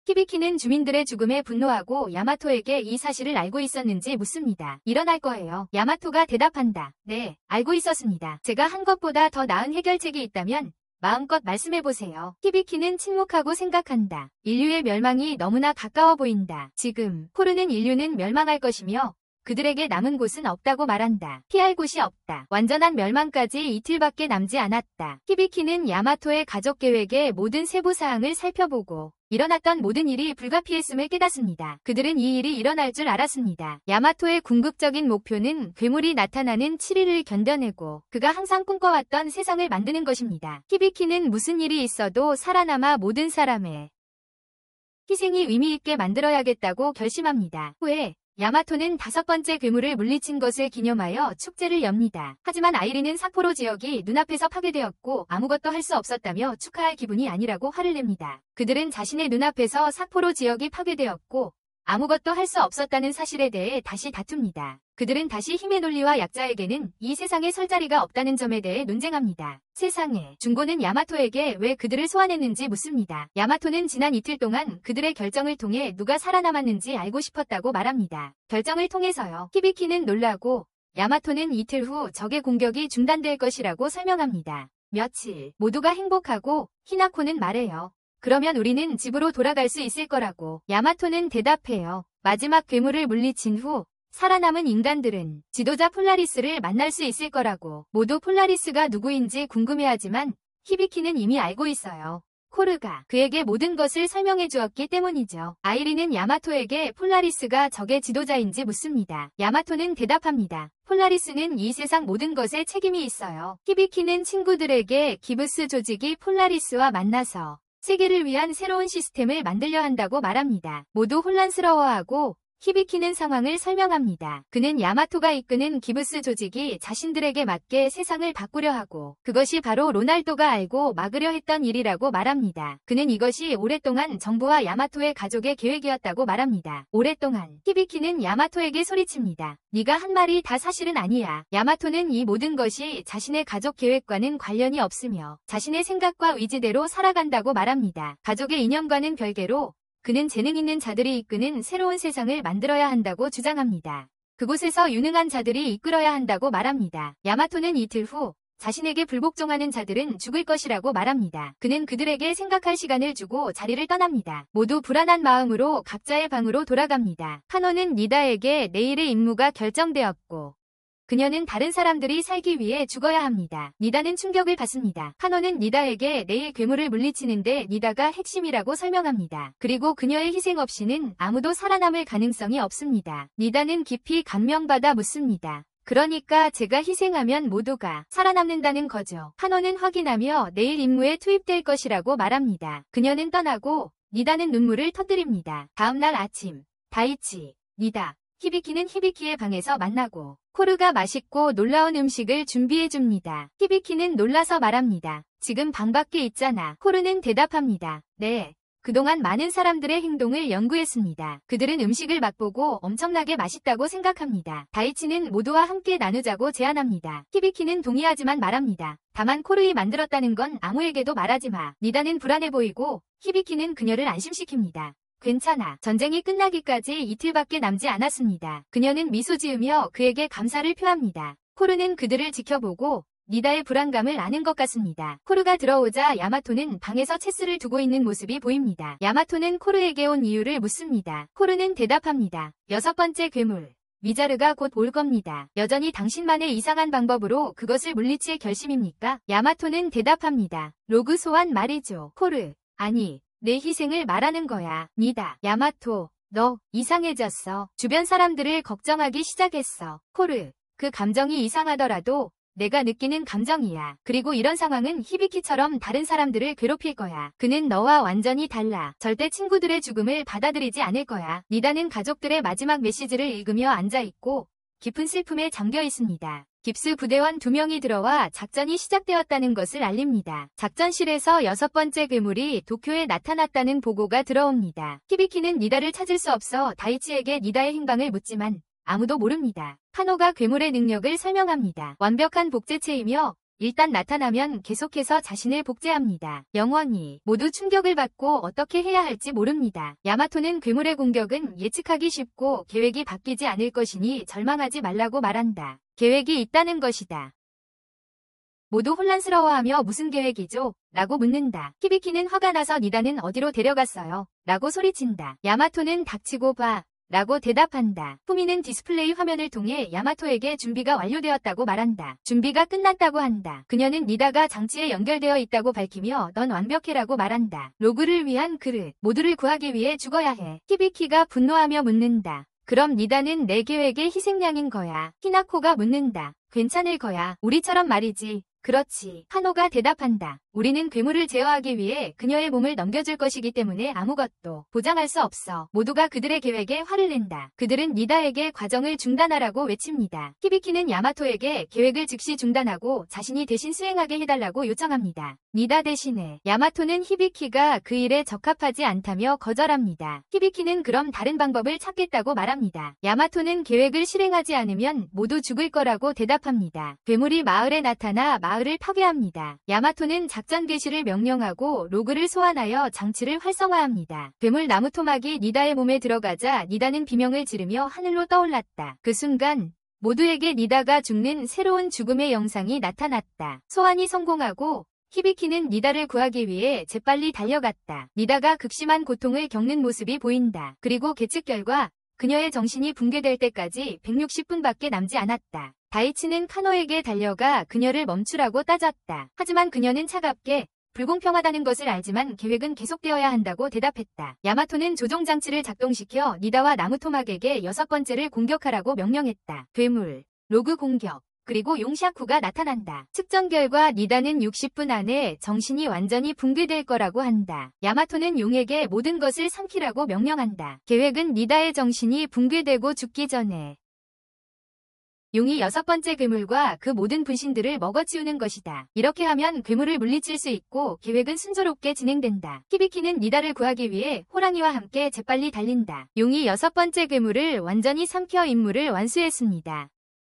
히비키는 주민들의 죽음에 분노하고 야마토에게 이 사실을 알고 있었는지 묻습니다. 일어날 거예요. 야마토가 대답한다. 네, 알고 있었습니다. 제가 한 것보다 더 나은 해결책이 있다면 마음껏 말씀해보세요. 히비키는 침묵하고 생각한다. 인류의 멸망이 너무나 가까워 보인다. 지금 코르는 인류는 멸망할 것이며 그들에게 남은 곳은 없다고 말한다. 피할 곳이 없다. 완전한 멸망까지 이틀밖에 남지 않았다. 히비키는 야마토의 가족 계획의 모든 세부사항을 살펴보고 일어났던 모든 일이 불가피했음을 깨닫습니다. 그들은 이 일이 일어날 줄 알았습니다. 야마토의 궁극적인 목표는 괴물이 나타나는 7일을 견뎌내고 그가 항상 꿈꿔왔던 세상을 만드는 것입니다. 히비키는 무슨 일이 있어도 살아남아 모든 사람의 희생이 의미있게 만들어야겠다고 결심합니다. 후에 야마토는 5번째 괴물을 물리친 것을 기념하여 축제를 엽니다. 하지만 아이리는 삿포로 지역이 눈앞에서 파괴되었고 아무것도 할 수 없었다며 축하할 기분이 아니라고 화를 냅니다. 그들은 자신의 눈앞에서 삿포로 지역이 파괴되었고 아무것도 할 수 없었다는 사실에 대해 다시 다툽니다. 그들은 다시 힘의 논리와 약자에게는 이 세상에 설 자리가 없다는 점에 대해 논쟁합니다. 세상에 중고는 야마토에게 왜 그들을 소환했는지 묻습니다. 야마토는 지난 이틀 동안 그들의 결정을 통해 누가 살아남았는지 알고 싶었다고 말합니다. 결정을 통해서요. 히비키는 놀라고 야마토는 이틀 후 적의 공격이 중단될 것이라고 설명합니다. 며칠 모두가 행복하고 히나코는 말해요. 그러면 우리는 집으로 돌아갈 수 있을 거라고. 야마토는 대답해요. 마지막 괴물을 물리친 후 살아남은 인간들은 지도자 폴라리스를 만날 수 있을 거라고. 모두 폴라리스가 누구인지 궁금해하지만 히비키는 이미 알고 있어요. 코르가 그에게 모든 것을 설명해 주었기 때문이죠. 아이리는 야마토에게 폴라리스가 적의 지도자인지 묻습니다. 야마토는 대답합니다. 폴라리스는 이 세상 모든 것에 책임이 있어요. 히비키는 친구들에게 기브스 조직이 폴라리스와 만나서 세계를 위한 새로운 시스템을 만들려 한다고 말합니다. 모두 혼란스러워하고 히비키는 상황을 설명합니다. 그는 야마토가 이끄는 기브스 조직이 자신들에게 맞게 세상을 바꾸려 하고 그것이 바로 로날도가 알고 막으려 했던 일이라고 말합니다. 그는 이것이 오랫동안 정부와 야마토의 가족의 계획이었다고 말합니다. 오랫동안 히비키는 야마토에게 소리칩니다. 네가 한 말이 다 사실은 아니야. 야마토는 이 모든 것이 자신의 가족 계획과는 관련이 없으며 자신의 생각과 의지대로 살아간다고 말합니다. 가족의 이념과는 별개로 그는 재능 있는 자들이 이끄는 새로운 세상을 만들어야 한다고 주장합니다. 그곳에서 유능한 자들이 이끌어야 한다고 말합니다. 야마토는 이틀 후 자신에게 불복종하는 자들은 죽을 것이라고 말합니다. 그는 그들에게 생각할 시간을 주고 자리를 떠납니다. 모두 불안한 마음으로 각자의 방으로 돌아갑니다. 카노는 니다에게 내일의 임무가 결정되었고 그녀는 다른 사람들이 살기 위해 죽어야 합니다. 니다는 충격을 받습니다. 카노는 니다에게 내일 괴물을 물리치는데 니다가 핵심이라고 설명합니다. 그리고 그녀의 희생 없이는 아무도 살아남을 가능성이 없습니다. 니다는 깊이 감명받아 묻습니다. 그러니까 제가 희생하면 모두가 살아남는다는 거죠. 카노는 확인하며 내일 임무에 투입될 것이라고 말합니다. 그녀는 떠나고 니다는 눈물을 터뜨립니다. 다음날 아침, 다이치, 니다, 히비키는 히비키의 방에서 만나고 코르가 맛있고 놀라운 음식을 준비해줍니다. 히비키는 놀라서 말합니다. 지금 방 밖에 있잖아. 코르는 대답합니다. 네. 그동안 많은 사람들의 행동을 연구했습니다. 그들은 음식을 맛보고 엄청나게 맛있다고 생각합니다. 다이치는 모두와 함께 나누자고 제안합니다. 히비키는 동의하지만 말합니다. 다만 코르이 만들었다는 건 아무에게도 말하지 마. 니다는 불안해 보이고 히비키는 그녀를 안심시킵니다. 괜찮아. 전쟁이 끝나기까지 이틀밖에 남지 않았습니다. 그녀는 미소 지으며 그에게 감사를 표합니다. 코르는 그들을 지켜보고 니다의 불안감을 아는 것 같습니다. 코르가 들어오자 야마토는 방에서 체스를 두고 있는 모습이 보입니다. 야마토는 코르에게 온 이유를 묻습니다. 코르는 대답합니다. 6번째 괴물. 위자르가 곧 올 겁니다. 여전히 당신만의 이상한 방법으로 그것을 물리칠 결심입니까? 야마토는 대답합니다. 로그 소환 말이죠. 코르. 아니. 내 희생을 말하는 거야. 니다. 야마토, 너 이상해졌어. 주변 사람들을 걱정하기 시작했어. 코르, 그 감정이 이상하더라도 내가 느끼는 감정이야. 그리고 이런 상황은 히비키처럼 다른 사람들을 괴롭힐 거야. 그는 너와 완전히 달라. 절대 친구들의 죽음을 받아들이지 않을 거야. 니다는 가족들의 마지막 메시지를 읽으며 앉아있고 깊은 슬픔에 잠겨 있습니다. 깁스 부대원 2명이 들어와 작전이 시작되었다는 것을 알립니다. 작전실에서 6번째 괴물이 도쿄에 나타났다는 보고가 들어옵니다. 히비키는 니다를 찾을 수 없어 다이치에게 니다의 행방을 묻지만 아무도 모릅니다. 카노가 괴물의 능력을 설명합니다. 완벽한 복제체이며 일단 나타나면 계속해서 자신을 복제합니다. 영원히 모두 충격을 받고 어떻게 해야 할지 모릅니다. 야마토는 괴물의 공격은 예측하기 쉽고 계획이 바뀌지 않을 것이니 절망하지 말라고 말한다. 계획이 있다는 것이다. 모두 혼란스러워하며 무슨 계획이죠? 라고 묻는다. 히비키는 화가 나서 니다는 어디로 데려갔어요? 라고 소리친다. 야마토는 닥치고 봐. 라고 대답한다. 후미는 디스플레이 화면을 통해 야마토에게 준비가 완료되었다고 말한다. 준비가 끝났다고 한다. 그녀는 니다가 장치에 연결되어 있다고 밝히며 넌 완벽해라고 말한다. 로그를 위한 그릇. 모두를 구하기 위해 죽어야 해. 히비키가 분노하며 묻는다. 그럼 니다는 내 계획의 희생양인 거야. 히나코가 묻는다. 괜찮을 거야. 우리처럼 말이지. 그렇지. 카노가 대답한다. 우리는 괴물을 제어하기 위해 그녀의 몸을 넘겨줄 것이기 때문에 아무것도 보장할 수 없어. 모두가 그들의 계획에 화를 낸다. 그들은 니다에게 과정을 중단하라고 외칩니다. 히비키는 야마토에게 계획을 즉시 중단하고 자신이 대신 수행하게 해달라고 요청합니다. 니다 대신에 야마토는 히비키가 그 일에 적합하지 않다며 거절합니다. 히비키는 그럼 다른 방법을 찾겠다고 말합니다. 야마토는 계획을 실행하지 않으면 모두 죽을 거라고 대답합니다. 괴물이 마을에 나타나 마을을 파괴합니다. 야마토는 작전 개시를 명령하고 로그를 소환하여 장치를 활성화합니다. 괴물 나무 토막이 니다의 몸에 들어가자 니다는 비명을 지르며 하늘로 떠올랐다. 그 순간 모두에게 니다가 죽는 새로운 죽음의 영상이 나타났다. 소환이 성공하고 히비키는 니다를 구하기 위해 재빨리 달려갔다. 니다가 극심한 고통을 겪는 모습이 보인다. 그리고 계측 결과 그녀의 정신이 붕괴될 때까지 160분밖에 남지 않았다. 다이치는 카노에게 달려가 그녀를 멈추라고 따졌다. 하지만 그녀는 차갑게 불공평하다는 것을 알지만 계획은 계속되어야 한다고 대답했다. 야마토는 조종장치를 작동시켜 니다와 나무토막에게 6번째를 공격하라고 명령했다. 괴물, 로그 공격, 그리고 용샤쿠가 나타난다. 측정 결과 니다는 60분 안에 정신이 완전히 붕괴될 거라고 한다. 야마토는 용에게 모든 것을 삼키라고 명령한다. 계획은 니다의 정신이 붕괴되고 죽기 전에 용이 6번째 괴물과 그 모든 분신들을 먹어치우는 것이다. 이렇게 하면 괴물을 물리칠 수 있고 계획은 순조롭게 진행된다. 히비키는 니다를 구하기 위해 호랑이와 함께 재빨리 달린다. 용이 6번째 괴물을 완전히 삼켜 임무를 완수했습니다.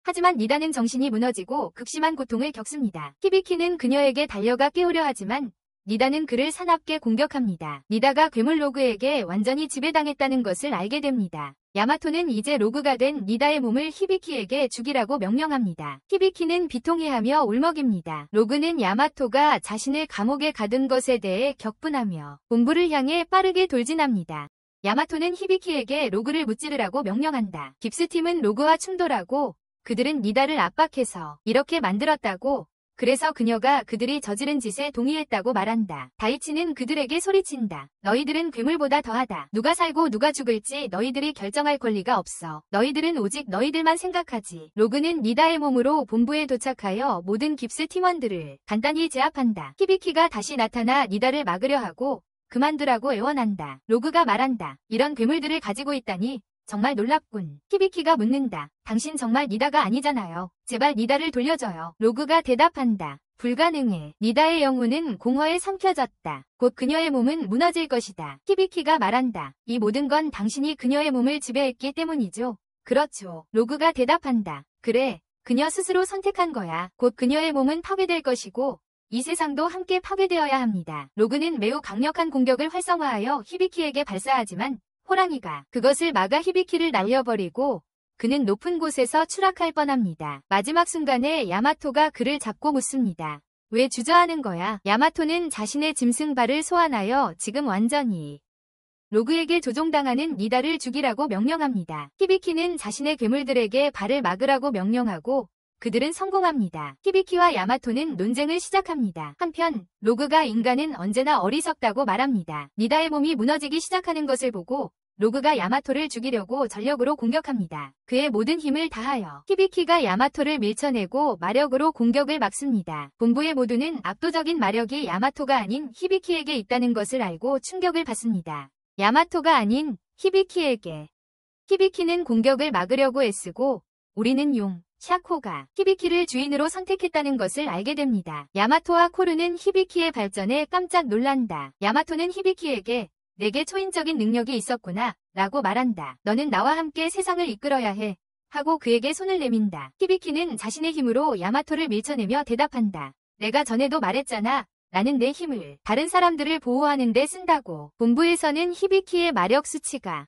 하지만 니다는 정신이 무너지고 극심한 고통을 겪습니다. 히비키는 그녀에게 달려가 깨우려 하지만 니다는 그를 사납게 공격합니다. 니다가 괴물 로그에게 완전히 지배당했다는 것을 알게 됩니다. 야마토는 이제 로그가 된 니다의 몸을 히비키에게 죽이라고 명령합니다. 히비키는 비통해하며 울먹입니다. 로그는 야마토가 자신을 감옥에 가둔 것에 대해 격분하며 본부를 향해 빠르게 돌진합니다. 야마토는 히비키에게 로그를 무찌르라고 명령한다. 깁스팀은 로그와 충돌하고 그들은 니다를 압박해서 이렇게 만들었다고, 그래서 그녀가 그들이 저지른 짓에 동의했다고 말한다. 다이치는 그들에게 소리친다. 너희들은 괴물보다 더하다. 누가 살고 누가 죽을지 너희들이 결정할 권리가 없어. 너희들은 오직 너희들만 생각하지. 로그는 니다의 몸으로 본부에 도착하여 모든 깁스 팀원들을 간단히 제압한다. 히비키가 다시 나타나 니다를 막으려 하고 그만두라고 애원한다. 로그가 말한다. 이런 괴물들을 가지고 있다니 정말 놀랍군. 히비키가 묻는다. 당신 정말 니다가 아니잖아요. 제발 니다를 돌려줘요. 로그가 대답한다. 불가능해. 니다의 영혼은 공허에 삼켜졌다. 곧 그녀의 몸은 무너질 것이다. 히비키가 말한다. 이 모든 건 당신이 그녀의 몸을 지배했기 때문이죠. 그렇죠. 로그가 대답한다. 그래. 그녀 스스로 선택한 거야. 곧 그녀의 몸은 파괴될 것이고 이 세상도 함께 파괴되어야 합니다. 로그는 매우 강력한 공격을 활성화하여 히비키에게 발사하지만 호랑이가 그것을 막아 히비키를 날려버리고 그는 높은 곳에서 추락할 뻔합니다. 마지막 순간에 야마토가 그를 잡고 묻습니다. 왜 주저하는 거야? 야마토는 자신의 짐승발을 소환하여 지금 완전히 로그에게 조종당하는 니다를 죽이라고 명령합니다. 히비키는 자신의 괴물들에게 발을 막으라고 명령하고 그들은 성공합니다. 히비키와 야마토는 논쟁을 시작합니다. 한편 로그가 인간은 언제나 어리석다고 말합니다. 니다의 몸이 무너지기 시작하는 것을 보고 로그가 야마토를 죽이려고 전력으로 공격합니다. 그의 모든 힘을 다하여 히비키가 야마토를 밀쳐내고 마력으로 공격을 막습니다. 본부의 모두는 압도적인 마력이 야마토가 아닌 히비키에게 있다는 것을 알고 충격을 받습니다. 야마토가 아닌 히비키에게. 히비키는 공격을 막으려고 애쓰고 우리는 샤코가 히비키를 주인으로 선택했다는 것을 알게 됩니다. 야마토와 코르는 히비키의 발전에 깜짝 놀란다. 야마토는 히비키에게 내게 초인적인 능력이 있었구나 라고 말한다. 너는 나와 함께 세상을 이끌어야 해 하고 그에게 손을 내민다. 히비키는 자신의 힘으로 야마토를 밀쳐내며 대답한다. 내가 전에도 말했잖아. 나는 내 힘을 다른 사람들을 보호하는 데 쓴다고. 본부에서는 히비키의 마력 수치가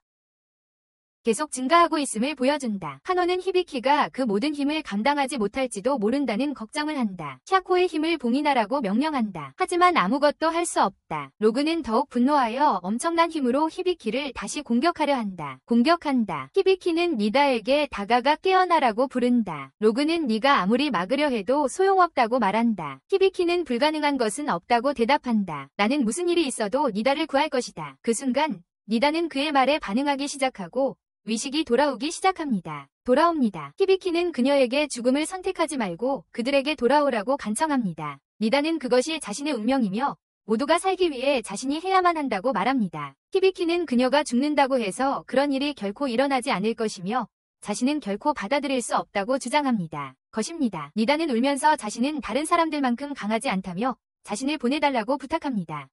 계속 증가하고 있음을 보여준다. 카노는 히비키가 그 모든 힘을 감당하지 못할지도 모른다는 걱정을 한다. 샤코의 힘을 봉인하라고 명령한다. 하지만 아무것도 할 수 없다. 로그는 더욱 분노하여 엄청난 힘으로 히비키를 다시 공격하려 한다. 공격한다. 히비키는 니다에게 다가가 깨어나라고 부른다. 로그는 네가 아무리 막으려 해도 소용없다고 말한다. 히비키는 불가능한 것은 없다고 대답한다. 나는 무슨 일이 있어도 니다를 구할 것이다. 그 순간 니다는 그의 말에 반응하기 시작하고 의식이 돌아오기 시작합니다. 돌아옵니다. 히비키는 그녀에게 죽음을 선택하지 말고 그들에게 돌아오라고 간청합니다. 니다는 그것이 자신의 운명이며 모두가 살기 위해 자신이 해야만 한다고 말합니다. 히비키는 그녀가 죽는다고 해서 그런 일이 결코 일어나지 않을 것이며 자신은 결코 받아들일 수 없다고 주장합니다. 것입니다. 니다는 울면서 자신은 다른 사람들만큼 강하지 않다며 자신을 보내달라고 부탁합니다.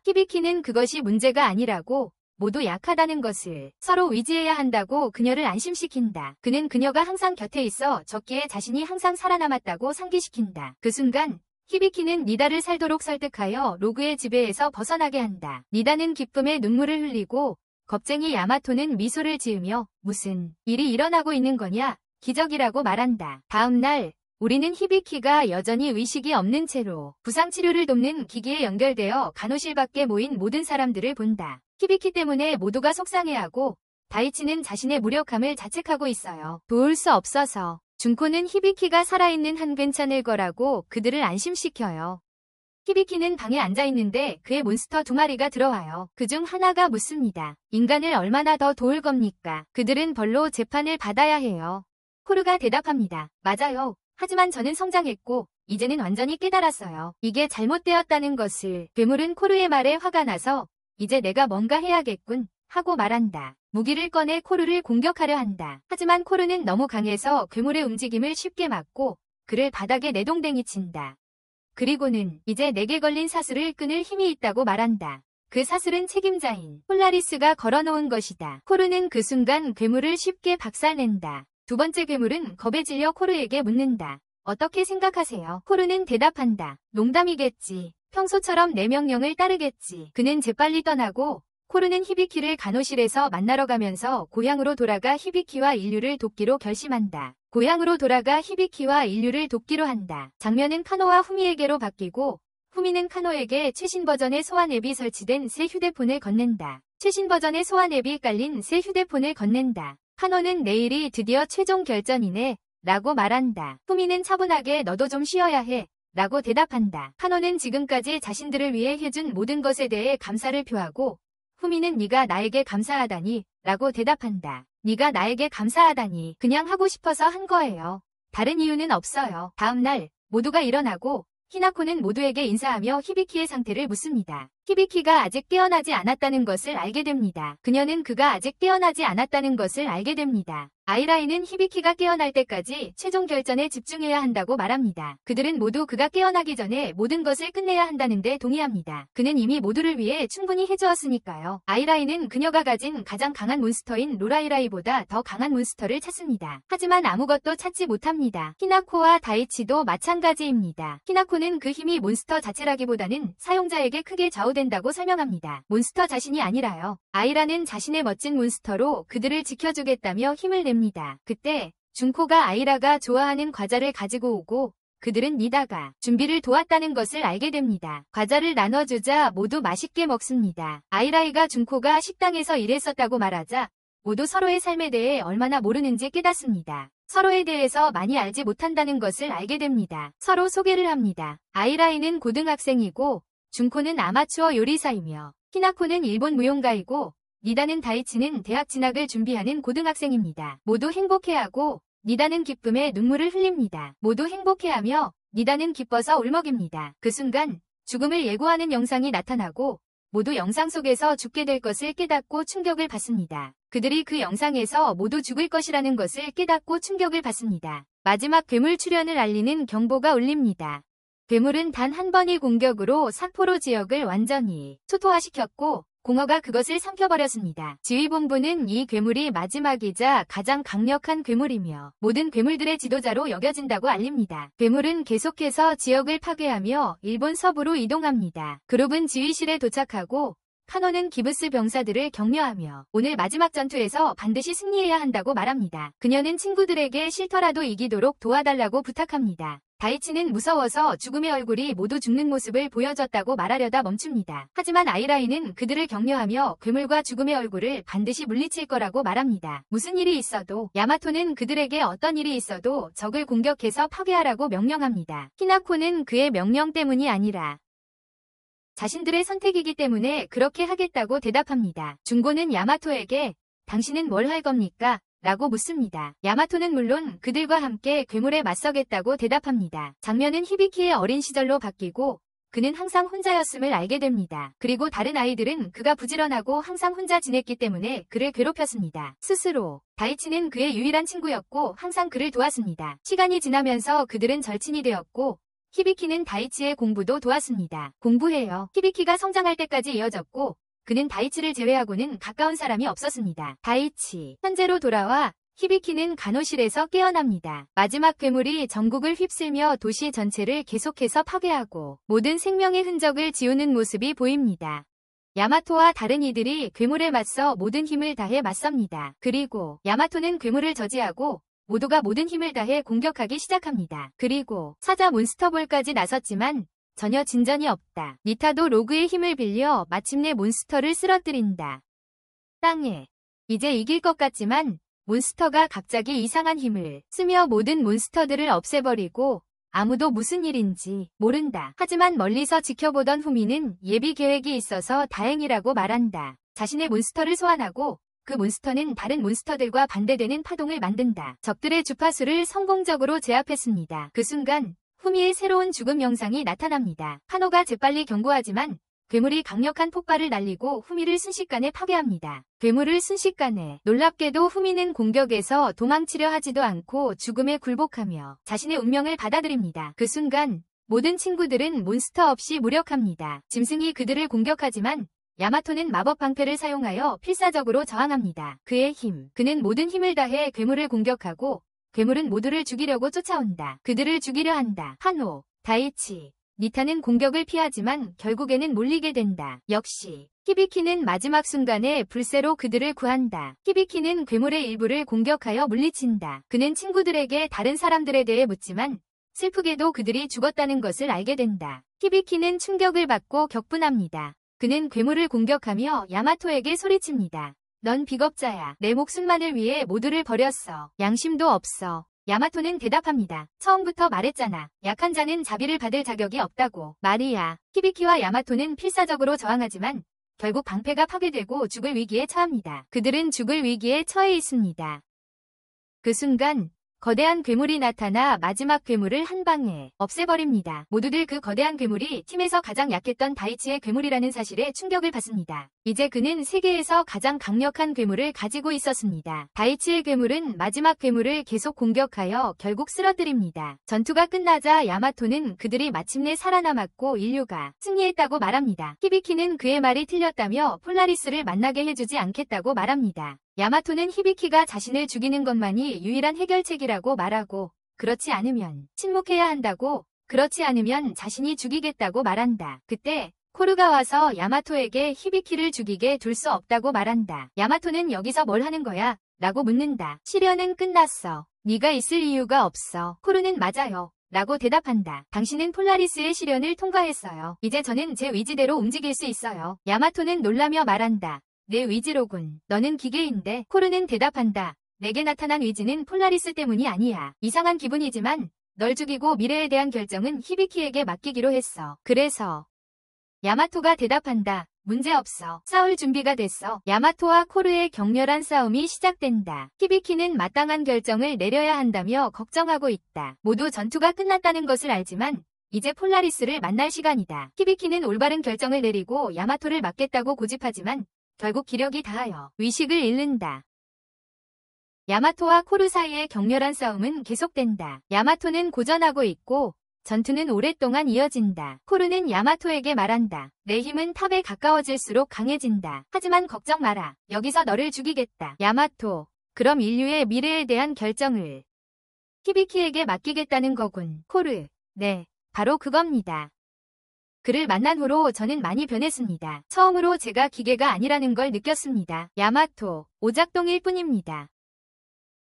히비키는 그것이 문제가 아니라고 모두 약하다는 것을 서로 의지해야 한다고 그녀를 안심시킨다. 그는 그녀가 항상 곁에 있어 적기에 자신이 항상 살아남았다고 상기시킨다. 그 순간 히비키는 니다를 살도록 설득하여 로그의 지배에서 벗어나게 한다. 니다는 기쁨에 눈물을 흘리고 겁쟁이 야마토는 미소를 지으며 무슨 일이 일어나고 있는 거냐? 기적이라고 말한다. 다음 날 우리는 히비키가 여전히 의식이 없는 채로 부상치료를 돕는 기기에 연결되어 간호실 밖에 모인 모든 사람들을 본다. 히비키 때문에 모두가 속상해하고 다이치는 자신의 무력함을 자책하고 있어요. 도울 수 없어서. 준코는 히비키가 살아있는 한 괜찮을 거라고 그들을 안심시켜요. 히비키는 방에 앉아있는데 그의 몬스터 2마리가 들어와요. 그중 하나가 묻습니다. 인간을 얼마나 더 도울 겁니까? 그들은 벌로 재판을 받아야 해요. 코르가 대답합니다. 맞아요. 하지만 저는 성장했고 이제는 완전히 깨달았어요. 이게 잘못되었다는 것을. 괴물은 코르의 말에 화가 나서 이제 내가 뭔가 해야겠군 하고 말한다. 무기를 꺼내 코르를 공격하려 한다. 하지만 코르는 너무 강해서 괴물의 움직임을 쉽게 막고 그를 바닥에 내동댕이 친다. 그리고는 이제 내게 걸린 사슬을 끊을 힘이 있다고 말한다. 그 사슬은 책임자인 폴라리스가 걸어놓은 것이다. 코르는 그 순간 괴물을 쉽게 박살낸다. 두 번째 괴물은 겁에 질려 코르에게 묻는다. 어떻게 생각하세요? 코르는 대답한다. 농담이겠지. 평소처럼 내 명령을 따르겠지. 그는 재빨리 떠나고 코르는 히비키를 간호실에서 만나러 가면서 고향으로 돌아가 히비키와 인류를 돕기로 결심한다. 고향으로 돌아가 히비키와 인류를 돕기로 한다. 장면은 카노와 후미에게로 바뀌고 후미는 카노에게 최신 버전의 소환 앱이 설치된 새 휴대폰을 건넨다. 최신 버전의 소환 앱이 깔린 새 휴대폰을 건넨다. 카노는 내일이 드디어 최종 결전이네 라고 말한다. 후미는 차분하게 너도 좀 쉬어야 해 라고 대답한다. 카노는 지금까지 자신들을 위해 해준 모든 것에 대해 감사를 표하고 후미는 네가 나에게 감사하다니 라고 대답한다. 네가 나에게 감사하다니 그냥 하고 싶어서 한 거예요. 다른 이유는 없어요. 다음 날 모두가 일어나고 히나코는 모두에게 인사하며 히비키의 상태를 묻습니다. 히비키가 아직 깨어나지 않았다는 것을 알게 됩니다. 그녀는 그가 아직 깨어나지 않았다는 것을 알게 됩니다. 아이라이는 히비키가 깨어날 때까지 최종 결전에 집중해야 한다고 말합니다. 그들은 모두 그가 깨어나기 전에 모든 것을 끝내야 한다는데 동의합니다. 그는 이미 모두를 위해 충분히 해주었으니까요. 아이라이는 그녀가 가진 가장 강한 몬스터인 로라이라이보다 더 강한 몬스터를 찾습니다. 하지만 아무것도 찾지 못합니다. 히나코와 다이치도 마찬가지입니다. 히나코는 그 힘이 몬스터 자체라기보다는 사용자에게 크게 좌우된다고 설명합니다. 몬스터 자신이 아니라요. 아이라는 자신의 멋진 몬스터로 그들을 지켜주겠다며 힘을 냅니다. 그때 준코가 아이라가 좋아하는 과자를 가지고 오고 그들은 니다가 준비를 도왔다는 것을 알게 됩니다. 과자를 나눠주자 모두 맛있게 먹습니다. 아이라이가 준코가 식당에서 일했었다고 말하자 모두 서로의 삶에 대해 얼마나 모르는지 깨닫습니다. 서로에 대해서 많이 알지 못한다는 것을 알게 됩니다. 서로 소개를 합니다. 아이라이는 고등학생이고 준코는 아마추어 요리사이며 히나코는 일본 무용가이고 니다는 다이치는 대학 진학을 준비하는 고등학생입니다. 모두 행복해하고 니다는 기쁨에 눈물을 흘립니다. 모두 행복해하며 니다는 기뻐서 울먹입니다. 그 순간 죽음을 예고하는 영상이 나타나고 모두 영상 속에서 죽게 될 것을 깨닫고 충격을 받습니다. 그들이 그 영상에서 모두 죽을 것이라는 것을 깨닫고 충격을 받습니다. 마지막 괴물 출현을 알리는 경보가 울립니다. 괴물은 단 한 번의 공격으로 삿포로 지역을 완전히 초토화시켰고 공허가 그것을 삼켜버렸습니다. 지휘본부는 이 괴물이 마지막이자 가장 강력한 괴물이며 모든 괴물들의 지도자로 여겨진다고 알립니다. 괴물은 계속해서 지역을 파괴하며 일본 서부로 이동합니다. 그룹은 지휘실에 도착하고 카노는 기브스 병사들을 격려하며 오늘 마지막 전투에서 반드시 승리해야 한다고 말합니다. 그녀는 친구들에게 싫더라도 이기도록 도와달라고 부탁합니다. 다이치는 무서워서 죽음의 얼굴이 모두 죽는 모습을 보여줬다고 말하려다 멈춥니다. 하지만 아이라이는 그들을 격려하며 괴물과 죽음의 얼굴을 반드시 물리칠 거라고 말합니다. 무슨 일이 있어도 야마토는 그들에게 어떤 일이 있어도 적을 공격해서 파괴하라고 명령합니다. 히나코는 그의 명령 때문이 아니라 자신들의 선택이기 때문에 그렇게 하겠다고 대답합니다. 준고는 야마토에게 당신은 뭘 할 겁니까? 라고 묻습니다. 야마토는 물론 그들과 함께 괴물에 맞서겠다고 대답합니다. 장면은 히비키의 어린 시절로 바뀌고 그는 항상 혼자였음을 알게 됩니다. 그리고 다른 아이들은 그가 부지런하고 항상 혼자 지냈기 때문에 그를 괴롭혔습니다. 스스로 다이치는 그의 유일한 친구였고 항상 그를 도왔습니다. 시간이 지나면서 그들은 절친이 되었고 히비키는 다이치의 공부도 도왔습니다. 공부해요. 히비키가 성장할 때까지 이어졌고 그는 다이치를 제외하고는 가까운 사람이 없었습니다. 다이치. 현재로 돌아와 히비키는 간호실에서 깨어납니다. 마지막 괴물이 전국을 휩쓸며 도시 전체를 계속해서 파괴하고 모든 생명의 흔적을 지우는 모습이 보입니다. 야마토와 다른 이들이 괴물에 맞서 모든 힘을 다해 맞섭니다. 그리고 야마토는 괴물을 저지하고 모두가 모든 힘을 다해 공격하기 시작합니다. 그리고 사자 몬스터볼까지 나섰지만 전혀 진전이 없다. 니타도 로그의 힘을 빌려 마침내 몬스터를 쓰러뜨린다. 땅에. 이제 이길 것 같지만 몬스터가 갑자기 이상한 힘을 쓰며 모든 몬스터들을 없애버리고 아무도 무슨 일인지 모른다. 하지만 멀리서 지켜보던 후미는 예비 계획이 있어서 다행이라고 말한다. 자신의 몬스터를 소환하고 그 몬스터는 다른 몬스터들과 반대되는 파동을 만든다. 적들의 주파수를 성공적으로 제압했습니다. 그 순간 후미의 새로운 죽음 영상이 나타납니다. 카노가 재빨리 경고하지만 괴물이 강력한 폭발을 날리고 후미를 순식간에 파괴합니다. 괴물을 순식간에. 놀랍게도 후미는 공격에서 도망치려 하지도 않고 죽음에 굴복하며 자신의 운명을 받아들입니다. 그 순간 모든 친구들은 몬스터 없이 무력합니다. 짐승이 그들을 공격하지만 야마토는 마법 방패를 사용하여 필사적으로 저항합니다. 그의 힘. 그는 모든 힘을 다해 괴물을 공격하고 괴물은 모두를 죽이려고 쫓아온다. 그들을 죽이려 한다. 카노, 다이치, 니타는 공격을 피하지만 결국에는 몰리게 된다. 역시 히비키는 마지막 순간에 불새로 그들을 구한다. 히비키는 괴물의 일부를 공격하여 물리친다. 그는 친구들에게 다른 사람들에 대해 묻지만 슬프게도 그들이 죽었다는 것을 알게 된다. 히비키는 충격을 받고 격분합니다. 그는 괴물을 공격하며 야마토에게 소리칩니다. 넌 비겁자야. 내 목숨만을 위해 모두를 버렸어. 양심도 없어. 야마토는 대답합니다. 처음부터 말했잖아. 약한 자는 자비를 받을 자격이 없다고. 말이야. 히비키와 야마토는 필사적으로 저항하지만 결국 방패가 파괴되고 죽을 위기에 처합니다. 그들은 죽을 위기에 처해 있습니다. 그 순간 거대한 괴물이 나타나 마지막 괴물을 한 방에 없애버립니다. 모두들 그 거대한 괴물이 팀에서 가장 약했던 다이치의 괴물이라는 사실에 충격을 받습니다. 이제 그는 세계에서 가장 강력한 괴물을 가지고 있었습니다. 다이치의 괴물은 마지막 괴물을 계속 공격하여 결국 쓰러뜨립니다. 전투가 끝나자 야마토는 그들이 마침내 살아남았고 인류가 승리했다고 말합니다. 히비키는 그의 말이 틀렸다며 폴라리스를 만나게 해주지 않겠다고 말합니다. 야마토는 히비키가 자신을 죽이는 것만이 유일한 해결책이라고 말하고 그렇지 않으면 침묵해야 한다고 그렇지 않으면 자신이 죽이겠다고 말한다. 그때 코르가 와서 야마토에게 히비키를 죽이게 둘 수 없다고 말한다. 야마토는 여기서 뭘 하는 거야? 라고 묻는다. 시련은 끝났어. 네가 있을 이유가 없어. 코르는 맞아요. 라고 대답한다. 당신은 폴라리스의 시련을 통과했어요. 이제 저는 제 의지대로 움직일 수 있어요. 야마토는 놀라며 말한다. 내 의지로군. 너는 기계인데. 코르는 대답한다. 내게 나타난 의지는 폴라리스 때문이 아니야. 이상한 기분이지만 널 죽이고 미래에 대한 결정은 히비키에게 맡기기로 했어. 그래서 야마토가 대답한다. 문제없어. 싸울 준비가 됐어. 야마토와 코르의 격렬한 싸움이 시작된다. 히비키는 마땅한 결정을 내려야 한다며 걱정하고 있다. 모두 전투가 끝났다는 것을 알지만 이제 폴라리스를 만날 시간이다. 히비키는 올바른 결정을 내리고 야마토를 막겠다고 고집하지만 결국 기력이 다하여 의식을 잃는다. 야마토와 코르 사이의 격렬한 싸움은 계속된다. 야마토는 고전하고 있고 전투는 오랫동안 이어진다. 코르는 야마토에게 말한다. 내 힘은 탑에 가까워질수록 강해진다. 하지만 걱정 마라. 여기서 너를 죽이겠다. 야마토, 그럼 인류의 미래에 대한 결정을 히비키에게 맡기겠다는 거군. 코르, 네, 바로 그겁니다. 그를 만난 후로 저는 많이 변했습니다. 처음으로 제가 기계가 아니라는 걸 느꼈습니다. 야마토, 오작동일 뿐입니다.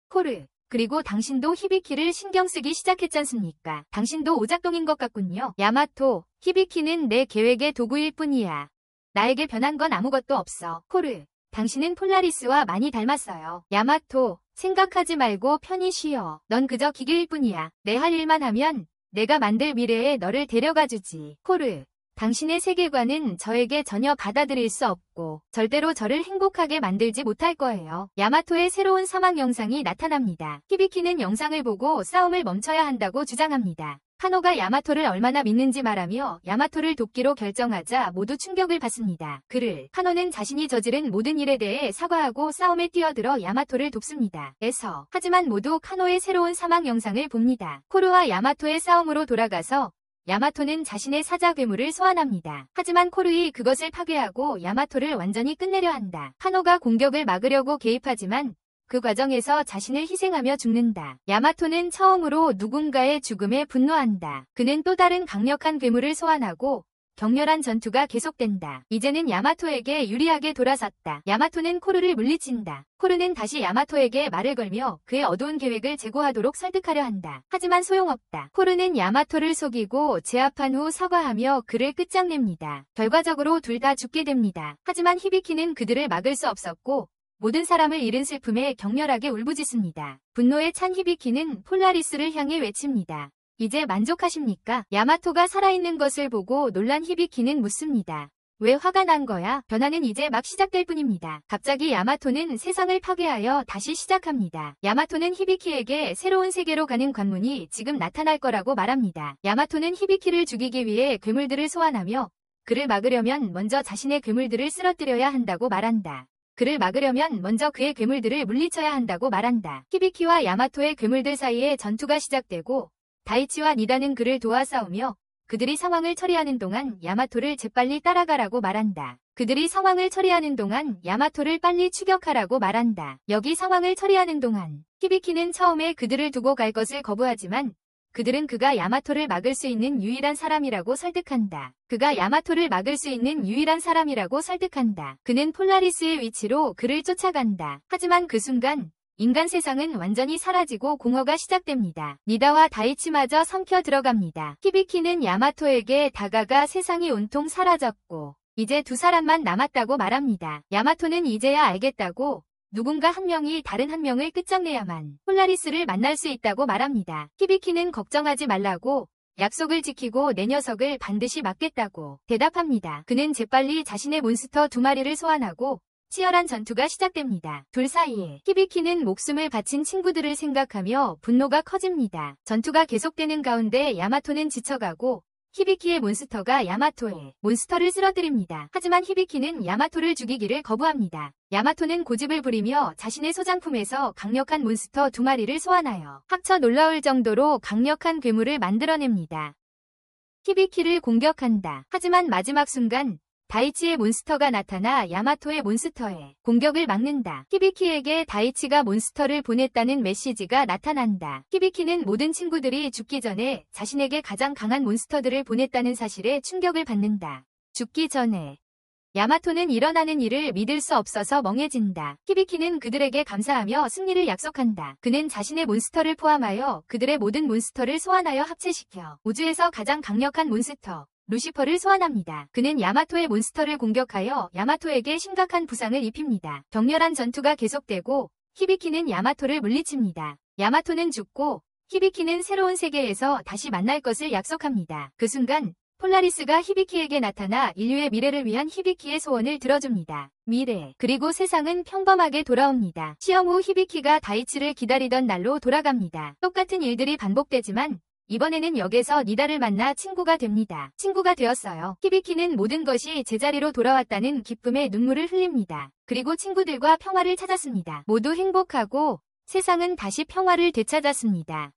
코르, 그리고 당신도 히비키를 신경 쓰기 시작했잖습니까? 당신도 오작동인 것 같군요. 야마토, 히비키는 내 계획의 도구일 뿐이야. 나에게 변한 건 아무것도 없어. 코르, 당신은 폴라리스와 많이 닮았어요. 야마토, 생각하지 말고 편히 쉬어. 넌 그저 기계일 뿐이야. 내 할 일만 하면 내가 만들 미래에 너를 데려가 주지. 코르, 당신의 세계관은 저에게 전혀 받아들일 수 없고 절대로 저를 행복하게 만들지 못할 거예요. 야마토의 새로운 사막 영상이 나타납니다. 히비키는 영상을 보고 싸움을 멈춰야 한다고 주장합니다. 카노가 야마토를 얼마나 믿는지 말하며 야마토를 돕기로 결정하자 모두 충격을 받습니다. 카노는 자신이 저지른 모든 일에 대해 사과하고 싸움에 뛰어들어 야마토를 돕습니다. 하지만 모두 카노의 새로운 사막 영상을 봅니다. 코르와 야마토의 싸움으로 돌아가서 야마토는 자신의 사자 괴물을 소환합니다. 하지만 코르이 그것을 파괴하고 야마토를 완전히 끝내려 한다. 카노가 공격을 막으려고 개입하지만 그 과정에서 자신을 희생하며 죽는다. 야마토는 처음으로 누군가의 죽음에 분노한다. 그는 또 다른 강력한 괴물을 소환하고 격렬한 전투가 계속된다. 이제는 야마토에게 유리하게 돌아섰다. 야마토는 코르를 물리친다. 코르는 다시 야마토에게 말을 걸며 그의 어두운 계획을 재고하도록 설득하려 한다. 하지만 소용없다. 코르는 야마토를 속이고 제압한 후 사과하며 그를 끝장냅니다. 결과적으로 둘 다 죽게 됩니다. 하지만 히비키는 그들을 막을 수 없었고 모든 사람을 잃은 슬픔에 격렬하게 울부짖습니다. 분노에 찬 히비키는 폴라리스를 향해 외칩니다. 이제 만족하십니까? 야마토가 살아있는 것을 보고 놀란 히비키는 묻습니다. 왜 화가 난 거야? 변화는 이제 막 시작될 뿐입니다. 갑자기 야마토는 세상을 파괴하여 다시 시작합니다. 야마토는 히비키에게 새로운 세계로 가는 관문이 지금 나타날 거라고 말합니다. 야마토는 히비키를 죽이기 위해 괴물들을 소환하며 그를 막으려면 먼저 자신의 괴물들을 쓰러뜨려야 한다고 말한다. 그를 막으려면 먼저 그의 괴물들을 물리쳐야 한다고 말한다. 히비키와 야마토의 괴물들 사이에 전투가 시작되고 다이치와 니다는 그를 도와 싸우며 그들이 상황을 처리하는 동안 야마토를 재빨리 따라가라고 말한다. 그들이 상황을 처리하는 동안 야마토를 빨리 추격하라고 말한다. 여기 상황을 처리하는 동안 히비키는 처음에 그들을 두고 갈 것을 거부하지만 그들은 그가 야마토를 막을 수 있는 유일한 사람이라고 설득한다. 그가 야마토를 막을 수 있는 유일한 사람이라고 설득한다. 그는 폴라리스의 위치로 그를 쫓아간다. 하지만 그 순간 인간 세상은 완전히 사라지고 공허가 시작됩니다. 니다와 다이치마저 삼켜 들어갑니다. 히비키는 야마토에게 다가가 세상이 온통 사라졌고 이제 두 사람만 남았다고 말합니다. 야마토는 이제야 알겠다고 누군가 한 명이 다른 한 명을 끝장내야만 폴라리스를 만날 수 있다고 말합니다. 히비키는 걱정하지 말라고 약속을 지키고 내 녀석을 반드시 막겠다고 대답합니다. 그는 재빨리 자신의 몬스터 두 마리를 소환하고 치열한 전투가 시작됩니다. 둘 사이에 히비키는 목숨을 바친 친구들을 생각하며 분노가 커집니다. 전투가 계속되는 가운데 야마토는 지쳐가고 히비키의 몬스터가 야마토의 몬스터를 쓰러뜨립니다. 하지만 히비키는 야마토를 죽이기를 거부합니다. 야마토는 고집을 부리며 자신의 소장품에서 강력한 몬스터 두 마리를 소환하여 합쳐 놀라울 정도로 강력한 괴물을 만들어냅니다. 히비키를 공격한다. 하지만 마지막 순간 다이치의 몬스터가 나타나 야마토의 몬스터의 공격을 막는다. 히비키에게 다이치가 몬스터를 보냈다는 메시지가 나타난다. 히비키는 모든 친구들이 죽기 전에 자신에게 가장 강한 몬스터들을 보냈다는 사실에 충격을 받는다. 죽기 전에 야마토는 일어나는 일을 믿을 수 없어서 멍해진다. 히비키는 그들에게 감사하며 승리를 약속한다. 그는 자신의 몬스터를 포함하여 그들의 모든 몬스터를 소환하여 합체시켜 우주에서 가장 강력한 몬스터 루시퍼를 소환합니다. 그는 야마토의 몬스터를 공격하여 야마토에게 심각한 부상을 입힙니다. 격렬한 전투가 계속되고 히비키는 야마토를 물리칩니다. 야마토는 죽고 히비키는 새로운 세계에서 다시 만날 것을 약속합니다. 그 순간 폴라리스가 히비키에게 나타나 인류의 미래를 위한 히비키의 소원을 들어줍니다. 미래 그리고 세상은 평범하게 돌아옵니다. 시험 후 히비키가 다이치를 기다리던 날로 돌아갑니다. 똑같은 일들이 반복되지만 이번에는 역에서 니다를 만나 친구가 됩니다. 친구가 되었어요. 히비키는 모든 것이 제자리로 돌아왔다는 기쁨의 눈물을 흘립니다. 그리고 친구들과 평화를 찾았습니다. 모두 행복하고 세상은 다시 평화를 되찾았습니다.